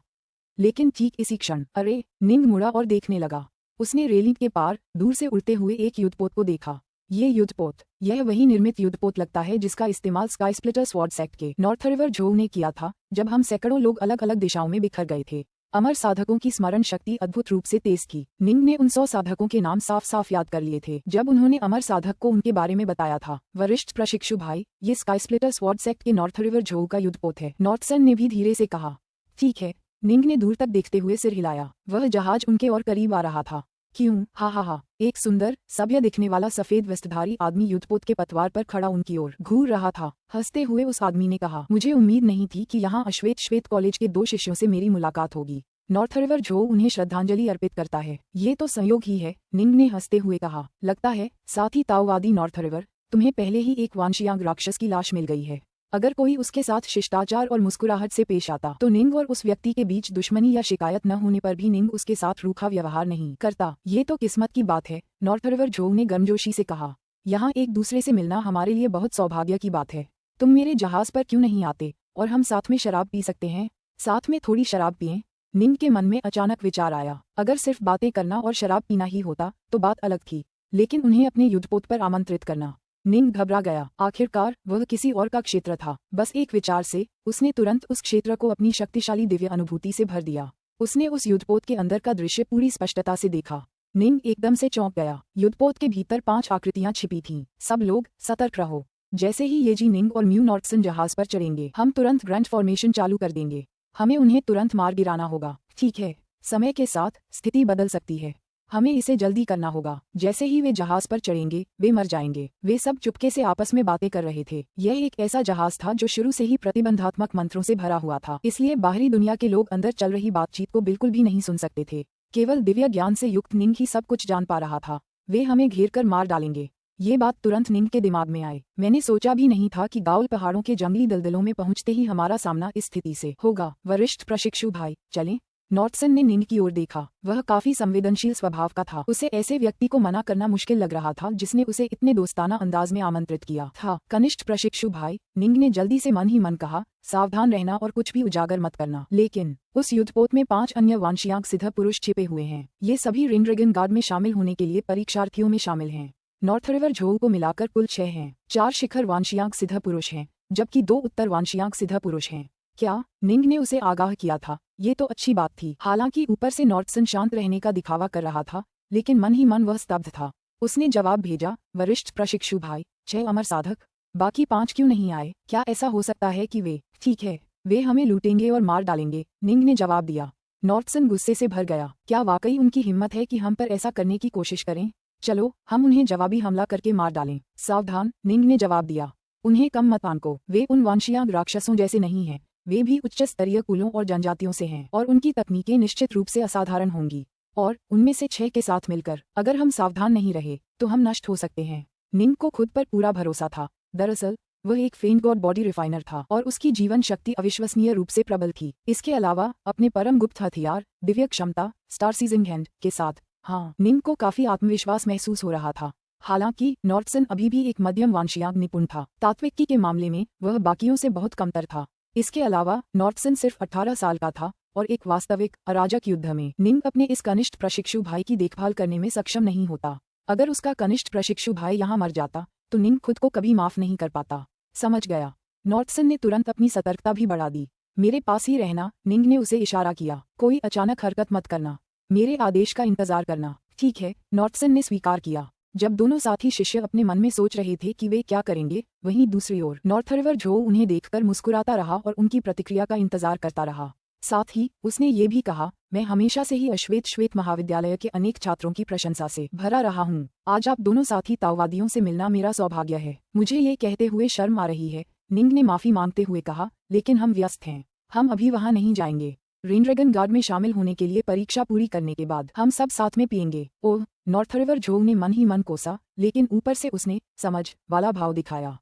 लेकिन ठीक इसी क्षण अरे निंग मुड़ा और देखने लगा। उसने रेलिंग के पार दूर से उड़ते हुए एक युद्धपोत को देखा। ये युद्धपोत, यह वही निर्मित युद्धपोत लगता है जिसका इस्तेमाल स्काई स्प्लिटर स्वॉर्ड सेक्ट के नॉर्थ रिवर जोव ने किया था जब हम सैकड़ों लोग अलग अलग दिशाओं में बिखर गए थे। अमर साधकों की स्मरण शक्ति अद्भुत रूप से तेज थी। निंग ने उन 100 साधकों के नाम साफ साफ याद कर लिए थे। जब उन्होंने अमर साधक को उनके बारे में बताया था, वरिष्ठ प्रशिक्षु भाई, ये स्काई स्प्लिटर स्वॉर्ड सेक्ट के नॉर्थ रिवर जोव का युद्धपोत है। नॉर्थसन ने भी धीरे से कहा। ठीक है। निंग ने दूर तक देखते हुए सिर हिलाया। वह जहाज उनके और करीब आ रहा था। क्यों? हा। एक सुंदर सभ्य दिखने वाला सफेद वस्त्रधारी आदमी युद्धपोत के पतवार पर खड़ा उनकी ओर घूर रहा था। हंसते हुए उस आदमी ने कहा, मुझे उम्मीद नहीं थी कि यहाँ श्वेत कॉलेज के 2 शिष्यों से मेरी मुलाकात होगी। नॉर्थ रिवर जोव उन्हें श्रद्धांजलि अर्पित करता है। ये तो संयोग ही है, निंग ने हंसते हुए कहा। लगता है साथ ही ताओवादी नॉर्थ रिवर, तुम्हें पहले ही एक वांशियांग राक्षस की लाश मिल गई है। अगर कोई उसके साथ शिष्टाचार और मुस्कुराहट से पेश आता तो निंग और उस व्यक्ति के बीच दुश्मनी या शिकायत न होने पर भी निंग उसके साथ रूखा व्यवहार नहीं करता। ये तो किस्मत की बात है, नॉर्थ रिवर जोव ने गर्मजोशी से कहा। यहाँ एक दूसरे से मिलना हमारे लिए बहुत सौभाग्य की बात है। तुम मेरे जहाज पर क्यों नहीं आते और हम साथ में शराब पी सकते हैं? साथ में थोड़ी शराब पिएं। निंग के मन में अचानक विचार आया। अगर सिर्फ बातें करना और शराब पीना ही होता तो बात अलग थी, लेकिन उन्हें अपने युद्धपोत पर आमंत्रित करना। निंग घबरा गया। आखिरकार वह किसी और का क्षेत्र था। बस एक विचार से उसने तुरंत उस क्षेत्र को अपनी शक्तिशाली दिव्य अनुभूति से भर दिया। उसने उस युद्धपोत के अंदर का दृश्य पूरी स्पष्टता से देखा। निंग एकदम से चौंक गया। युद्धपोत के भीतर 5 आकृतियां छिपी थीं। सब लोग सतर्क रहो। जैसे ही येजी, निंग और म्यू नॉर्थसन जहाज पर चढ़ेंगे, हम तुरंत ग्रैंड फॉर्मेशन चालू कर देंगे। हमें उन्हें तुरंत मार गिराना होगा। ठीक है, समय के साथ स्थिति बदल सकती है। हमें इसे जल्दी करना होगा। जैसे ही वे जहाज पर चढ़ेंगे, वे मर जाएंगे। वे सब चुपके से आपस में बातें कर रहे थे। यह एक ऐसा जहाज था जो शुरू से ही प्रतिबंधात्मक मंत्रों से भरा हुआ था, इसलिए बाहरी दुनिया के लोग अंदर चल रही बातचीत को बिल्कुल भी नहीं सुन सकते थे। केवल दिव्य ज्ञान से युक्त निंग ही सब कुछ जान पा रहा था। वे हमें घेर कर मार डालेंगे। ये बात तुरंत निंग के दिमाग में आई। मैंने सोचा भी नहीं था कि गाउल पहाड़ों के जंगली दलदलों में पहुंचते ही हमारा सामना इस स्थिति से होगा। वरिष्ठ प्रशिक्षु भाई, चलें? नॉर्थसन ने निंग की ओर देखा। वह काफी संवेदनशील स्वभाव का था। उसे ऐसे व्यक्ति को मना करना मुश्किल लग रहा था जिसने उसे इतने दोस्ताना अंदाज में आमंत्रित किया था। कनिष्ठ प्रशिक्षु भाई, निंग ने जल्दी से मन ही मन कहा, सावधान रहना और कुछ भी उजागर मत करना। लेकिन उस युद्धपोत में 5 अन्य वांशियांक सिद्ध पुरुष छिपे हुए हैं। ये सभी रिंड्रेगन गार्ड में शामिल होने के लिए परीक्षार्थियों में शामिल हैं। नॉर्थ रिवर जोव को मिलाकर कुल 6 हैं। 4 शिखर वांशियांक सिद्ध पुरुष हैं, जबकि 2 उत्तर वांशियांक सिद्ध पुरुष हैं। क्या? निंग ने उसे आगाह किया था। ये तो अच्छी बात थी। हालांकि ऊपर से नॉर्थसन शांत रहने का दिखावा कर रहा था, लेकिन मन ही मन वह स्तब्ध था। उसने जवाब भेजा, वरिष्ठ प्रशिक्षु भाई, 6 अमर साधक, बाकी 5 क्यों नहीं आए? क्या ऐसा हो सकता है कि वे? ठीक है, वे हमें लूटेंगे और मार डालेंगे, निंग ने जवाब दिया। नॉर्थसन गुस्से से भर गया। क्या वाकई उनकी हिम्मत है कि हम पर ऐसा करने की कोशिश करें? चलो हम उन्हें जवाबी हमला करके मार डालें। सावधान, निंग ने जवाब दिया। उन्हें कम मत आंको। वे उन वांशियांग राक्षसों जैसे नहीं हैं। वे भी उच्च स्तरीय कुलों और जनजातियों से हैं और उनकी तकनीकें निश्चित रूप से असाधारण होंगी। और उनमें से 6 के साथ मिलकर अगर हम सावधान नहीं रहे तो हम नष्ट हो सकते हैं। निंग को खुद पर पूरा भरोसा था। दरअसल वह एक फेंट गॉड बॉडी रिफाइनर था और उसकी जीवन शक्ति अविश्वसनीय रूप से प्रबल थी। इसके अलावा अपने परम गुप्त हथियार, दिव्य क्षमता, स्टार सीजिंग हैंड के साथ, हाँ, निंग को काफी आत्मविश्वास महसूस हो रहा था। हालांकि नॉर्थसन अभी भी एक मध्यम वांशियांग निपुण था। तात्विकी के मामले में वह बाकियों से बहुत कमतर था। इसके अलावा नॉर्थसन सिर्फ 18 साल का था और एक वास्तविक अराजक युद्ध में निंग अपने इस कनिष्ठ प्रशिक्षु भाई की देखभाल करने में सक्षम नहीं होता। अगर उसका कनिष्ठ प्रशिक्षु भाई यहाँ मर जाता तो निंग खुद को कभी माफ नहीं कर पाता। समझ गया। नॉर्थसन ने तुरंत अपनी सतर्कता भी बढ़ा दी। मेरे पास ही रहना, निंग ने उसे इशारा किया। कोई अचानक हरकत मत करना। मेरे आदेश का इंतजार करना। ठीक है, नॉर्थसन ने स्वीकार किया। जब दोनों साथी शिष्य अपने मन में सोच रहे थे कि वे क्या करेंगे, वहीं दूसरी ओर नॉर्थ रिवर जोव उन्हें देखकर मुस्कुराता रहा और उनकी प्रतिक्रिया का इंतजार करता रहा। साथ ही उसने ये भी कहा, मैं हमेशा से ही श्वेत महाविद्यालय के अनेक छात्रों की प्रशंसा से भरा रहा हूँ। आज आप दोनों साथी ताओवादियों से मिलना मेरा सौभाग्य है। मुझे ये कहते हुए शर्म आ रही है, निंग ने माफी मांगते हुए कहा, लेकिन हम व्यस्त हैं। हम अभी वहाँ नहीं जाएंगे। रिंड्रेगन गार्ड में शामिल होने के लिए परीक्षा पूरी करने के बाद हम सब साथ में पिएंगे। ओह, नॉर्थ रिवर जोव ने मन ही मन कोसा, लेकिन ऊपर से उसने समझ वाला भाव दिखाया।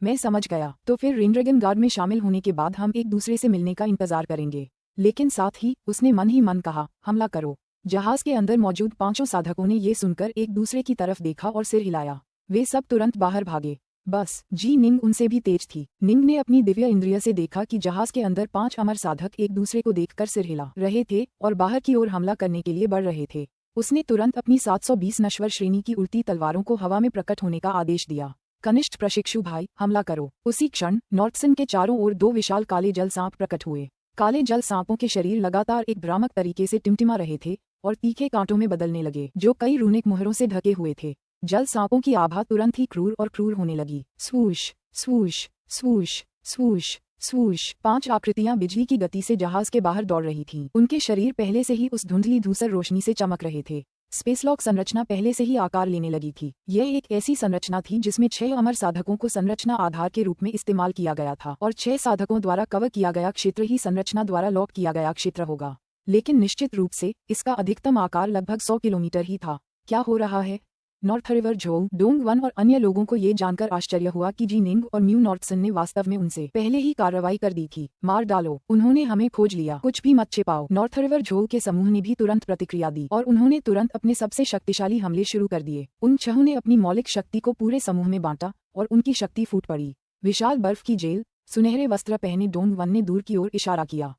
मैं समझ गया। तो फिर रेनड्रैगन गार्ड में शामिल होने के बाद हम एक दूसरे से मिलने का इंतजार करेंगे। लेकिन साथ ही उसने मन ही मन कहा, हमला करो। जहाज के अंदर मौजूद 5 साधकों ने ये सुनकर एक दूसरे की तरफ देखा और सिर हिलाया। वे सब तुरंत बाहर भागे। बस जी निंग उनसे भी तेज थी। निंग ने अपनी दिव्य इंद्रिय से देखा कि जहाज के अंदर 5 अमर साधक एक दूसरे को देखकर सिर हिला रहे थे और बाहर की ओर हमला करने के लिए बढ़ रहे थे। उसने तुरंत अपनी 720 नश्वर श्रेणी की उड़ती तलवारों को हवा में प्रकट होने का आदेश दिया। कनिष्ठ प्रशिक्षु भाई, हमला करो। उसी क्षण नॉर्थसन के चारों ओर 2 विशाल काले जल सांप प्रकट हुए। काले जल सांपों के शरीर लगातार एक भ्रामक तरीके से टिमटिमा रहे थे और तीखे कांटों में बदलने लगे, जो कई रूनिक मुहरों से ढके हुए थे। जल सांपों की आभा तुरंत ही क्रूर और क्रूर होने लगी। स्वूश स्वूश स्वूश स्वूश स्वूश 5 आकृतियां बिजली की गति से जहाज के बाहर दौड़ रही थीं। उनके शरीर पहले से ही उस धुंधली धूसर रोशनी से चमक रहे थे। स्पेसलॉक संरचना पहले से ही आकार लेने लगी थी। यह एक ऐसी संरचना थी जिसमें 6 अमर साधकों को संरचना आधार के रूप में इस्तेमाल किया गया था और 6 साधकों द्वारा कवर किया गया क्षेत्र ही संरचना द्वारा लॉक किया गया क्षेत्र होगा। लेकिन निश्चित रूप से इसका अधिकतम आकार लगभग 100 किलोमीटर ही था। क्या हो रहा है? North river Zhou, Dong one और अन्य लोगों को ये जानकर आश्चर्य हुआ कि जी निंग और म्यू नॉर्थसन ने वास्तव में उनसे पहले ही कार्रवाई कर दी थी। मार डालो, उन्होंने हमें खोज लिया, कुछ भी मत छिपाओ। नॉर्थ रिवर झोउ के समूह ने भी तुरंत प्रतिक्रिया दी और उन्होंने तुरंत अपने सबसे शक्तिशाली हमले शुरू कर दिए। उन 6 ने अपनी मौलिक शक्ति को पूरे समूह में बांटा और उनकी शक्ति फूट पड़ी। विशाल बर्फ की जेल, सुनहरे वस्त्र पहने डोंग वन ने दूर की ओर इशारा किया।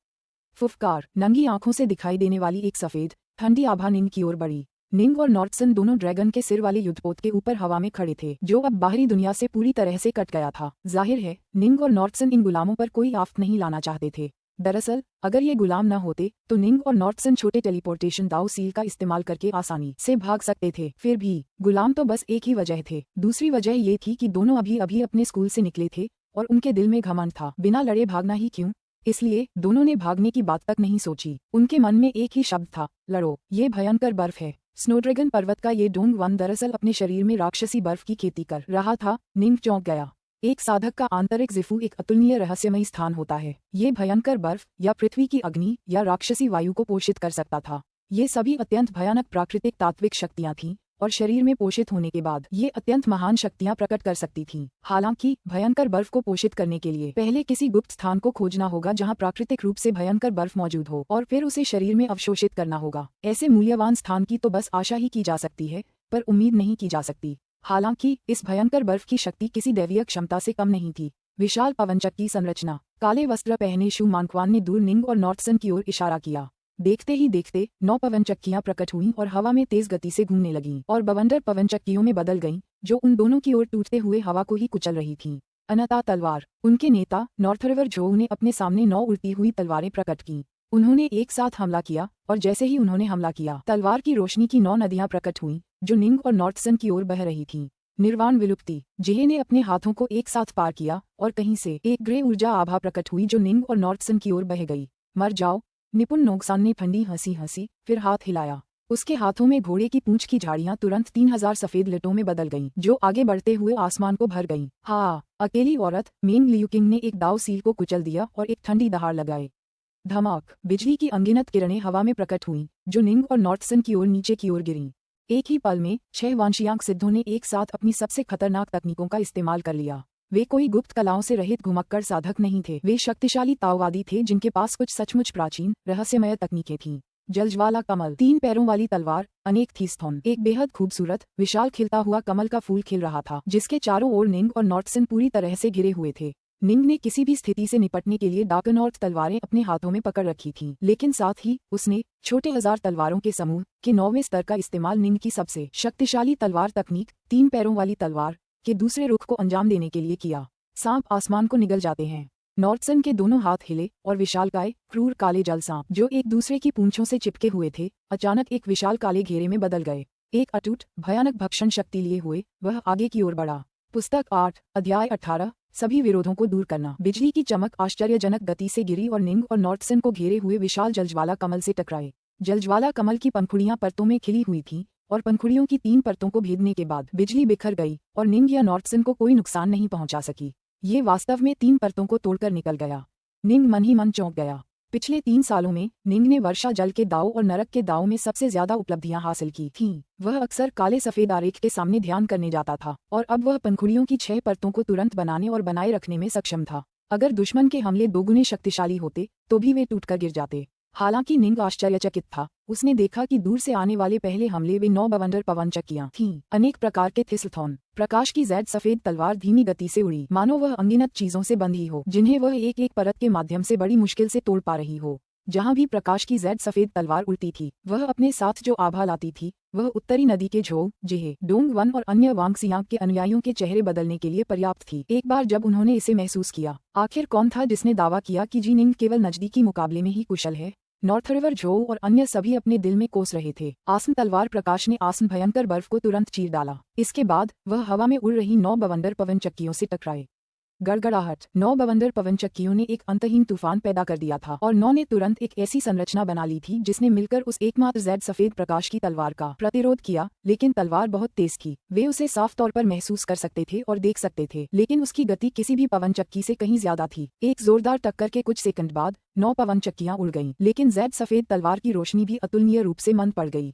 फुफकार, नंगी आंखों से दिखाई देने वाली एक सफेद ठंडी आभा निंग की ओर बढ़ी। निंग और नॉर्थसन दोनों ड्रैगन के सिर वाले युद्धपोत के ऊपर हवा में खड़े थे, जो अब बाहरी दुनिया से पूरी तरह से कट गया था। जाहिर है निंग और नॉर्थसन इन गुलामों पर कोई आफत नहीं लाना चाहते थे। दरअसल अगर ये गुलाम न होते तो निंग और नॉर्थसन छोटे टेलीपोर्टेशन दाव सील का इस्तेमाल करके आसानी से भाग सकते थे। फिर भी गुलाम तो बस एक ही वजह थे। दूसरी वजह ये थी कि दोनों अभी अभी अपने स्कूल से निकले थे और उनके दिल में घमंड था। बिना लड़े भागना ही क्यों? इसलिए दोनों ने भागने की बात तक नहीं सोची। उनके मन में एक ही शब्द था, लड़ो। ये भयंकर बर्फ है। स्नोड्रैगन पर्वत का ये डोंग वन दरअसल अपने शरीर में राक्षसी बर्फ की खेती कर रहा था। निंग चौंक गया। एक साधक का आंतरिक जिफू एक अतुलनीय रहस्यमयी स्थान होता है। ये भयंकर बर्फ या पृथ्वी की अग्नि या राक्षसी वायु को पोषित कर सकता था। ये सभी अत्यंत भयानक प्राकृतिक तात्विक शक्तियां थीं और शरीर में पोषित होने के बाद ये अत्यंत महान शक्तियां प्रकट कर सकती थीं। हालांकि भयंकर बर्फ को पोषित करने के लिए पहले किसी गुप्त स्थान को खोजना होगा जहां प्राकृतिक रूप से भयंकर बर्फ मौजूद हो और फिर उसे शरीर में अवशोषित करना होगा। ऐसे मूल्यवान स्थान की तो बस आशा ही की जा सकती है, पर उम्मीद नहीं की जा सकती। हालांकि इस भयंकर बर्फ की शक्ति किसी दैवीय क्षमता से कम नहीं थी। विशाल पवनचक्की संरचना। काले वस्त्र पहने शू मानक्वान ने दूर निंग और नॉर्थसन की ओर इशारा किया। देखते ही देखते 9 पवनचक्कियां प्रकट हुईं और हवा में तेज गति से घूमने लगीं और बवंडर पवनचक्कियों में बदल गईं, जो उन दोनों की ओर टूटते हुए हवा को ही कुचल रही थीं। अनता तलवार। उनके नेता नॉर्थ रिवर झोउ ने अपने सामने 9 उड़ती हुई तलवारें प्रकट कीं। उन्होंने एक साथ हमला किया और जैसे ही उन्होंने हमला किया, तलवार की रोशनी की 9 नदियां प्रकट हुईं, जो निंग और नॉर्थसन की ओर बह रही थीं। निर्वाण विलुप्ति। जिहे ने अपने हाथों को एक साथ पार किया और कहीं से एक ग्रे ऊर्जा आभा प्रकट हुई जो निंग और नॉर्थसन की ओर बह गई। मर जाओ। निपुण नोक्सान ने ठंडी हंसी हंसी, फिर हाथ हिलाया। उसके हाथों में घोड़े की पूंछ की झाड़ियां तुरंत 3000 सफेद लटों में बदल गईं, जो आगे बढ़ते हुए आसमान को भर गईं। हाँ, अकेली औरत मेंग लियुकिंग ने एक दाव सील को कुचल दिया और एक ठंडी दहाड़ लगाए। धमाक। बिजली की अनगिनत किरणें हवा में प्रकट हुईं, जो निंग और नॉर्थसन की ओर नीचे की ओर गिरीं। एक ही पल में 6 वांशियांक सिद्धों ने एक साथ अपनी सबसे खतरनाक तकनीकों का इस्तेमाल कर लिया। वे कोई गुप्त कलाओं से रहित घुमक्कड़ साधक नहीं थे। वे शक्तिशाली ताओवादी थे जिनके पास कुछ सचमुच प्राचीन रहस्यमय तकनीकें थीं। जलज्वाला कमल। 3 पैरों वाली तलवार, अनेक थीस्थोन। एक बेहद खूबसूरत विशाल खिलता हुआ कमल का फूल खिल रहा था, जिसके चारों ओर निंग और नॉर्थसन पूरी तरह से घिरे हुए थे। निंग ने किसी भी स्थिति से निपटने के लिए डार्कनॉर्थ तलवारें अपने हाथों में पकड़ रखी थीं, लेकिन साथ ही उसने छोटे 1000 तलवारों के समूह के 9वें स्तर का इस्तेमाल निंग की सबसे शक्तिशाली तलवार तकनीक 3 पैरों वाली तलवार के दूसरे रुख को अंजाम देने के लिए किया। सांप आसमान को निगल जाते हैं। नॉर्थसन के दोनों हाथ हिले और विशालकाय क्रूर काले जल सांप, जो एक दूसरे की पूंछों से चिपके हुए थे, अचानक एक विशाल काले घेरे में बदल गए। एक अटूट भयानक भक्षण शक्ति लिए हुए वह आगे की ओर बढ़ा। पुस्तक 8, अध्याय 18, सभी विरोधों को दूर करना। बिजली की चमक आश्चर्यजनक गति से गिरी और निंग और नॉर्थसन को घेरे हुए विशाल जलज्वाला कमल से टकराए। जलज्वाला कमल की पंखुड़ियां परतों में खिली हुई थीं और पंखुड़ियों की 3 परतों को भेदने के बाद बिजली बिखर गई और निंग या नॉर्थसन को कोई नुकसान नहीं पहुंचा सकी। ये वास्तव में 3 परतों को तोड़कर निकल गया। निंग मन ही मन चौंक गया। पिछले 3 सालों में निंग ने वर्षा जल के दाव और नरक के दाव में सबसे ज्यादा उपलब्धियां हासिल की थीं। वह अक्सर काले सफेद आरेख के सामने ध्यान करने जाता था और अब वह पंखुड़ियों की 6 परतों को तुरंत बनाने और बनाए रखने में सक्षम था। अगर दुश्मन के हमले दोगुने शक्तिशाली होते तो भी वे टूटकर गिर जाते। हालांकि निंग आश्चर्यचकित था। उसने देखा कि दूर से आने वाले पहले हमले वे 9 बवंडर पवनचक्कियां थीं। अनेक प्रकार के थिस्लथॉन प्रकाश की जैद सफेद तलवार धीमी गति से उड़ी, मानो वह अनगिनत चीजों से बंधी हो जिन्हें वह एक एक परत के माध्यम से बड़ी मुश्किल से तोड़ पा रही हो। जहां भी प्रकाश की जैद सफेद तलवार उड़ती थी, वह अपने साथ जो आभा लाती थी वह उत्तरी नदी के झोंग, जेहे, डोंगवन और अन्य वांगसियांग के अनुयायियों के चेहरे बदलने के लिए पर्याप्त थी। एक बार जब उन्होंने इसे महसूस किया, आखिर कौन था जिसने दावा किया कि जी निंग केवल नजदीकी मुकाबले में ही कुशल है? नॉर्थ रिवर झो और अन्य सभी अपने दिल में कोस रहे थे। आसन तलवार प्रकाश ने आसन भयंकर बर्फ को तुरंत चीर डाला। इसके बाद वह हवा में उड़ रही 9 बवंडर पवनचक्कियों से टकराए। गड़गड़ाहट। 9 बवंडर पवनचक्कियों ने एक अंतहीन तूफान पैदा कर दिया था और 9 ने तुरंत एक ऐसी संरचना बना ली थी जिसने मिलकर उस एकमात्र जैद सफेद प्रकाश की तलवार का प्रतिरोध किया। लेकिन तलवार बहुत तेज थी। वे उसे साफ तौर पर महसूस कर सकते थे और देख सकते थे, लेकिन उसकी गति किसी भी पवनचक्की से कहीं ज्यादा थी। एक जोरदार टक्कर के कुछ सेकंड बाद 9 पवनचक्कियां उड़ गईं, लेकिन जैद सफेद तलवार की रोशनी भी अतुलनीय रूप से मंद पड़ गई।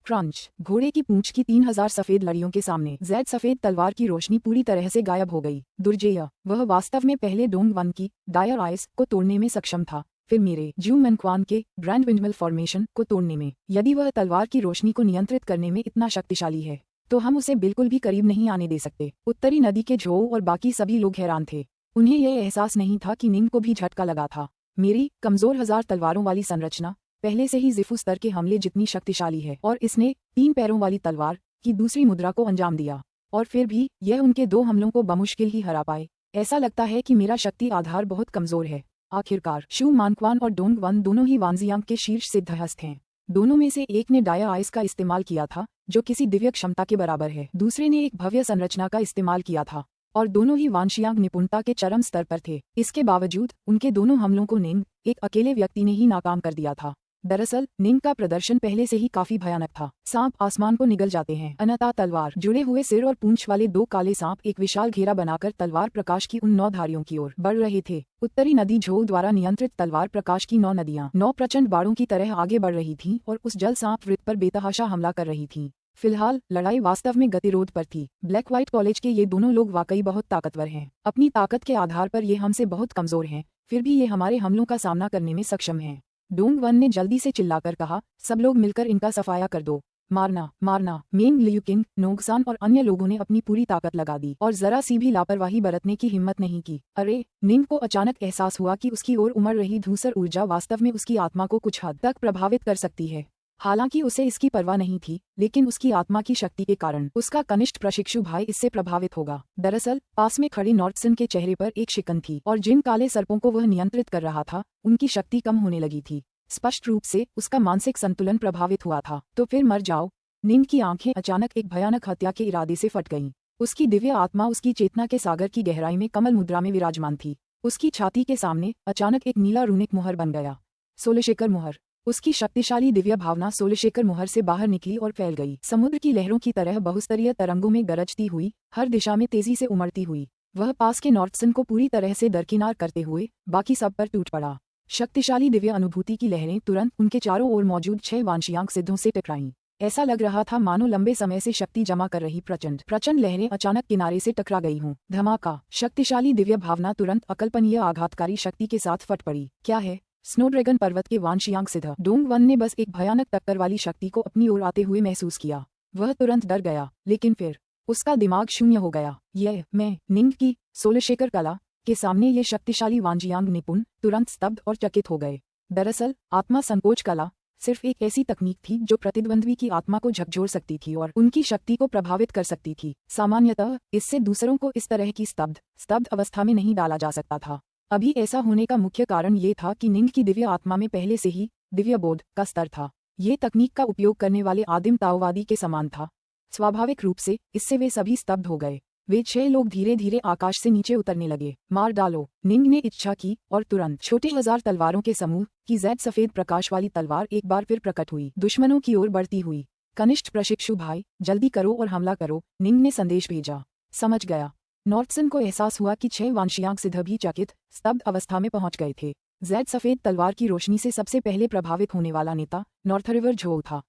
क्रंच। घोड़े की पूंछ की 3000 सफेद लड़ियों के सामने जैद सफेद तलवार की रोशनी पूरी तरह से गायब हो गई। दुर्जेय। वह वास्तव में पहले डोंगवन की डायर आइस को तोड़ने में सक्षम था, फिर मेरे ज्यू मनक्वान के ग्रैंड विंडमिल फॉर्मेशन को तोड़ने में। यदि वह तलवार की रोशनी को नियंत्रित करने में इतना शक्तिशाली है तो हम उसे बिल्कुल भी करीब नहीं आने दे सकते। उत्तरी नदी के झो और बाकी सभी लोग हैरान थे। उन्हें यह एहसास नहीं था कि निंग को भी झटका लगा था। मेरी कमजोर 1000 तलवारों वाली संरचना पहले से ही जिफू स्तर के हमले जितनी शक्तिशाली है और इसने 3 पैरों वाली तलवार की दूसरी मुद्रा को अंजाम दिया, और फिर भी यह उनके 2 हमलों को बमुश्किल ही हरा पाए। ऐसा लगता है कि मेरा शक्ति आधार बहुत कमजोर है। आखिरकार शू मानक्वान और डोंगवन दोनों ही वानजियांग के शीर्ष सिद्धहस्त हैं। दोनों में से एक ने डायर आइस का इस्तेमाल किया था जो किसी दिव्य क्षमता के बराबर है। दूसरे ने एक भव्य संरचना का इस्तेमाल किया था और दोनों ही वानशियांग निपुणता के चरम स्तर पर थे। इसके बावजूद उनके दोनों हमलों को निंग एक अकेले व्यक्ति ने ही नाकाम कर दिया था। दरअसल निंग का प्रदर्शन पहले से ही काफी भयानक था। सांप आसमान को निगल जाते हैं। अनता तलवार। जुड़े हुए सिर और पूंछ वाले 2 काले सांप एक विशाल घेरा बनाकर तलवार प्रकाश की उन 9 धारियों की ओर बढ़ रहे थे। उत्तरी नदी झोल द्वारा नियंत्रित तलवार प्रकाश की 9 नदियां 9 प्रचंड बाड़ों की तरह आगे बढ़ रही थीं और उस जल सांप वृत्त पर बेतहाशा हमला कर रही थीं। फिलहाल लड़ाई वास्तव में गतिरोध पर थी। ब्लैक व्हाइट कॉलेज के ये दोनों लोग वाकई बहुत ताकतवर हैं। अपनी ताकत के आधार पर ये हमसे बहुत कमजोर हैं, फिर भी ये हमारे हमलों का सामना करने में सक्षम हैं। डोंगवन ने जल्दी से चिल्लाकर कहा, सब लोग मिलकर इनका सफाया कर दो। मारना मारना। मेंग लियुकिंग, नोगसान और अन्य लोगों ने अपनी पूरी ताकत लगा दी और जरा सी भी लापरवाही बरतने की हिम्मत नहीं की। अरे, निंग को अचानक एहसास हुआ कि उसकी ओर उमड़ रही धूसर ऊर्जा वास्तव में उसकी आत्मा को कुछ हद तक प्रभावित कर सकती है। हालांकि उसे इसकी परवाह नहीं थी, लेकिन उसकी आत्मा की शक्ति के कारण उसका कनिष्ठ प्रशिक्षु भाई इससे प्रभावित होगा। दरअसल पास में खड़े नॉर्थसन के चेहरे पर एक शिकन थी और जिन काले सर्पों को वह नियंत्रित कर रहा था उनकी शक्ति कम होने लगी थी। स्पष्ट रूप से उसका मानसिक संतुलन प्रभावित हुआ था। तो फिर मर जाओ। निंग की आंखें अचानक एक भयानक हत्या के इरादे से फट गईं। उसकी दिव्य आत्मा उसकी चेतना के सागर की गहराई में कमल मुद्रा में विराजमान थी। उसकी छाती के सामने अचानक एक नीला रूनिक मुहर बन गया। सोलशेखर मुहर। उसकी शक्तिशाली दिव्य भावना सोलशेखर मुहर से बाहर निकली और फैल गई। समुद्र की लहरों की तरह बहुस्तरीय तरंगों में गरजती हुई, हर दिशा में तेजी से उमड़ती हुई, वह पास के नॉर्थसन को पूरी तरह से दरकिनार करते हुए बाकी सब पर टूट पड़ा। शक्तिशाली दिव्य अनुभूति की लहरें तुरंत उनके चारों ओर मौजूद 6 वानशियांग सिद्धों से टकराईं। ऐसा लग रहा था मानो लंबे समय से शक्ति जमा कर रही प्रचंड लहरें अचानक किनारे से टकरा गई हों। धमाका। शक्तिशाली दिव्य भावना तुरंत अकल्पनीय आघातकारी शक्ति के साथ फट पड़ी। क्या है? स्नो ड्रैगन पर्वत के वानशियांग सिद्ध डोंगवन ने बस एक भयानक टक्कर वाली शक्ति को अपनी ओर आते हुए महसूस किया। वह तुरंत डर गया, लेकिन फिर उसका दिमाग शून्य हो गया। यह मैं निंग की सोलशेखर कला के सामने ये शक्तिशाली वानजियांग निपुण तुरंत स्तब्ध और चकित हो गए। दरअसल आत्मा संकोच कला सिर्फ एक ऐसी तकनीक थी जो प्रतिद्वंद्वी की आत्मा को झकझोर सकती थी और उनकी शक्ति को प्रभावित कर सकती थी। सामान्यतः इससे दूसरों को इस तरह की स्तब्ध अवस्था में नहीं डाला जा सकता था। अभी ऐसा होने का मुख्य कारण ये था कि निंग की दिव्य आत्मा में पहले से ही दिव्य बोध का स्तर था। ये तकनीक का उपयोग करने वाले आदिम ताओवादी के समान था। स्वाभाविक रूप से इससे वे सभी स्तब्ध हो गए। वे 6 लोग धीरे धीरे आकाश से नीचे उतरने लगे। मार डालो, निंग ने इच्छा की और तुरंत छोटे 1000 तलवारों के समूह की जैद सफेद प्रकाश वाली तलवार एक बार फिर प्रकट हुई, दुश्मनों की ओर बढ़ती हुई। कनिष्ठ प्रशिक्षु भाई, जल्दी करो और हमला करो, निंग ने संदेश भेजा। समझ गया। नॉर्थसन को एहसास हुआ कि 6 वानशियांग सिद्ध भी चकित स्तब्ध अवस्था में पहुंच गए थे। जेड सफेद तलवार की रोशनी से सबसे पहले प्रभावित होने वाला नेता नॉर्थरिवर झोउ था।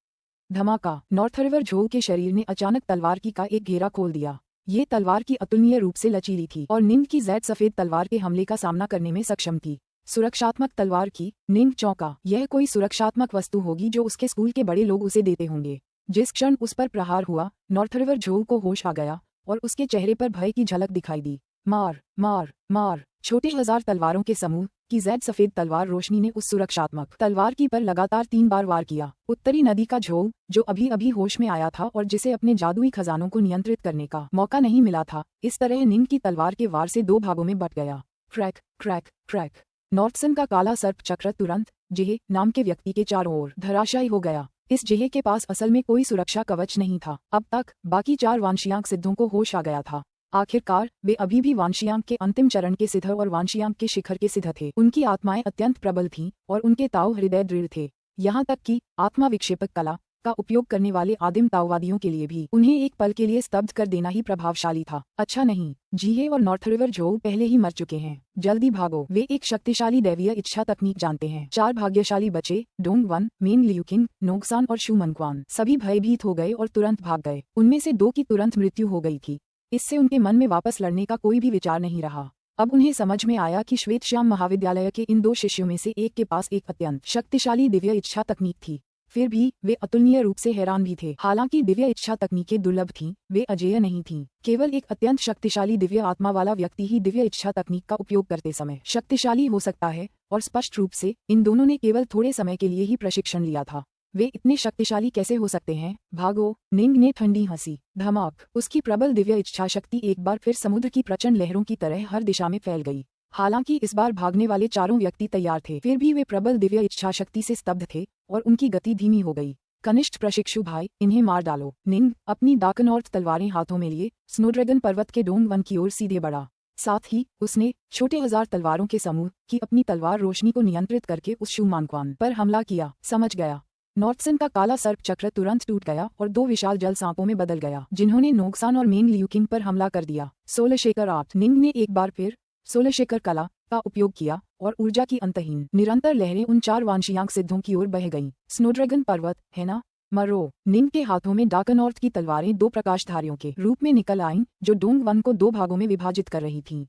धमाका। नॉर्थरिवर झोउ के शरीर ने अचानक तलवार की का एक घेरा खोल दिया। ये तलवार की अतुलनीय रूप से लचीली थी और निंग की जेड सफेद तलवार के हमले का सामना करने में सक्षम थी। सुरक्षात्मक तलवार की निंग चौंका। यह कोई सुरक्षात्मक वस्तु होगी जो उसके स्कूल के बड़े लोग उसे देते होंगे। जिस क्षण उस पर प्रहार हुआ, नॉर्थरिवर झोउ को होश आ गया और उसके चेहरे पर भय की झलक दिखाई दी। मार मार मार। छोटे 1000 तलवारों के समूह की जेड सफेद तलवार रोशनी ने उस सुरक्षात्मक तलवार की पर लगातार 3 बार वार किया। उत्तरी नदी का झोउ, जो अभी अभी होश में आया था और जिसे अपने जादुई खजानों को नियंत्रित करने का मौका नहीं मिला था, इस तरह निंग की तलवार के वार से 2 भागों में बट गया। Crack crack crack. नॉर्थसन का काला सर्प चक्र तुरंत जेहे नाम के व्यक्ति के चारों ओर धराशायी हो गया। इस जेहे के पास असल में कोई सुरक्षा कवच नहीं था। अब तक बाकी 4 वांशियांक सिद्धों को होश आ गया था। आखिरकार वे अभी भी वांशियांक के अंतिम चरण के सिद्ध और वांशियांक के शिखर के सिद्ध थे। उनकी आत्माएं अत्यंत प्रबल थीं और उनके ताऊ हृदय दृढ़ थे। यहाँ तक कि आत्मा विक्षेपक कला का उपयोग करने वाले आदिम ताओवादियों के लिए भी उन्हें एक पल के लिए स्तब्ध कर देना ही प्रभावशाली था। अच्छा नहीं, जीहे और नॉर्थरिवर झोउ पहले ही मर चुके हैं। जल्दी भागो। वे एक शक्तिशाली दैवीय इच्छा तकनीक जानते हैं। 4 भाग्यशाली बचे, डोंगवन, मेन लियूकिंग, नोक्सान और शू मनक्वान, सभी भयभीत हो गए और तुरंत भाग गए। उनमें से 2 की तुरंत मृत्यु हो गई थी। इससे उनके मन में वापस लड़ने का कोई भी विचार नहीं रहा। अब उन्हें समझ में आया कि श्वेतश्याम महाविद्यालय के इन 2 शिष्यों में से एक के पास एक अत्यंत शक्तिशाली दिव्य इच्छा तकनीक थी। फिर भी वे अतुलनीय रूप से हैरान भी थे। हालांकि दिव्य इच्छा तकनीकें दुर्लभ थीं, वे अजेय नहीं थीं। केवल एक अत्यंत शक्तिशाली दिव्य आत्मा वाला व्यक्ति ही दिव्य इच्छा तकनीक का उपयोग करते समय शक्तिशाली हो सकता है, और स्पष्ट रूप से इन दोनों ने केवल थोड़े समय के लिए ही प्रशिक्षण लिया था। वे इतने शक्तिशाली कैसे हो सकते हैं? भागो। निंग ने ठंडी हंसी। धमाक। उसकी प्रबल दिव्य इच्छा शक्ति एक बार फिर समुद्र की प्रचंड लहरों की तरह हर दिशा में फैल गई। हालांकि इस बार भागने वाले 4 व्यक्ति तैयार थे, फिर भी वे प्रबल दिव्य इच्छा शक्ति से स्तब्ध थे और उनकी गति धीमी हो गई। कनिष्ठ प्रशिक्षु भाई, इन्हें मार डालो। निंग अपनी डाकनॉर्थ तलवारें हाथों में लिए स्नोड्रैगन पर्वत के डोंगवन की ओर सीधे बढ़ा। साथ ही उसने छोटे 1000 तलवारों के समूह की अपनी तलवार रोशनी को नियंत्रित करके उस शू मनक्वान पर हमला किया। समझ गया। नॉर्थसन का काला सर्प चक्र तुरंत टूट गया और 2 विशाल जल सांपों में बदल गया, जिन्होंने नोक्सान और मेन लियूकिंग पर हमला कर दिया। सोलशेखर 8। निंग ने एक बार फिर सोलशेखर कला का उपयोग किया और ऊर्जा की अंतहीन निरंतर लहरें उन 4 वांशियांक सिद्धों की ओर बह गईं। स्नोड्रैगन पर्वत, है ना? मरो। निंग के हाथों में डाकनॉर्थ की तलवारें 2 प्रकाशधारियों के रूप में निकल आईं, जो डोंगवन को 2 भागों में विभाजित कर रही थीं।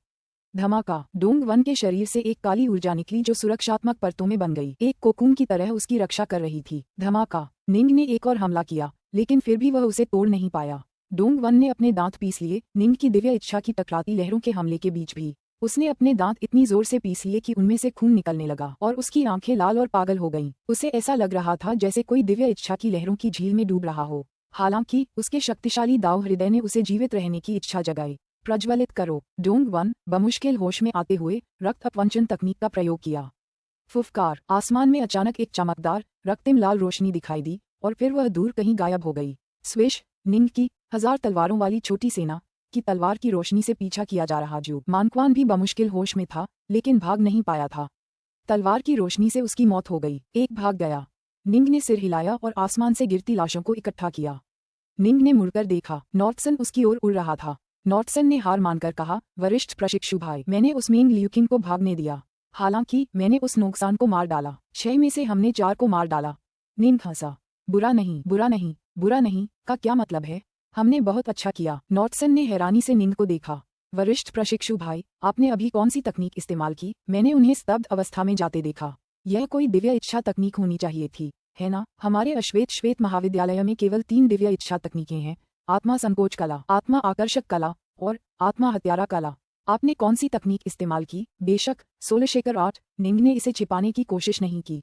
धमाका। डोंगवन के शरीर से एक काली ऊर्जा निकली जो सुरक्षात्मक परतों में बन गई, एक कोकून की तरह उसकी रक्षा कर रही थी। धमाका। निंग ने एक और हमला किया, लेकिन फिर भी वह उसे तोड़ नहीं पाया। डोंगवन ने अपने दांत पीस लिए। निंग की दिव्य इच्छा की टकराती लहरों के हमले के बीच भी उसने अपने दांत इतनी जोर से पीस लिए कि उनमें से खून निकलने लगा और उसकी आंखें लाल और पागल हो गईं। उसे ऐसा लग रहा था जैसे कोई दिव्य इच्छा की लहरों की झील में डूब रहा हो। हालांकि उसके शक्तिशाली दाव हृदय ने उसे जीवित रहने की इच्छा जगाई। प्रज्वलित करो। डोंगवन बमुश्किल होश में आते हुए रक्त अपवंचन तकनीक का प्रयोग किया। फुफकार। आसमान में अचानक एक चमकदार रक्तिम लाल रोशनी दिखाई दी और फिर वह दूर कहीं गायब हो गई। स्विश। निंग की 1000 तलवारों वाली छोटी सेना की तलवार की रोशनी से पीछा किया जा रहा जो मनक्वान भी बमुश्किल होश में था, लेकिन भाग नहीं पाया था। तलवार की रोशनी से उसकी मौत हो गई। एक भाग गया। निंग ने सिर हिलाया और आसमान से गिरती लाशों को इकट्ठा किया। निंग ने मुड़कर देखा। नॉर्थसन उसकी ओर उड़ रहा था। नॉर्थसन ने हार मानकर कहा, वरिष्ठ प्रशिक्षु भाई, मैंने उस मेन लियूकिंग को भागने दिया। हालांकि मैंने उस नोक्सान को मार डाला। 6 में से हमने 4 को मार डाला। निंग हंसा। बुरा नहीं, बुरा नहीं, बुरा नहीं का क्या मतलब है? हमने बहुत अच्छा किया। नॉर्थसन ने हैरानी से निंग को देखा। वरिष्ठ प्रशिक्षु भाई, आपने अभी कौन सी तकनीक इस्तेमाल की? मैंने उन्हें स्तब्ध अवस्था में जाते देखा। यह कोई दिव्य इच्छा तकनीक होनी चाहिए थी, है ना? हमारे श्वेत महाविद्यालय में केवल 3 दिव्य इच्छा तकनीकें हैं, आत्मा संकोच कला, आत्मा आकर्षक कला और आत्मा हत्यारा कला। आपने कौन सी तकनीक इस्तेमाल की? बेशक, सोलशेखर 8। निंग ने इसे छिपाने की कोशिश नहीं की।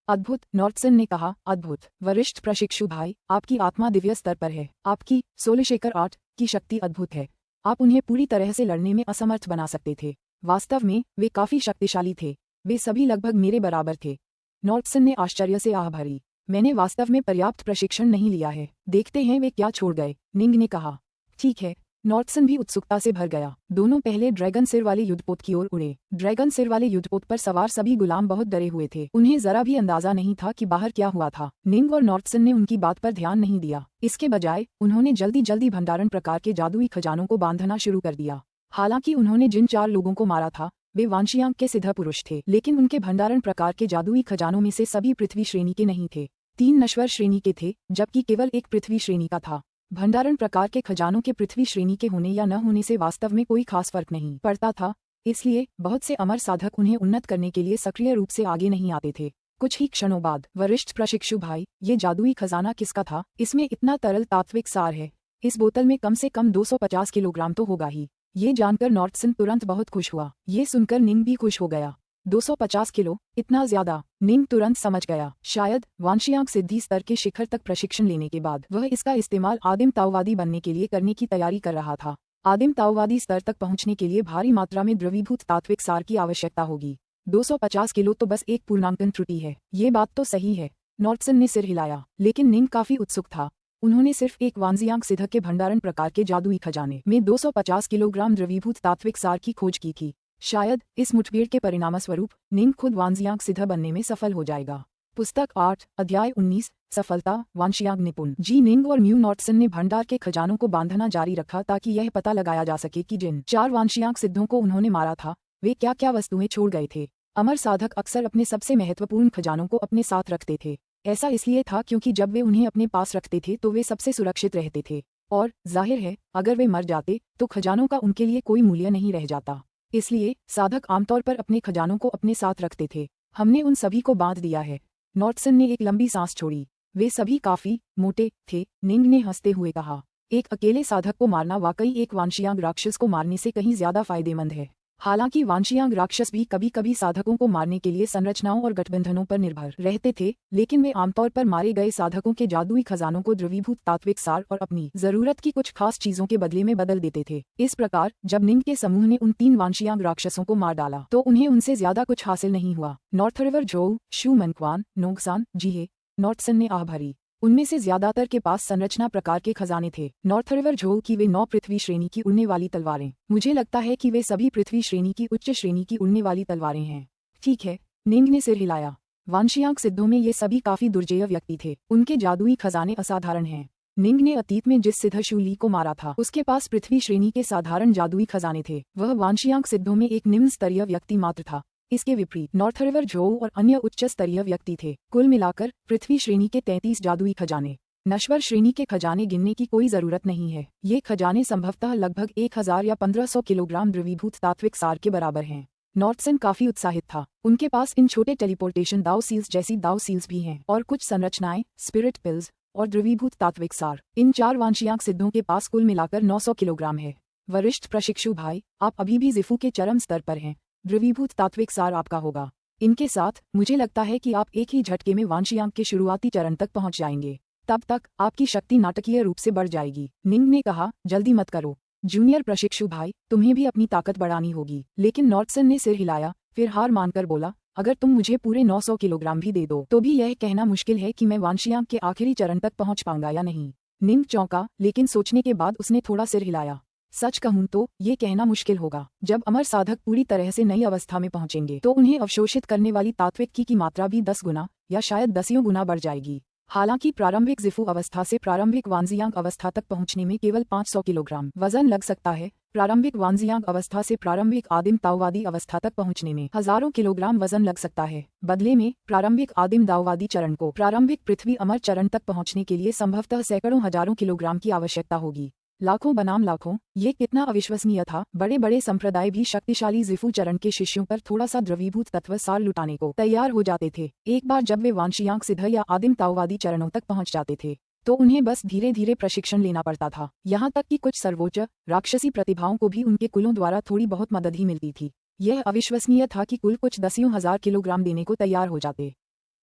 अद्भुत, नॉर्थसन ने कहा, अद्भुत। वरिष्ठ प्रशिक्षु भाई, आपकी आत्मा दिव्य स्तर पर है। आपकी सोलशेखर 8 की शक्ति अद्भुत है। आप उन्हें पूरी तरह से लड़ने में असमर्थ बना सकते थे। वास्तव में वे काफी शक्तिशाली थे। वे सभी लगभग मेरे बराबर थे। नॉर्थसन ने आश्चर्य से आह भरी। मैंने वास्तव में पर्याप्त प्रशिक्षण नहीं लिया है। देखते हैं वे क्या छोड़ गए, निंग ने कहा। ठीक है। नॉर्थसन भी उत्सुकता से भर गया। दोनों पहले ड्रैगन सिर वाले युद्धपोत की ओर उड़े। ड्रैगन सिर वाले युद्धपोत पर सवार सभी गुलाम बहुत डरे हुए थे। उन्हें जरा भी अंदाजा नहीं था कि बाहर क्या हुआ था। निंग और नॉर्थसन ने उनकी बात पर ध्यान नहीं दिया। इसके बजाय उन्होंने जल्दी जल्दी भंडारण प्रकार के जादुई खजानों को बांधना शुरू कर दिया। हालांकि उन्होंने जिन 4 लोगों को मारा था, वे वांशियांक के सिद्ध पुरुष थे, लेकिन उनके भंडारण प्रकार के जादुई खजानों में से सभी पृथ्वी श्रेणी के नहीं थे। 3 नश्वर श्रेणी के थे, जबकि केवल एक पृथ्वी श्रेणी का था। भंडारण प्रकार के खजानों के पृथ्वी श्रेणी के होने या न होने से वास्तव में कोई खास फर्क नहीं पड़ता था, इसलिए बहुत से अमर साधक उन्हें उन्नत करने के लिए सक्रिय रूप से आगे नहीं आते थे। कुछ ही क्षणों बाद, वरिष्ठ प्रशिक्षु भाई, ये जादुई खजाना किसका था? इसमें इतना तरल तात्विक सार है, इस बोतल में कम से कम 250 किलोग्राम तो होगा ही। ये जानकर नॉर्टसन तुरंत बहुत खुश हुआ। ये सुनकर निंग भी खुश हो गया। 250 किलो, इतना ज्यादा? निंग तुरंत समझ गया। शायद वांशियांक सिद्धि स्तर के शिखर तक प्रशिक्षण लेने के बाद वह इसका इस्तेमाल आदिम ताओवादी बनने के लिए करने की तैयारी कर रहा था। आदिम ताओवादी स्तर तक पहुंचने के लिए भारी मात्रा में द्रवीभूत तात्विक सार की आवश्यकता होगी। 250 किलो तो बस एक पूर्णांकन त्रुटि है। ये बात तो सही है। नॉर्टसन ने सिर हिलाया, लेकिन निंग काफी उत्सुक था। उन्होंने सिर्फ एक वांजियांग सिद्ध के भंडारण प्रकार के जादुई खजाने में 250 किलोग्राम द्रवीभूत तात्विक सार की खोज की थी। शायद इस मुठभेड़ के परिणामस्वरूप निंग खुद वांजियांग सिद्ध बनने में सफल हो जाएगा। पुस्तक 8, अध्याय 19, सफलता, वांशियांग निपुण। जी निंग और म्यू नॉर्टसन ने भंडार के खजानों को बांधना जारी रखा ताकि यह पता लगाया जा सके कि जिन 4 वांशियांग सिद्धों को उन्होंने मारा था, वे क्या क्या वस्तुएं छोड़ गए थे। अमर साधक अक्सर अपने सबसे महत्वपूर्ण खजानों को अपने साथ रखते थे। ऐसा इसलिए था क्योंकि जब वे उन्हें अपने पास रखते थे तो वे सबसे सुरक्षित रहते थे, और जाहिर है अगर वे मर जाते तो खजानों का उनके लिए कोई मूल्य नहीं रह जाता। इसलिए साधक आमतौर पर अपने खजानों को अपने साथ रखते थे। हमने उन सभी को बांध दिया है। नॉर्टसन ने एक लंबी सांस छोड़ी। वे सभी काफी मोटे थे, निंग ने हंसते हुए कहा। एक अकेले साधक को मारना वाकई एक वांशियांग राक्षस को मारने से कहीं ज्यादा फायदेमंद है। हालांकि वांशियांग राक्षस भी कभी कभी साधकों को मारने के लिए संरचनाओं और गठबंधनों पर निर्भर रहते थे, लेकिन वे आमतौर पर मारे गए साधकों के जादुई खजानों को द्रवीभूत तात्विक सार और अपनी जरूरत की कुछ खास चीजों के बदले में बदल देते थे। इस प्रकार जब निंग के समूह ने उन 3 वांशियांग राक्षसों को मार डाला तो उन्हें उनसे ज्यादा कुछ हासिल नहीं हुआ। नॉर्थरिवर जोउ, शू मनक्वान, नोंगसान, जीहे, नॉर्टसन ने आह भरी। उनमें से ज्यादातर के पास संरचना प्रकार के खजाने थे। नॉर्थरिवर जोउ की वे 9 पृथ्वी श्रेणी की उड़ने वाली तलवारें। मुझे लगता है कि वे सभी पृथ्वी श्रेणी की उच्च श्रेणी की उड़ने वाली तलवारें हैं। ठीक है, निंग ने सिर हिलाया। वांशियांग सिद्धों में ये सभी काफी दुर्जेय व्यक्ति थे। उनके जादुई खजाने असाधारण हैं। निंग ने अतीत में जिस सिद्ध शू ली को मारा था उसके पास पृथ्वी श्रेणी के साधारण जादुई खजाने थे। वह वांशियांग सिद्धों में एक निम्न स्तरीय व्यक्ति मात्र था। इसके विपरीत नॉर्थरिवर जोउ और अन्य उच्च स्तरीय व्यक्ति थे। कुल मिलाकर पृथ्वी श्रेणी के 33 जादुई खजाने। नश्वर श्रेणी के खजाने गिनने की कोई जरूरत नहीं है। ये खजाने संभवतः लगभग 1000 या 1500 किलोग्राम द्रवीभूत तात्विक सार के बराबर हैं। नॉर्टसन काफी उत्साहित था। उनके पास इन छोटे टेलीपोर्टेशन दाव सील्स जैसी दाव सील्स भी हैं और कुछ संरचनाएं, स्पिरिट पिल्स और द्रवीभूत तात्विक सार। इन 4 वांशियांग सिद्धों के पास कुल मिलाकर 900 किलोग्राम है। वरिष्ठ प्रशिक्षु भाई, आप अभी भी जिफू के चरम स्तर पर हैं। द्रवीभूत तात्विक सार आपका होगा। इनके साथ मुझे लगता है कि आप एक ही झटके में वांशियांग के शुरुआती चरण तक पहुंच जाएंगे। तब तक आपकी शक्ति नाटकीय रूप से बढ़ जाएगी। निंग ने कहा, जल्दी मत करो जूनियर प्रशिक्षु भाई, तुम्हें भी अपनी ताकत बढ़ानी होगी। लेकिन नॉर्टसन ने सिर हिलाया, फिर हार मानकर बोला, अगर तुम मुझे पूरे 900 किलोग्राम भी दे दो तो भी यह कहना मुश्किल है कि मैं वांशियांग के आखिरी चरण तक पहुंच पाऊंगा या नहीं। निंग चौंका, लेकिन सोचने के बाद उसने थोड़ा सिर हिलाया। सच कहूं तो ये कहना मुश्किल होगा। जब अमर साधक पूरी तरह से नई अवस्था में पहुंचेंगे तो उन्हें अवशोषित करने वाली तात्विक की मात्रा भी 10 गुना या शायद 10 गुना बढ़ जाएगी। हालांकि प्रारंभिक जिफू अवस्था से प्रारंभिक वांजियांग अवस्था तक पहुंचने में केवल 500 किलोग्राम वजन लग सकता है। प्रारंभिक वांजियांग अवस्था से प्रारंभिक आदिम ताओवादी अवस्था तक पहुंचने में हजारों किलोग्राम वजन लग सकता है। बदले में प्रारंभिक आदिम दाओवादी चरण को प्रारंभिक पृथ्वी अमर चरण तक पहुंचने के लिए संभवतः सैकड़ों हजारों किलोग्राम की आवश्यकता होगी। लाखों बनाम लाखों, ये कितना अविश्वसनीय था। बड़े बड़े संप्रदाय भी शक्तिशाली जिफू चरण के शिष्यों पर थोड़ा सा द्रवीभूत तत्व सार लुटाने को तैयार हो जाते थे। एक बार जब वे वांशियांग सिद्ध या आदिम ताओवादी चरणों तक पहुंच जाते थे तो उन्हें बस धीरे धीरे प्रशिक्षण लेना पड़ता था। यहाँ तक कि कुछ सर्वोच्च राक्षसी प्रतिभाओं को भी उनके कुलों द्वारा थोड़ी बहुत मदद ही मिलती थी। यह अविश्वसनीय था कि कुल कुछ 10,000 किलोग्राम देने को तैयार हो जाते।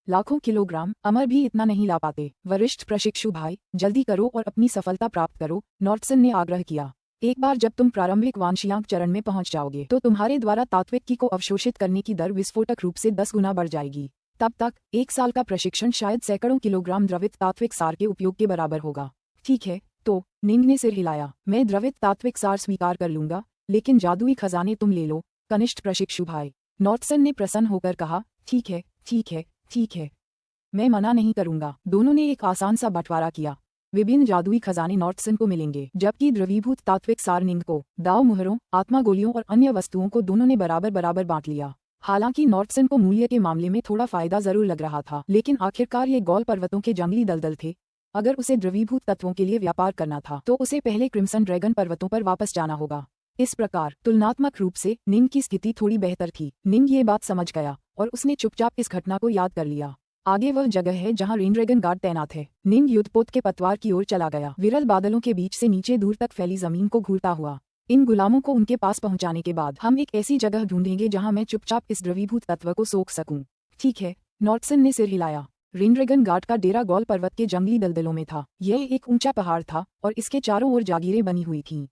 लाखों किलोग्राम अमर भी इतना नहीं ला पाते। वरिष्ठ प्रशिक्षु भाई, जल्दी करो और अपनी सफलता प्राप्त करो, नॉर्टसन ने आग्रह किया। एक बार जब तुम प्रारंभिक वांशियांग चरण में पहुंच जाओगे तो तुम्हारे द्वारा तात्विक की को अवशोषित करने की दर विस्फोटक रूप से 10 गुना बढ़ जाएगी। तब तक 1 साल का प्रशिक्षण शायद सैकड़ों किलोग्राम द्रवित तात्विक सार के उपयोग के बराबर होगा। ठीक है, तो निंग ने सिर हिलाया। मैं द्रवित तात्विक सार स्वीकार कर लूंगा, लेकिन जादुई खजाने तुम ले लो, कनिष्ठ प्रशिक्षु भाई। नॉर्टसन ने प्रसन्न होकर कहा, ठीक है, ठीक है, ठीक है, मैं मना नहीं करूंगा। दोनों ने एक आसान सा बंटवारा किया। विभिन्न जादुई खजाने नॉर्टसन को मिलेंगे, जबकि द्रवीभूत तात्विक सार निंग को दाव मुहरों, आत्मा गोलियों और अन्य वस्तुओं को दोनों ने बराबर बराबर बांट लिया। हालांकि नॉर्टसन को मूल्य के मामले में थोड़ा फायदा जरूर लग रहा था, लेकिन आखिरकार ये गॉल पर्वतों के जंगली दलदल थे। अगर उसे द्रवीभूत तत्वों के लिए व्यापार करना था तो उसे पहले क्रिम्सन ड्रैगन पर्वतों पर वापस जाना होगा। इस प्रकार तुलनात्मक रूप से निंग की स्थिति थोड़ी बेहतर थी। निंग ये बात समझ गया और उसने चुपचाप इस घटना को याद कर लिया। आगे वह जगह है जहां रेनड्रैगन गार्ड तैनात है। निंग युद्धपोत के पतवार की ओर चला गया, विरल बादलों के बीच से नीचे दूर तक फैली जमीन को घूरता हुआ। इन गुलामों को उनके पास पहुंचाने के बाद हम एक ऐसी जगह ढूंढेंगे जहां मैं चुपचाप इस द्रवीभूत तत्व को सोख सकूं। ठीक है, नॉर्टसन ने सिर हिलाया। रेनड्रैगन गार्ड का डेरा गॉल पर्वत के जंगली दलदलों में था। यह एक ऊंचा पहाड़ था और इसके चारों ओर जागीरें बनी हुई थीं।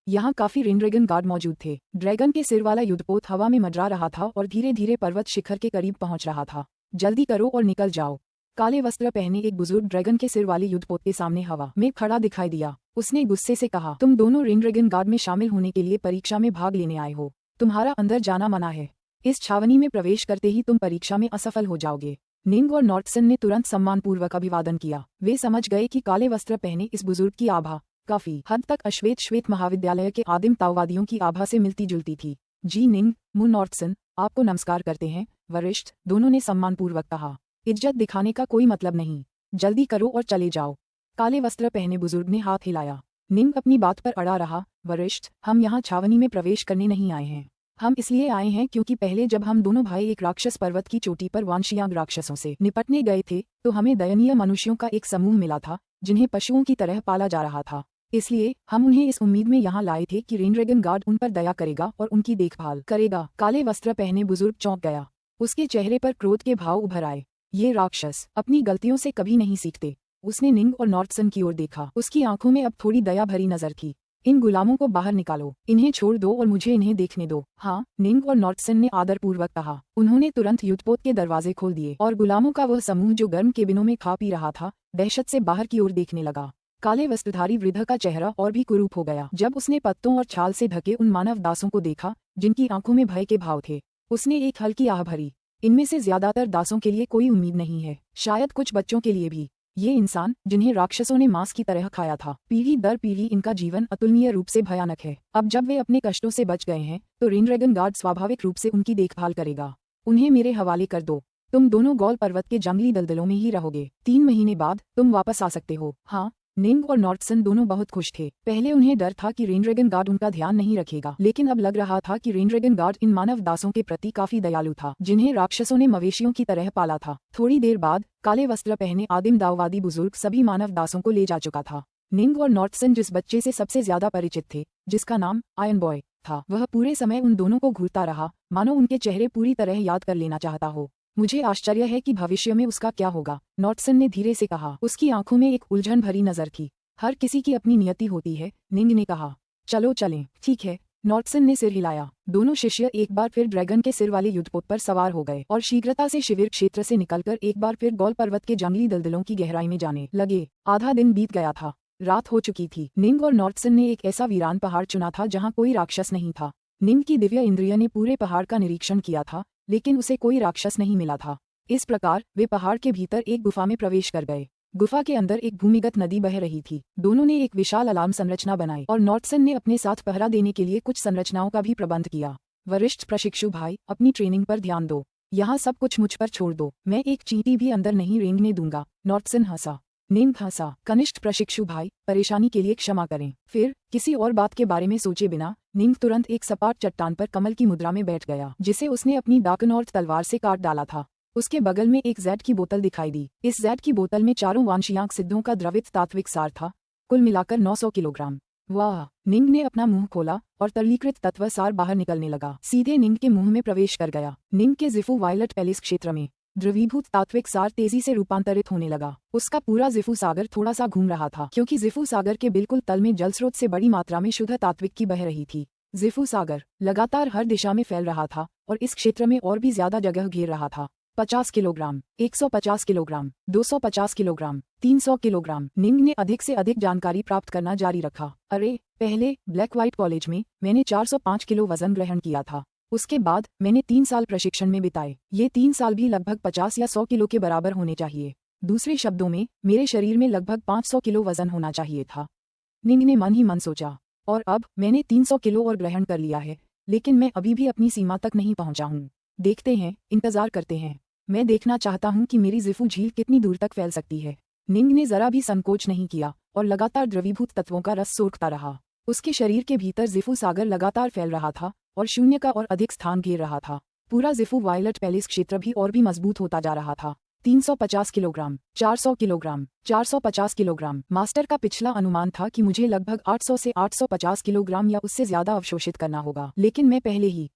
यहाँ काफी रेनड्रैगन गार्ड मौजूद थे। ड्रैगन के सिर वाला युद्धपोत हवा में मंडरा रहा था और धीरे धीरे पर्वत शिखर के करीब पहुंच रहा था। जल्दी करो और निकल जाओ। काले वस्त्र पहने एक बुजुर्ग ड्रैगन के सिर वाले युद्धपोत के सामने हवा में खड़ा दिखाई दिया। उसने गुस्से से कहा, तुम दोनों रेनड्रैगन गार्ड में शामिल होने के लिए परीक्षा में भाग लेने आए हो। तुम्हारा अंदर जाना मना है। इस छावनी में प्रवेश करते ही तुम परीक्षा में असफल हो जाओगे। निंग और नॉर्टसन ने तुरंत सम्मानपूर्वक अभिवादन किया। वे समझ गए कि काले वस्त्र पहने इस बुजुर्ग की आभा काफी हद तक श्वेत महाविद्यालय के आदिम ताओवादियों की आभा से मिलती जुलती थी। जी निंग, मु नॉर्टसन, आपको नमस्कार करते हैं वरिष्ठ, दोनों ने सम्मानपूर्वक कहा। इज्जत दिखाने का कोई मतलब नहीं। जल्दी करो और चले जाओ। काले वस्त्र पहने बुजुर्ग ने हाथ हिलाया। निंग अपनी बात पर अड़ा रहा। वरिष्ठ, हम यहाँ छावनी में प्रवेश करने नहीं आए हैं। हम इसलिए आए हैं क्योंकि पहले जब हम दोनों भाई एक राक्षस पर्वत की चोटी पर वांशियांग राक्षसों से निपटने गए थे तो हमें दयनीय मनुष्यों का एक समूह मिला था जिन्हें पशुओं की तरह पाला जा रहा था। इसलिए हम उन्हें इस उम्मीद में यहाँ लाए थे कि रेनड्रैगन गार्ड उन पर दया करेगा और उनकी देखभाल करेगा। काले वस्त्र पहने बुजुर्ग चौंक गया। उसके चेहरे पर क्रोध के भाव उभर आए। ये राक्षस अपनी गलतियों से कभी नहीं सीखते। उसने निंग और नॉर्टसन की ओर देखा। उसकी आंखों में अब थोड़ी दया भरी नजर थी। इन गुलामों को बाहर निकालो, इन्हें छोड़ दो और मुझे इन्हें देखने दो। हाँ, निंग और नॉर्टसन ने आदरपूर्वक कहा। उन्होंने तुरंत युद्धपोत के दरवाजे खोल दिए और गुलामों का वह समूह जो गर्म केबिनों में खा पी रहा था दहशत से बाहर की ओर देखने लगा। काले वस्त्रधारी वृद्ध का चेहरा और भी कुरूप हो गया जब उसने पत्तों और छाल से ढके उन मानव दासों को देखा जिनकी आंखों में भय के भाव थे। उसने एक हल्की आह भरी। इनमें से ज्यादातर दासों के लिए कोई उम्मीद नहीं है, शायद कुछ बच्चों के लिए भी। ये इंसान जिन्हें राक्षसों ने मांस की तरह खाया था, पीढ़ी दर पीढ़ी इनका जीवन अतुलनीय रूप से भयानक है। अब जब वे अपने कष्टों से बच गए हैं तो रेनड्रैगन गार्ड स्वाभाविक रूप से उनकी देखभाल करेगा। उन्हें मेरे हवाले कर दो। तुम दोनों गॉल पर्वत के जंगली दलदलों में ही रहोगे। 3 महीने बाद तुम वापस आ सकते हो। हाँ, निंग और नॉर्टसन दोनों बहुत खुश थे। पहले उन्हें डर था कि रेनड्रैगन गार्ड उनका ध्यान नहीं रखेगा, लेकिन अब लग रहा था कि रेनड्रैगन गार्ड इन मानव दासों के प्रति काफी दयालु था जिन्हें राक्षसों ने मवेशियों की तरह पाला था। थोड़ी देर बाद काले वस्त्र पहने आदिम दाववादी बुजुर्ग सभी मानव दासों को ले जा चुका था। निंग और नॉर्टसन जिस बच्चे से सबसे ज्यादा परिचित थे, जिसका नाम आयन बॉय था, वह पूरे समय उन दोनों को घूरता रहा, मानो उनके चेहरे पूरी तरह याद कर लेना चाहता हो। मुझे आश्चर्य है कि भविष्य में उसका क्या होगा, नॉर्टसन ने धीरे से कहा। उसकी आंखों में एक उलझन भरी नजर थी। हर किसी की अपनी नियति होती है, निंग ने कहा। चलो चलें। ठीक है, नॉर्टसन ने सिर हिलाया। दोनों शिष्य एक बार फिर ड्रैगन के सिर वाले युद्धपोत पर सवार हो गए और शीघ्रता से शिविर क्षेत्र से निकलकर एक बार फिर गॉल पर्वत के जंगली दलदलों की गहराई में जाने लगे। आधा दिन बीत गया था, रात हो चुकी थी। निंग और नॉर्टसन ने एक ऐसा वीरान पहाड़ चुना था जहाँ कोई राक्षस नहीं था। निंग की दिव्य इंद्रिय ने पूरे पहाड़ का निरीक्षण किया था, लेकिन उसे कोई राक्षस नहीं मिला था। इस प्रकार वे पहाड़ के भीतर एक गुफा में प्रवेश कर गए। गुफा के अंदर एक भूमिगत नदी बह रही थी। दोनों ने एक विशाल अलार्म संरचना बनाई और नॉर्टसन ने अपने साथ पहरा देने के लिए कुछ संरचनाओं का भी प्रबंध किया। वरिष्ठ प्रशिक्षु भाई, अपनी ट्रेनिंग पर ध्यान दो। यहाँ सब कुछ मुझ पर छोड़ दो। मैं एक चींटी भी अंदर नहीं रेंगने दूंगा। नॉर्टसन हंसा। निंग हंसा। कनिष्ठ प्रशिक्षु भाई, परेशानी के लिए क्षमा करें। फिर किसी और बात के बारे में सोचे बिना निंग तुरंत एक सपाट चट्टान पर कमल की मुद्रा में बैठ गया, जिसे उसने अपनी दाकनौर्थ तलवार से काट डाला था। उसके बगल में एक जैड की बोतल दिखाई दी। इस जैड की बोतल में 4 वांशियांक सिद्धों का द्रवित तात्विक सार था, कुल मिलाकर 900 किलोग्राम। वाह! निंग ने अपना मुंह खोला और तरलीकृत तत्व सार बाहर निकलने लगा, सीधे निंग के मुंह में प्रवेश कर गया। निंग के जिफू वायलट पैलेस क्षेत्र में द्रवीभूत तात्विक सार तेजी से रूपांतरित होने लगा। उसका पूरा जिफू सागर थोड़ा सा घूम रहा था, क्योंकि जिफू सागर के बिल्कुल तल में जलस्रोत से बड़ी मात्रा में शुद्ध तात्विक की बह रही थी। जिफू सागर लगातार हर दिशा में फैल रहा था और इस क्षेत्र में और भी ज्यादा जगह घेर रहा था। 50 किलोग्राम, 150 किलोग्राम, 250 किलोग्राम, 300 किलोग्राम। निंग ने अधिक से अधिक जानकारी प्राप्त करना जारी रखा। अरे, पहले ब्लैक व्हाइट कॉलेज में मैंने 405 किलो वजन ग्रहण किया था। उसके बाद मैंने 3 साल प्रशिक्षण में बिताए। ये 3 साल भी लगभग 50 या 100 किलो के बराबर होने चाहिए। दूसरे शब्दों में मेरे शरीर में लगभग 500 किलो वजन होना चाहिए था। निंग ने मन ही मन सोचा। और अब मैंने 300 किलो और ग्रहण कर लिया है, लेकिन मैं अभी भी अपनी सीमा तक नहीं पहुंचा हूं। देखते हैं, इंतजार करते हैं। मैं देखना चाहता हूं कि मेरी जिफू झील कितनी दूर तक फैल सकती है। निंग ने जरा भी संकोच नहीं किया और लगातार द्रवीभूत तत्वों का रस सोखता रहा। उसके शरीर के भीतर जिफू सागर लगातार फैल रहा था और शून्य का और अधिक स्थान घेर रहा था। पूरा जिफू वायलट पैलेस क्षेत्र भी और भी मजबूत होता जा रहा था। 350 किलोग्राम, 400 किलोग्राम, 450 किलोग्राम। मास्टर का पिछला अनुमान था कि मुझे लगभग 800 से 850 किलोग्राम या उससे ज्यादा अवशोषित करना होगा, लेकिन मैं पहले ही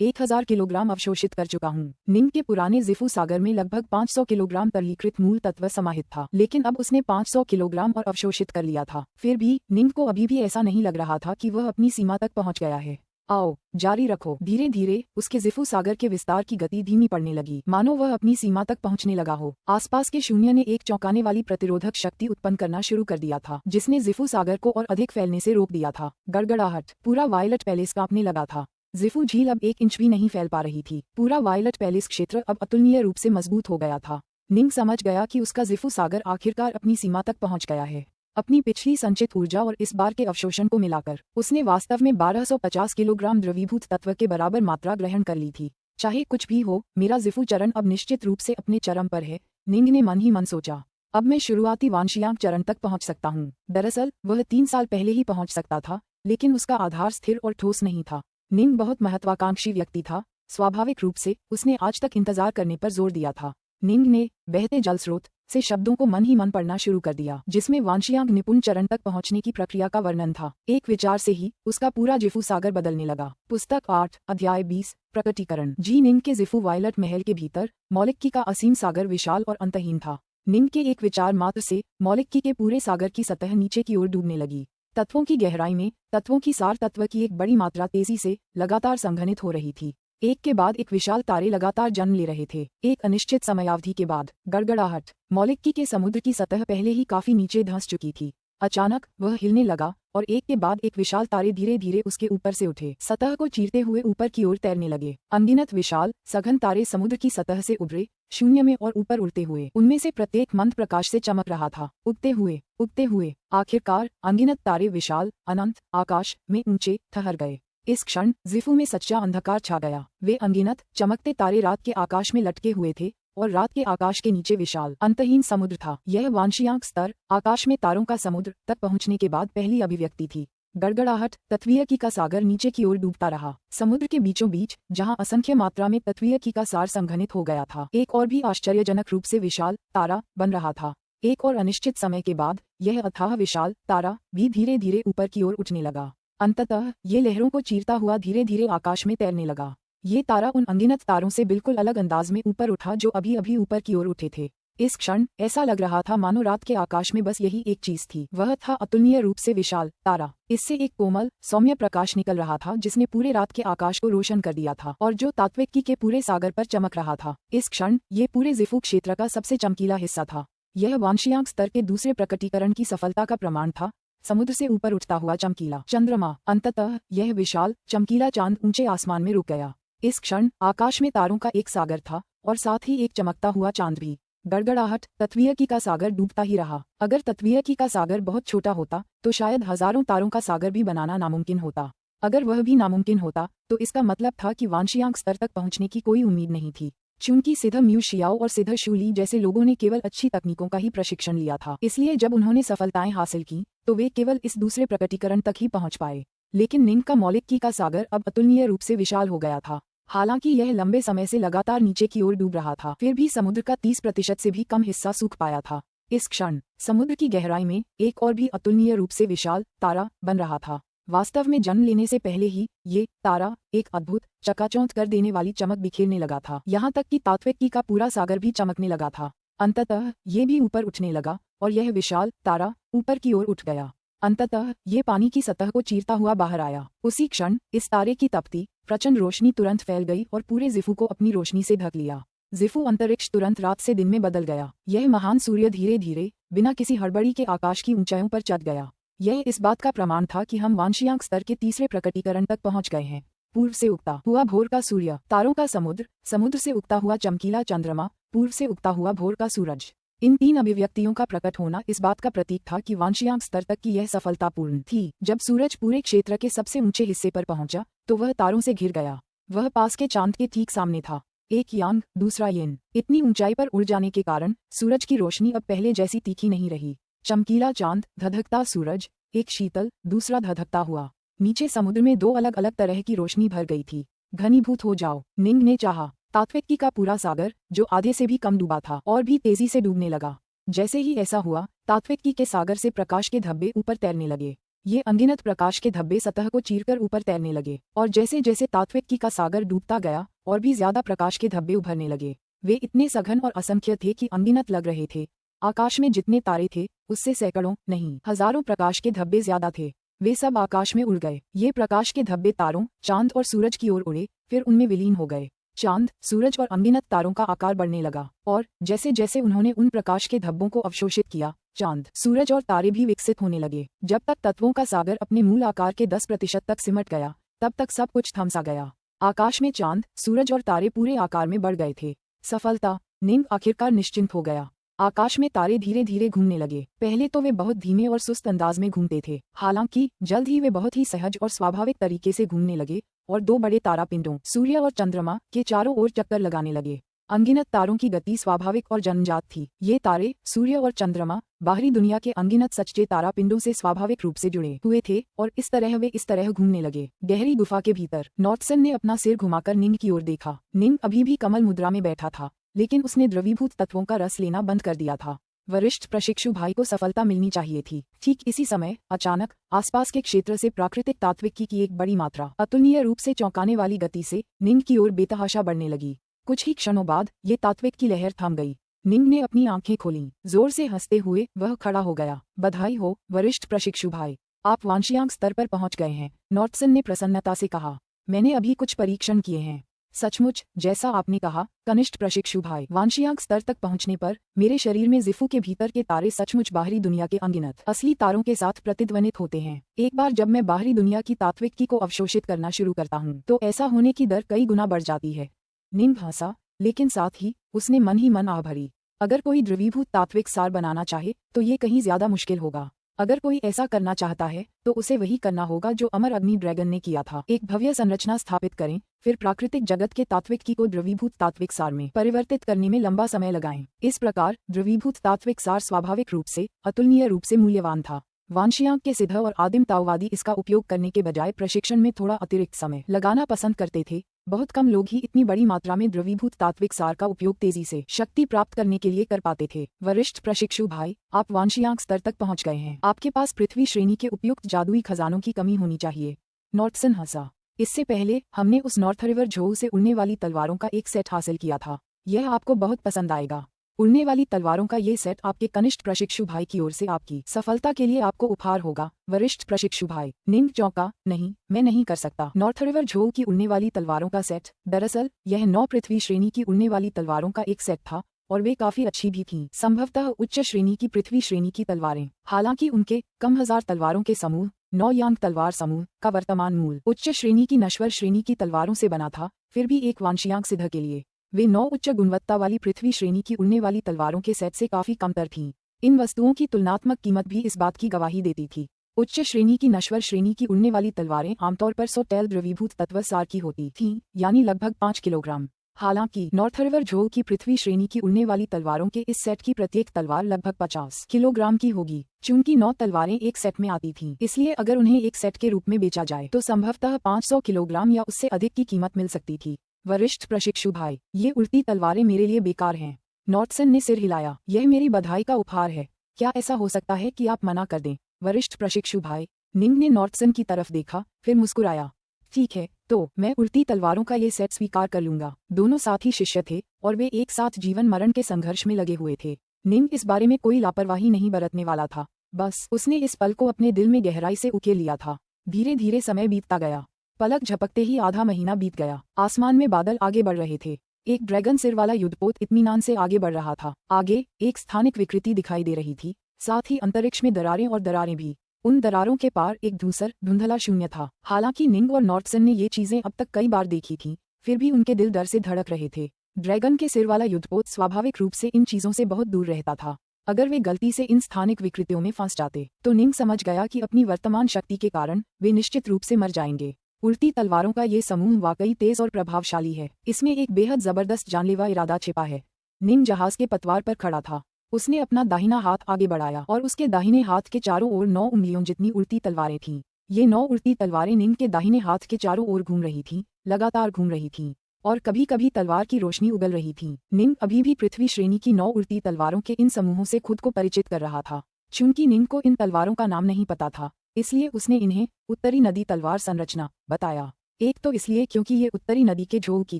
1000 किलोग्राम अवशोषित कर चुका हूँ। निंग के पुराने जिफू सागर में लगभग 500 किलोग्राम तरलीकृत मूल तत्व समाहित था, लेकिन अब उसने 500 किलोग्राम और अवशोषित कर लिया था। फिर भी निंग को अभी भी ऐसा नहीं लग रहा था कि वह अपनी सीमा तक पहुंच गया है। आओ, जारी रखो। धीरे धीरे उसके जिफू सागर के विस्तार की गति धीमी पड़ने लगी, मानो वह अपनी सीमा तक पहुंचने लगा हो। आसपास के शून्य ने एक चौंकाने वाली प्रतिरोधक शक्ति उत्पन्न करना शुरू कर दिया था, जिसने जिफू सागर को और अधिक फैलने से रोक दिया था। गड़गड़ाहट। पूरा वायलट पैलेस कांपने लगा था। जिफू झील अब 1 इंच भी नहीं फैल पा रही थी। पूरा वायलट पैलेस क्षेत्र अब अतुलनीय रूप से मजबूत हो गया था। निंग समझ गया कि उसका जिफू सागर आखिरकार अपनी सीमा तक पहुंच गया है। अपनी पिछली संचित ऊर्जा और इस बार के अवशोषण को मिलाकर उसने वास्तव में 1250 किलोग्राम द्रवीभूत तत्व के बराबर मात्रा ग्रहण कर ली थी। चाहे कुछ भी हो, मेरा जिफू चरण अब निश्चित रूप से अपने चरम पर है, निंग ने मन ही मन सोचा। अब मैं शुरुआती वांशियांक चरण तक पहुंच सकता हूं। दरअसल वह 3 साल पहले ही पहुंच सकता था, लेकिन उसका आधार स्थिर और ठोस नहीं था। निंग बहुत महत्वाकांक्षी व्यक्ति था। स्वाभाविक रूप से उसने आज तक इंतजार करने पर जोर दिया था। निंग ने बहते जल स्रोत से शब्दों को मन ही मन पढ़ना शुरू कर दिया, जिसमें वांशियांक निपुण चरण तक पहुंचने की प्रक्रिया का वर्णन था। एक विचार से ही उसका पूरा जिफू सागर बदलने लगा। पुस्तक 8, अध्याय 20, प्रकटीकरण। जी। निंग के जिफू वायलट महल के भीतर मौलिकी का असीम सागर विशाल और अंतहीन था। निंग के एक विचार मात्र से मौलिकी के पूरे सागर की सतह नीचे की ओर डूबने लगी। तत्वों की गहराई में तत्वों की सार तत्व की एक बड़ी मात्रा तेजी से लगातार संघनित हो रही थी। एक के बाद एक विशाल तारे लगातार जन्म ले रहे थे। एक अनिश्चित समयावधि के बाद गड़गड़ाहट। मौलिकी के समुद्र की सतह पहले ही काफी नीचे धंस चुकी थी। अचानक वह हिलने लगा और एक के बाद एक विशाल तारे धीरे धीरे उसके ऊपर से उठे, सतह को चीरते हुए ऊपर की ओर तैरने लगे। अनगिनत विशाल सघन तारे समुद्र की सतह से उभरे, शून्य में और ऊपर उड़ते हुए। उनमें से प्रत्येक मंद प्रकाश से चमक रहा था। उगते हुए आखिरकार अनगिनत तारे विशाल अनंत आकाश में ऊंचे ठहर गए। इस क्षण जिफू में सच्चा अंधकार छा गया। वे अनगिनत चमकते तारे रात के आकाश में लटके हुए थे और रात के आकाश के नीचे विशाल अंतहीन समुद्र था। यह वांशियांक स्तर आकाश में तारों का समुद्र तक पहुंचने के बाद पहली अभिव्यक्ति थी। गड़गड़ाहट। तत्वीयकी का सागर नीचे की ओर डूबता रहा। समुद्र के बीचों बीच जहां असंख्य मात्रा में तत्वीयकी का सार संघनित हो गया था, एक और भी आश्चर्यजनक रूप से विशाल तारा बन रहा था। एक और अनिश्चित समय के बाद यह अथाह विशाल तारा भी धीरे धीरे ऊपर की ओर उठने लगा। अंततः ये लहरों को चीरता हुआ धीरे धीरे आकाश में तैरने लगा। ये तारा उन अनगिनत तारों से बिल्कुल अलग अंदाज में ऊपर उठा जो अभी अभी ऊपर की ओर उठे थे। इस क्षण ऐसा लग रहा था मानो रात के आकाश में बस यही एक चीज थी। वह था अतुलनीय रूप से विशाल तारा। इससे एक कोमल सौम्य प्रकाश निकल रहा था, जिसने पूरे रात के आकाश को रोशन कर दिया था और जो तात्विकी के पूरे सागर पर चमक रहा था। इस क्षण ये पूरे जिफू क्षेत्र का सबसे चमकीला हिस्सा था। यह वांशियांक स्तर के दूसरे प्रकटीकरण की सफलता का प्रमाण था। समुद्र से ऊपर उठता हुआ चमकीला चंद्रमा। अंततः यह विशाल चमकीला चांद ऊंचे आसमान में रुक गया। इस क्षण आकाश में तारों का एक सागर था और साथ ही एक चमकता हुआ चांद भी। गड़गड़ाहट। तत्वीयकी का सागर डूबता ही रहा। अगर तत्वीयकी का सागर बहुत छोटा होता तो शायद हजारों तारों का सागर भी बनाना नामुमकिन होता। अगर वह भी नामुमकिन होता तो इसका मतलब था कि वांशियांक स्तर तक पहुंचने की कोई उम्मीद नहीं थी। चूंकि सिद्ध म्यू शियाओ और सिद्ध शूली जैसे लोगों ने केवल अच्छी तकनीकों का ही प्रशिक्षण लिया था, इसलिए जब उन्होंने सफलताएं हासिल की तो वे केवल इस दूसरे प्रकटीकरण तक ही पहुंच पाए। लेकिन निंग का मौलिकी का सागर अब अतुलनीय रूप से विशाल हो गया था। हालांकि यह लंबे समय से लगातार नीचे की ओर डूब रहा था, फिर भी समुद्र का 30% से भी कम हिस्सा सूख पाया था। इस क्षण समुद्र की गहराई में एक और भी अतुलनीय रूप से विशाल तारा बन रहा था। वास्तव में जन्म लेने से पहले ही ये तारा एक अद्भुत चकाचौंध कर देने वाली चमक बिखेरने लगा था। यहाँ तक कि तात्विकी का पूरा सागर भी चमकने लगा था। अंततः ये भी ऊपर उठने लगा और यह विशाल तारा ऊपर की ओर उठ गया। अंततः ये पानी की सतह को चीरता हुआ बाहर आया। उसी क्षण इस तारे की तपती प्रचंड रोशनी तुरंत फैल गई और पूरे जिफू को अपनी रोशनी से ढक लिया। जिफू अंतरिक्ष तुरंत रात से दिन में बदल गया। यह महान सूर्य धीरे धीरे बिना किसी हड़बड़ी के आकाश की ऊंचाइयों पर चढ़ गया। यह इस बात का प्रमाण था कि हम वांशियांक स्तर के तीसरे प्रकटीकरण तक पहुंच गए हैं। पूर्व से उगता हुआ भोर का सूर्य, तारों का समुद्र, समुद्र से उगता हुआ चमकीला चंद्रमा, पूर्व से उगता हुआ भोर का सूरज। इन 3 अभिव्यक्तियों का प्रकट होना इस बात का प्रतीक था कि वांशियांक स्तर तक की यह सफलतापूर्ण थी। जब सूरज पूरे क्षेत्र के सबसे ऊंचे हिस्से पर पहुंचा तो वह तारों से घिर गया। वह पास के चांद के ठीक सामने था, एक यांग दूसरा येन। इतनी ऊंचाई पर उड़ जाने के कारण सूरज की रोशनी अब पहले जैसी तीखी नहीं रही। चमकीला चांद, धधकता सूरज, एक शीतल दूसरा धधकता हुआ। नीचे समुद्र में 2 अलग अलग तरह की रोशनी भर गई थी। घनीभूत हो जाओ, निंग ने चाहा। तात्विकी का पूरा सागर, जो आधे से भी कम डूबा था, और भी तेजी से डूबने लगा। जैसे ही ऐसा हुआ, तात्विकी के सागर से प्रकाश के धब्बे ऊपर तैरने लगे। ये अनगिनत प्रकाश के धब्बे सतह को चीरकर ऊपर तैरने लगे, और जैसे जैसे तात्विकी का सागर डूबता गया और भी ज्यादा प्रकाश के धब्बे उभरने लगे। वे इतने सघन और असंख्य थे कि अनगिनत लग रहे थे। आकाश में जितने तारे थे उससे सैकड़ों नहीं हजारों प्रकाश के धब्बे ज्यादा थे। वे सब आकाश में उड़ गए। ये प्रकाश के धब्बे तारों, चांद और सूरज की ओर उड़े, फिर उनमें विलीन हो गए। चांद, सूरज और अनगिनत तारों का आकार बढ़ने लगा, और जैसे जैसे उन्होंने उन प्रकाश के धब्बों को अवशोषित किया, चांद, सूरज और तारे भी विकसित होने लगे। जब तक तत्वों का सागर अपने मूल आकार के 10% तक सिमट गया, तब तक सब कुछ थम सा गया। आकाश में चांद, सूरज और तारे पूरे आकार में बढ़ गए थे। सफलता, निंग आखिरकार निश्चिंत हो गया। आकाश में तारे धीरे धीरे घूमने लगे। पहले तो वे बहुत धीमे और सुस्त अंदाज में घूमते थे, हालांकि जल्द ही वे बहुत ही सहज और स्वाभाविक तरीके से घूमने लगे और 2 बड़े तारापिंडों, सूर्य और चंद्रमा, के चारों ओर चक्कर लगाने लगे। अनगिनत तारों की गति स्वाभाविक और जन्मजात थी। ये तारे, सूर्य और चंद्रमा, बाहरी दुनिया के अनगिनत सच्चे तारापिंडों से स्वाभाविक रूप से जुड़े हुए थे, और इस तरह वे इस तरह घूमने लगे। गहरी गुफा के भीतर नॉर्टसन ने अपना सिर घुमाकर निंग की ओर देखा। निंग अभी भी कमल मुद्रा में बैठा था, लेकिन उसने द्रवीभूत तत्वों का रस लेना बंद कर दिया था। वरिष्ठ प्रशिक्षु भाई को सफलता मिलनी चाहिए थी। ठीक इसी समय अचानक आसपास के क्षेत्र से प्राकृतिक तात्विकी की एक बड़ी मात्रा अतुलनीय रूप से चौंकाने वाली गति से निंग की ओर बेतहाशा बढ़ने लगी। कुछ ही क्षणों बाद ये तात्विक की लहर थम गई। निंग ने अपनी आंखें खोलीं। जोर से हंसते हुए वह खड़ा हो गया। बधाई हो वरिष्ठ प्रशिक्षु भाई, आप वांशियांक स्तर पर पहुंच गए हैं, नॉर्टसन ने प्रसन्नता से कहा। मैंने अभी कुछ परीक्षण किए हैं। सचमुच, जैसा आपने कहा, कनिष्ठ प्रशिक्षु भाई। वांशियांक स्तर तक पहुंचने पर मेरे शरीर में जिफू के भीतर के तारे सचमुच बाहरी दुनिया के अनगिनत असली तारों के साथ प्रतिध्वनित होते हैं। एक बार जब मैं बाहरी दुनिया की तात्विकी को अवशोषित करना शुरू करता हूं, तो ऐसा होने की दर कई गुना बढ़ जाती है। निंग हंसा, लेकिन साथ ही उसने मन ही मन आह भरी। अगर कोई द्रवीभूत तात्विक सार बनाना चाहे तो ये कहीं ज्यादा मुश्किल होगा। अगर कोई ऐसा करना चाहता है तो उसे वही करना होगा जो अमर अग्नि ड्रैगन ने किया था। एक भव्य संरचना स्थापित करें, फिर प्राकृतिक जगत के तात्विकी को द्रवीभूत तात्विक सार में परिवर्तित करने में लंबा समय लगाएं। इस प्रकार द्रवीभूत तात्विक सार स्वाभाविक रूप से अतुलनीय रूप से मूल्यवान था। वांशियांक के सिद्ध और आदिम ताओवादी इसका उपयोग करने के बजाय प्रशिक्षण में थोड़ा अतिरिक्त समय लगाना पसंद करते थे। बहुत कम लोग ही इतनी बड़ी मात्रा में द्रवीभूत तात्विक सार का उपयोग तेजी से शक्ति प्राप्त करने के लिए कर पाते थे। वरिष्ठ प्रशिक्षु भाई, आप वांशियांक स्तर तक पहुंच गए हैं। आपके पास पृथ्वी श्रेणी के उपयुक्त जादुई खजानों की कमी होनी चाहिए। नॉर्टसन हंसा। इससे पहले हमने उस नॉर्थ रिवर झोऊ से उड़ने वाली तलवारों का एक सेट हासिल किया था। यह आपको बहुत पसंद आएगा। उड़ने वाली तलवारों का ये सेट आपके कनिष्ठ प्रशिक्षु भाई की ओर से आपकी सफलता के लिए आपको उपहार होगा। वरिष्ठ प्रशिक्षु भाई। निंग चौंका। नहीं, मैं नहीं कर सकता। नॉर्थ रिवर झोऊ की उड़ने वाली तलवारों का सेट, दरअसल यह 9 पृथ्वी श्रेणी की उड़ने वाली तलवारों का एक सेट था, और वे काफी अच्छी भी थीं। संभवतः उच्च श्रेणी की पृथ्वी श्रेणी की तलवारें। हालांकि उनके कम हजार तलवारों के समूह 9 यांग तलवार समूह का वर्तमान मूल उच्च श्रेणी की नश्वर श्रेणी की तलवारों से बना था। फिर भी एक वांशियांक सिद्ध के लिए वे 9 उच्च गुणवत्ता वाली पृथ्वी श्रेणी की उड़ने वाली तलवारों के सेट से काफी कमतर थीं। इन वस्तुओं की तुलनात्मक कीमत भी इस बात की गवाही देती थी। उच्च श्रेणी की नश्वर श्रेणी की उड़ने वाली तलवारें आमतौर पर 100 टैल द्रवीभूत तत्व सार की होती थीं, यानी लगभग 5 किलोग्राम। हालांकि नॉर्थ रिवर झोऊ की पृथ्वी श्रेणी की उड़ने वाली तलवारों के इस सेट की प्रत्येक तलवार लगभग 50 किलोग्राम की होगी। चूंकि 9 तलवारें एक सेट में आती थीं, इसलिए अगर उन्हें एक सेट के रूप में बेचा जाए तो संभवतः 500 किलोग्राम या उससे अधिक की कीमत मिल सकती थी। वरिष्ठ प्रशिक्षु भाई, ये उड़ती तलवारें मेरे लिए बेकार हैं। नॉर्टसन ने सिर हिलाया। यह मेरी बधाई का उपहार है। क्या ऐसा हो सकता है कि आप मना कर दें? वरिष्ठ प्रशिक्षु भाई। निंग ने नॉर्टसन की तरफ देखा, फिर मुस्कुराया। ठीक है, तो मैं उड़ती तलवारों का ये सेट स्वीकार कर लूंगा। दोनों साथी शिष्य थे और वे एक साथ जीवन मरण के संघर्ष में लगे हुए थे। निंग इस बारे में कोई लापरवाही नहीं बरतने वाला था। बस उसने इस पल को अपने दिल में गहराई से उकेल लिया था। धीरे धीरे समय बीतता गया। पलक झपकते ही आधा महीना बीत गया। आसमान में बादल आगे बढ़ रहे थे। एक ड्रैगन सिर वाला युद्धपोत इत्मीनान से आगे बढ़ रहा था। आगे एक स्थानिक विकृति दिखाई दे रही थी, साथ ही अंतरिक्ष में दरारें और दरारें भी। उन दरारों के पार एक धूसर धुंधला शून्य था। हालांकि निंग और नॉर्टसन ने ये चीजें अब तक कई बार देखी थीं, फिर भी उनके दिल डर से धड़क रहे थे। ड्रैगन के सिर वाला युद्धपोत स्वाभाविक रूप से इन चीजों से बहुत दूर रहता था। अगर वे गलती से इन स्थानिक विकृतियों में फंस जाते तो निंग समझ गया कि अपनी वर्तमान शक्ति के कारण वे निश्चित रूप से मर जाएंगे। उड़ती तलवारों का ये समूह वाकई तेज और प्रभावशाली है। इसमें एक बेहद जबरदस्त जानलेवा इरादा छिपा है। निंग जहाज के पतवार पर खड़ा था। उसने अपना दाहिना हाथ आगे बढ़ाया और उसके दाहिने हाथ के चारों ओर 9 उंगलियों जितनी उड़ती तलवारें थीं। ये 9 उड़ती तलवारें निंग के दाहिने हाथ के चारों ओर घूम रही थीं, लगातार घूम रही थीं, और कभी कभी तलवार की रोशनी उगल रही थी। निंग अभी भी पृथ्वी श्रेणी की 9 उड़ती तलवारों के इन समूहों से खुद को परिचित कर रहा था। चूंकि निंग को इन तलवारों का नाम नहीं पता था, इसलिए उसने इन्हें उत्तरी नदी तलवार संरचना बताया। एक तो इसलिए क्योंकि ये उत्तरी नदी के झोल की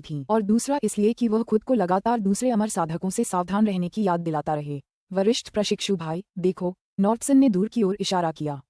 थीं, और दूसरा इसलिए कि वह खुद को लगातार दूसरे अमर साधकों से सावधान रहने की याद दिलाता रहे। वरिष्ठ प्रशिक्षु भाई, देखो, नॉर्टसन ने दूर की ओर इशारा किया।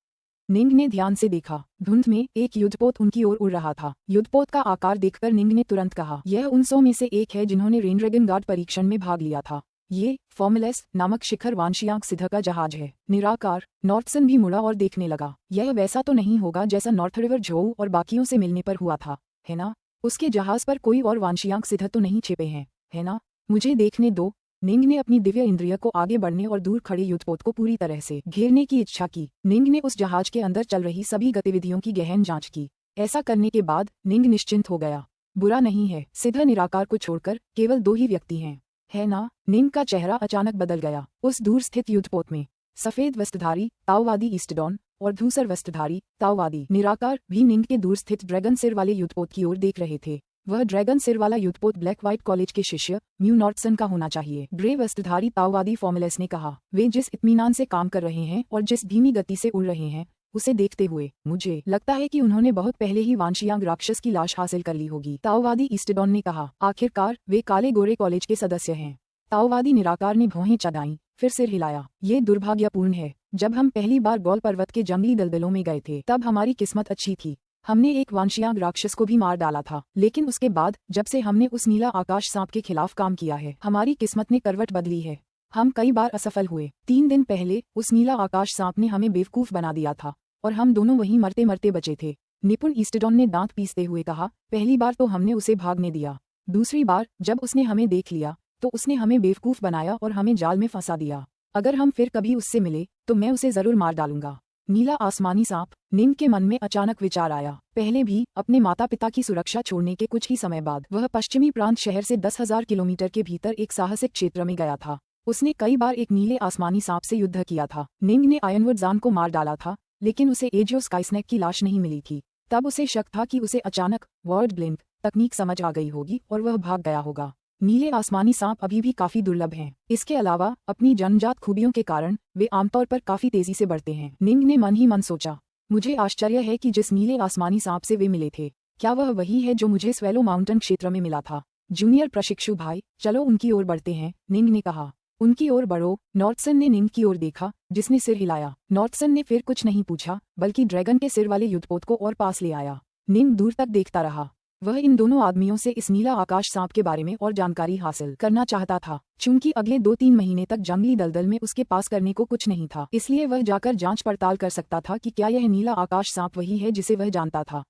निंग ने ध्यान से देखा। धुंध में एक युद्धपोत उनकी ओर उड़ रहा था। युद्धपोत का आकार देखकर निंग ने तुरंत कहा, यह उन 100 में से एक है जिन्होंने रेनड्रैगन गार्ड परीक्षण में भाग लिया था। ये फॉर्मुलेस नामक शिखर वांशियांक सिद्ध का जहाज है। निराकार। नॉर्टसन भी मुड़ा और देखने लगा। यह वैसा तो नहीं होगा जैसा नॉर्थ रिवर झोऊ और बाकियों से मिलने पर हुआ था, है ना? उसके जहाज पर कोई और वांशियांक सिद्ध तो नहीं छिपे हैं, है ना? मुझे देखने दो। निंग ने अपनी दिव्य इंद्रिय को आगे बढ़ने और दूर खड़े युद्धपोत को पूरी तरह से घेरने की इच्छा की। निंग ने उस जहाज के अंदर चल रही सभी गतिविधियों की गहन जांच की। ऐसा करने के बाद निंग निश्चिंत हो गया। बुरा नहीं है, सिद्ध निराकार को छोड़कर केवल 2 ही व्यक्ति हैं, है ना? निंग का चेहरा अचानक बदल गया। उस दूर स्थित युद्धपोत में सफेद वस्त्रधारी ताओवादी ईस्टडॉन और धूसर वस्त्रधारी ताओवादी निराकार भी निंग के दूर स्थित ड्रैगन सिर वाले युद्धपोत की ओर देख रहे थे। वह ड्रैगन सिर वाला युद्धपोत ब्लैक व्हाइट कॉलेज के शिष्य म्यू नॉर्टसन का होना चाहिए। ग्रे वस्त्रधारी ताओवादी फॉर्मुलेस ने कहा। वे जिस इत्मीनान से काम कर रहे हैं और जिस धीमी गति से उड़ रहे हैं, उसे देखते हुए मुझे लगता है कि उन्होंने बहुत पहले ही वांशियांग राक्षस की लाश हासिल कर ली होगी। ताओवादी ईस्टडॉन ने कहा। आखिरकार वे काले गोरे कॉलेज के सदस्य हैं। ताओवादी निराकार ने भौहें चढ़ाईं, फिर सिर हिलाया। ये दुर्भाग्यपूर्ण है। जब हम पहली बार गौल पर्वत के जंगली दलदलों में गए थे तब हमारी किस्मत अच्छी थी। हमने एक वांशियांग राक्षस को भी मार डाला था, लेकिन उसके बाद जब से हमने उस नीला आकाश सांप के खिलाफ काम किया है, हमारी किस्मत ने करवट बदली है। हम कई बार असफल हुए। 3 दिन पहले उस नीला आकाश सांप ने हमें बेवकूफ बना दिया था और हम दोनों वहीं मरते मरते बचे थे। निपुण ईस्टडॉन ने दांत पीसते हुए कहा। पहली बार तो हमने उसे भागने दिया। दूसरी बार जब उसने हमें देख लिया तो उसने हमें बेवकूफ बनाया और हमें जाल में फंसा दिया। अगर हम फिर कभी उससे मिले तो मैं उसे जरूर मार डालूंगा। नीला आसमानी सांप। निंग के मन में अचानक विचार आया। पहले भी अपने माता पिता की सुरक्षा छोड़ने के कुछ ही समय बाद वह पश्चिमी प्रांत शहर से 10,000 किलोमीटर के भीतर एक साहसिक क्षेत्र में गया था। उसने कई बार एक नीले आसमानी सांप से युद्ध किया था। निंग ने आयनवुड जान को मार डाला था, लेकिन उसे एजियो स्काईस्नैक की लाश नहीं मिली थी। तब उसे शक था कि उसे अचानक वर्ड ब्लिंक तकनीक समझ आ गई होगी और वह भाग गया होगा। नीले आसमानी सांप अभी भी काफी दुर्लभ हैं। इसके अलावा अपनी जन्मजात खूबियों के कारण वे आमतौर पर काफी तेजी से बढ़ते हैं। निंग ने मन ही मन सोचा। मुझे आश्चर्य है कि जिस नीले आसमानी सांप से वे मिले थे, क्या वह वही है जो मुझे स्वेलो माउंटेन क्षेत्र में मिला था? जूनियर प्रशिक्षु भाई, चलो उनकी ओर बढ़ते हैं, निंग ने कहा। उनकी ओर बढ़ो। नॉर्टसन ने निंग की ओर देखा, जिसने सिर हिलाया। नॉर्टसन ने फिर कुछ नहीं पूछा, बल्कि ड्रैगन के सिर वाले युद्धपोत को और पास ले आया। निंग दूर तक देखता रहा। वह इन दोनों आदमियों से इस नीला आकाश सांप के बारे में और जानकारी हासिल करना चाहता था। चूंकि अगले 2-3 महीने तक जंगली दलदल में उसके पास करने को कुछ नहीं था, इसलिए वह जाकर जांच पड़ताल कर सकता था कि क्या यह नीला आकाश सांप वही है जिसे वह जानता था।